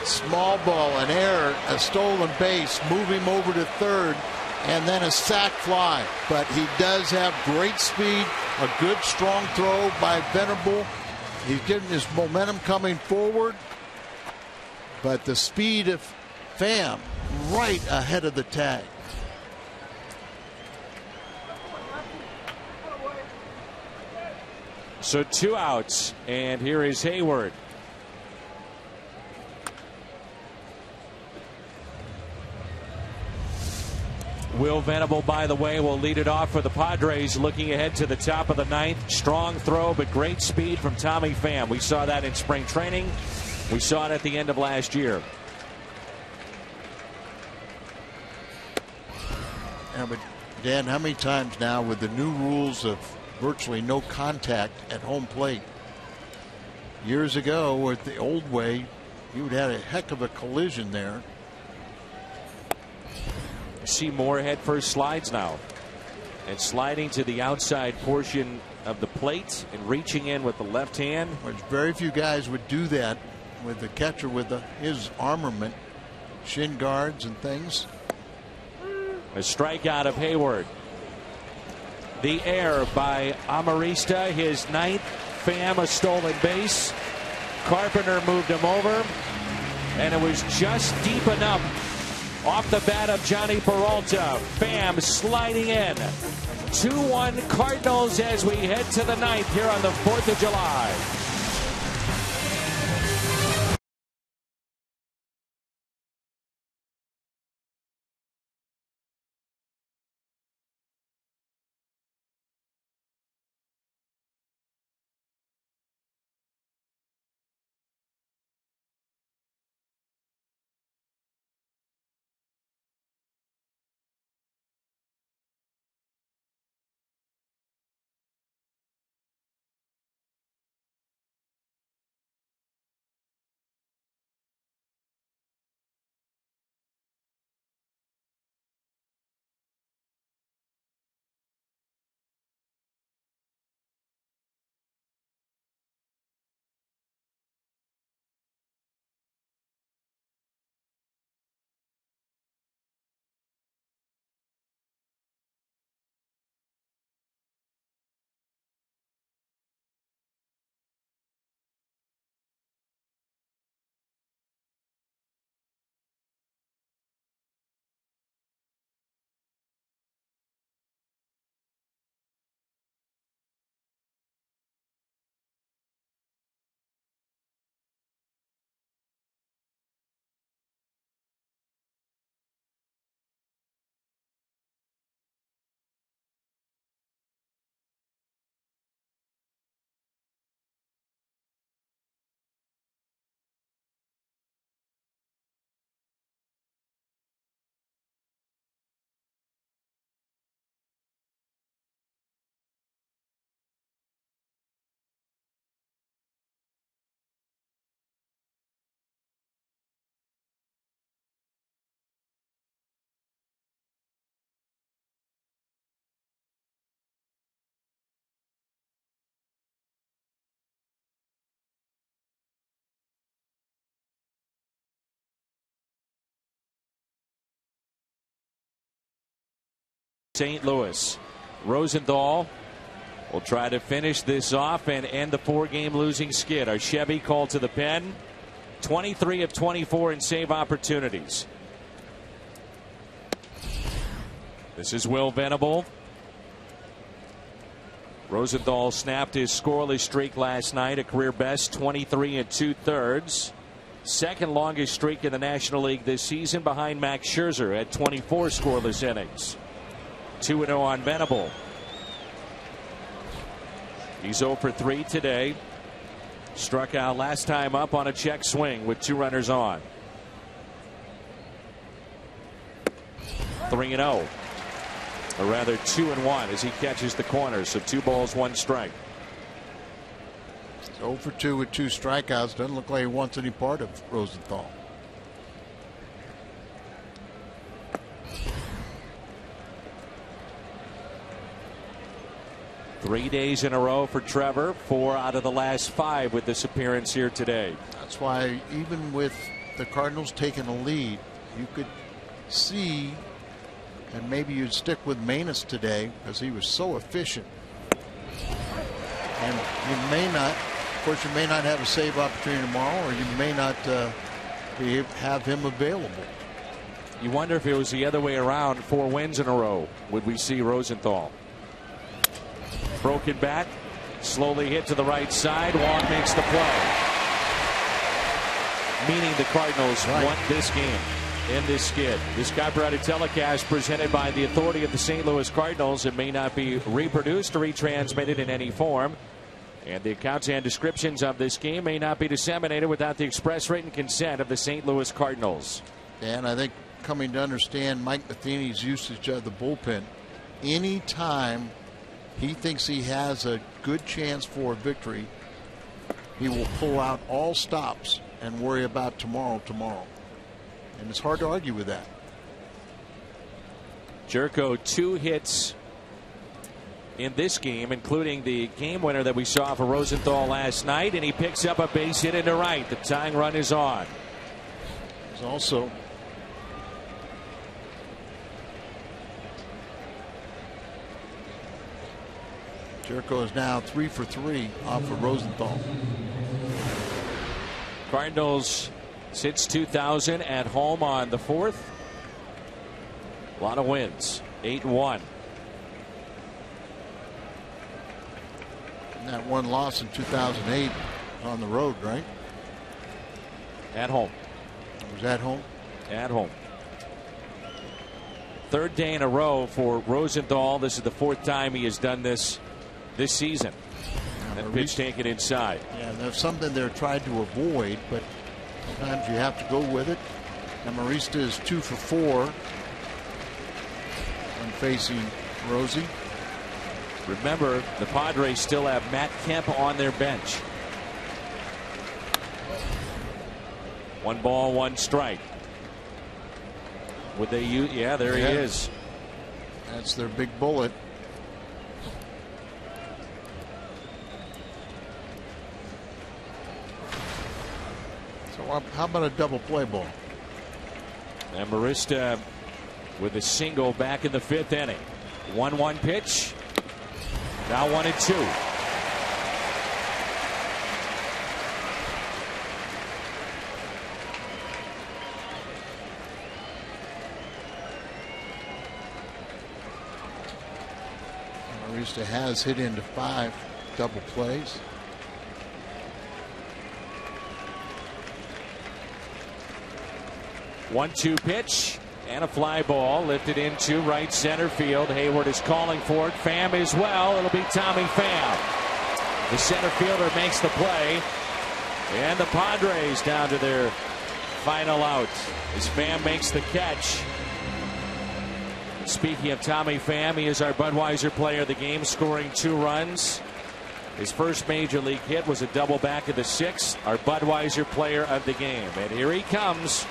Small ball, an error, a stolen base, move him over to third, and then a sac fly. But he does have great speed, a good strong throw by Venable. He's getting his momentum coming forward, but the speed of Pham right ahead of the tag. So 2 outs, and here is Hayward. Will Venable, by the way, will lead it off for the Padres, looking ahead to the top of the ninth. Strong throw, but great speed from Tommy Pham. We saw that in spring training. We saw it at the end of last year. Yeah, but Dan, how many times now with the new rules of virtually no contact at home plate? Years ago, with the old way, you would have a heck of a collision there. You see more head first slides now, and sliding to the outside portion of the plate and reaching in with the left hand. Which very few guys would do that with the catcher with his armament, shin guards and things. A strikeout of Hayward. The error by Amarista, his ninth. Pham a stolen base. Carpenter moved him over, and it was just deep enough off the bat of Johnny Peralta. Pham sliding in. 2-1 Cardinals as we head to the ninth here on the 4th of July. St. Louis. Rosenthal will try to finish this off and end the 4-game losing skid. Our Chevy called to the pen. 23 of 24 in save opportunities. This is Will Venable. Rosenthal snapped his scoreless streak last night, a career best 23 2/3. Second longest streak in the National League this season, behind Max Scherzer at 24 scoreless innings. 2-0 on Venable. He's 0 for 3 today. Struck out last time up on a check swing with 2 runners on. 3-0. Or rather 2-1 as he catches the corner. So 2 balls, 1 strike. 0 for 2 with 2 strikeouts. Doesn't look like he wants any part of Rosenthal. Three days in a row for Trevor. 4 out of the last 5 with this appearance here today. That's why even with the Cardinals taking a lead, you could see, and maybe you'd stick with Manus today because he was so efficient. And you may not, of course, you may not have a save opportunity tomorrow, or you may not have him available. You wonder if it was the other way around, 4 wins in a row, would we see Rosenthal? Broken bat, slowly hit to the right side. Wong makes the play, meaning the Cardinals won this game. in this skid. This copyrighted telecast presented by the authority of the St. Louis Cardinals and may not be reproduced or retransmitted in any form. And the accounts and descriptions of this game may not be disseminated without the express written consent of the St. Louis Cardinals. And I think coming to understand Mike Matheny's usage of the bullpen, anytime he thinks he has a good chance for a victory, he will pull out all stops and worry about tomorrow. And it's hard to argue with that. Jerko 2 hits in this game, including the game winner that we saw for Rosenthal last night, and he picks up a base hit into right. The tying run is on. There's also Jerko is now 3 for 3 off of Rosenthal. Cardinals since 2000 at home on the 4th. A lot of wins. 8-1. And that one loss in 2008 on the road, right? At home. It was at home? At home. Third day in a row for Rosenthal. This is the 4th time he has done this season. That pitch taken inside. Yeah, there's something they're trying to avoid, but sometimes you have to go with it. And Marista is 2 for 4 when facing Rosie. Remember, the Padres still have Matt Kemp on their bench. 1 ball, 1 strike. Would they use? Yeah, there he is. That's their big bullet. So how about a double play ball? And Marista with a single back in the 5th inning. 1-1 pitch. Now 1-2. Marista has hit into 5 double plays. One-two pitch and a fly ball lifted into right center field. Hayward is calling for it. Pham as well. It'll be Tommy Pham. The center fielder makes the play, and the Padres down to their final out as Pham makes the catch. Speaking of Tommy Pham, he is our Budweiser player of the game, scoring 2 runs. His first major league hit was a double back of the 6th. Our Budweiser player of the game. And here he comes,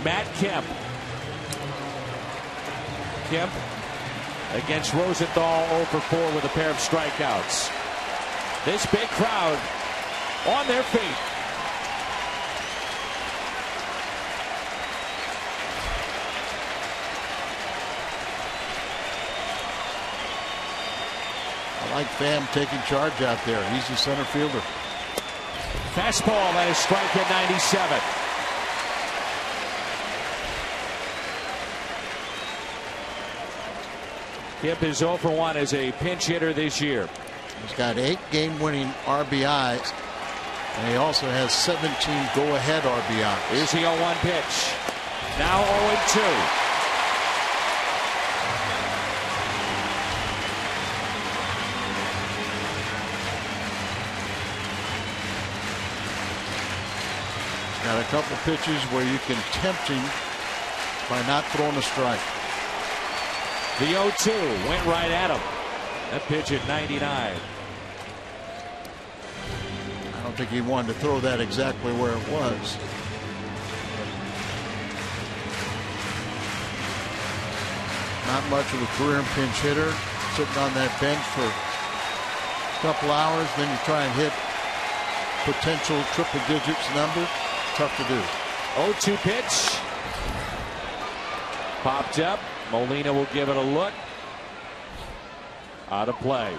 Matt Kemp. Kemp against Rosenthal 0 for 4 with a pair of strikeouts. This big crowd on their feet. I like Pham taking charge out there. He's the center fielder. Fastball and a strike at 97. Kemp is 0 for 1 as a pinch hitter this year. He's got 8 game-winning RBIs, and he also has 17 go-ahead RBIs. Here's the 0-1 pitch. Now 0-2. Got a couple pitches where you can tempt him by not throwing a strike. The 0-2 went right at him. That pitch at 99. I don't think he wanted to throw that exactly where it was. Not much of a career pinch hitter, sitting on that bench for a couple hours, then you try and hit potential triple digits numbers. Tough to do. 0-2 pitch. Popped up. Molina will give it a look. Out of play.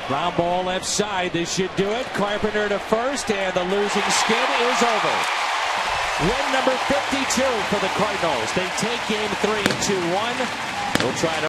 Ground ball left side. This should do it. Carpenter to first, and the losing skid is over. Win number 52 for the Cardinals. They take game 3, 2-1. They'll try to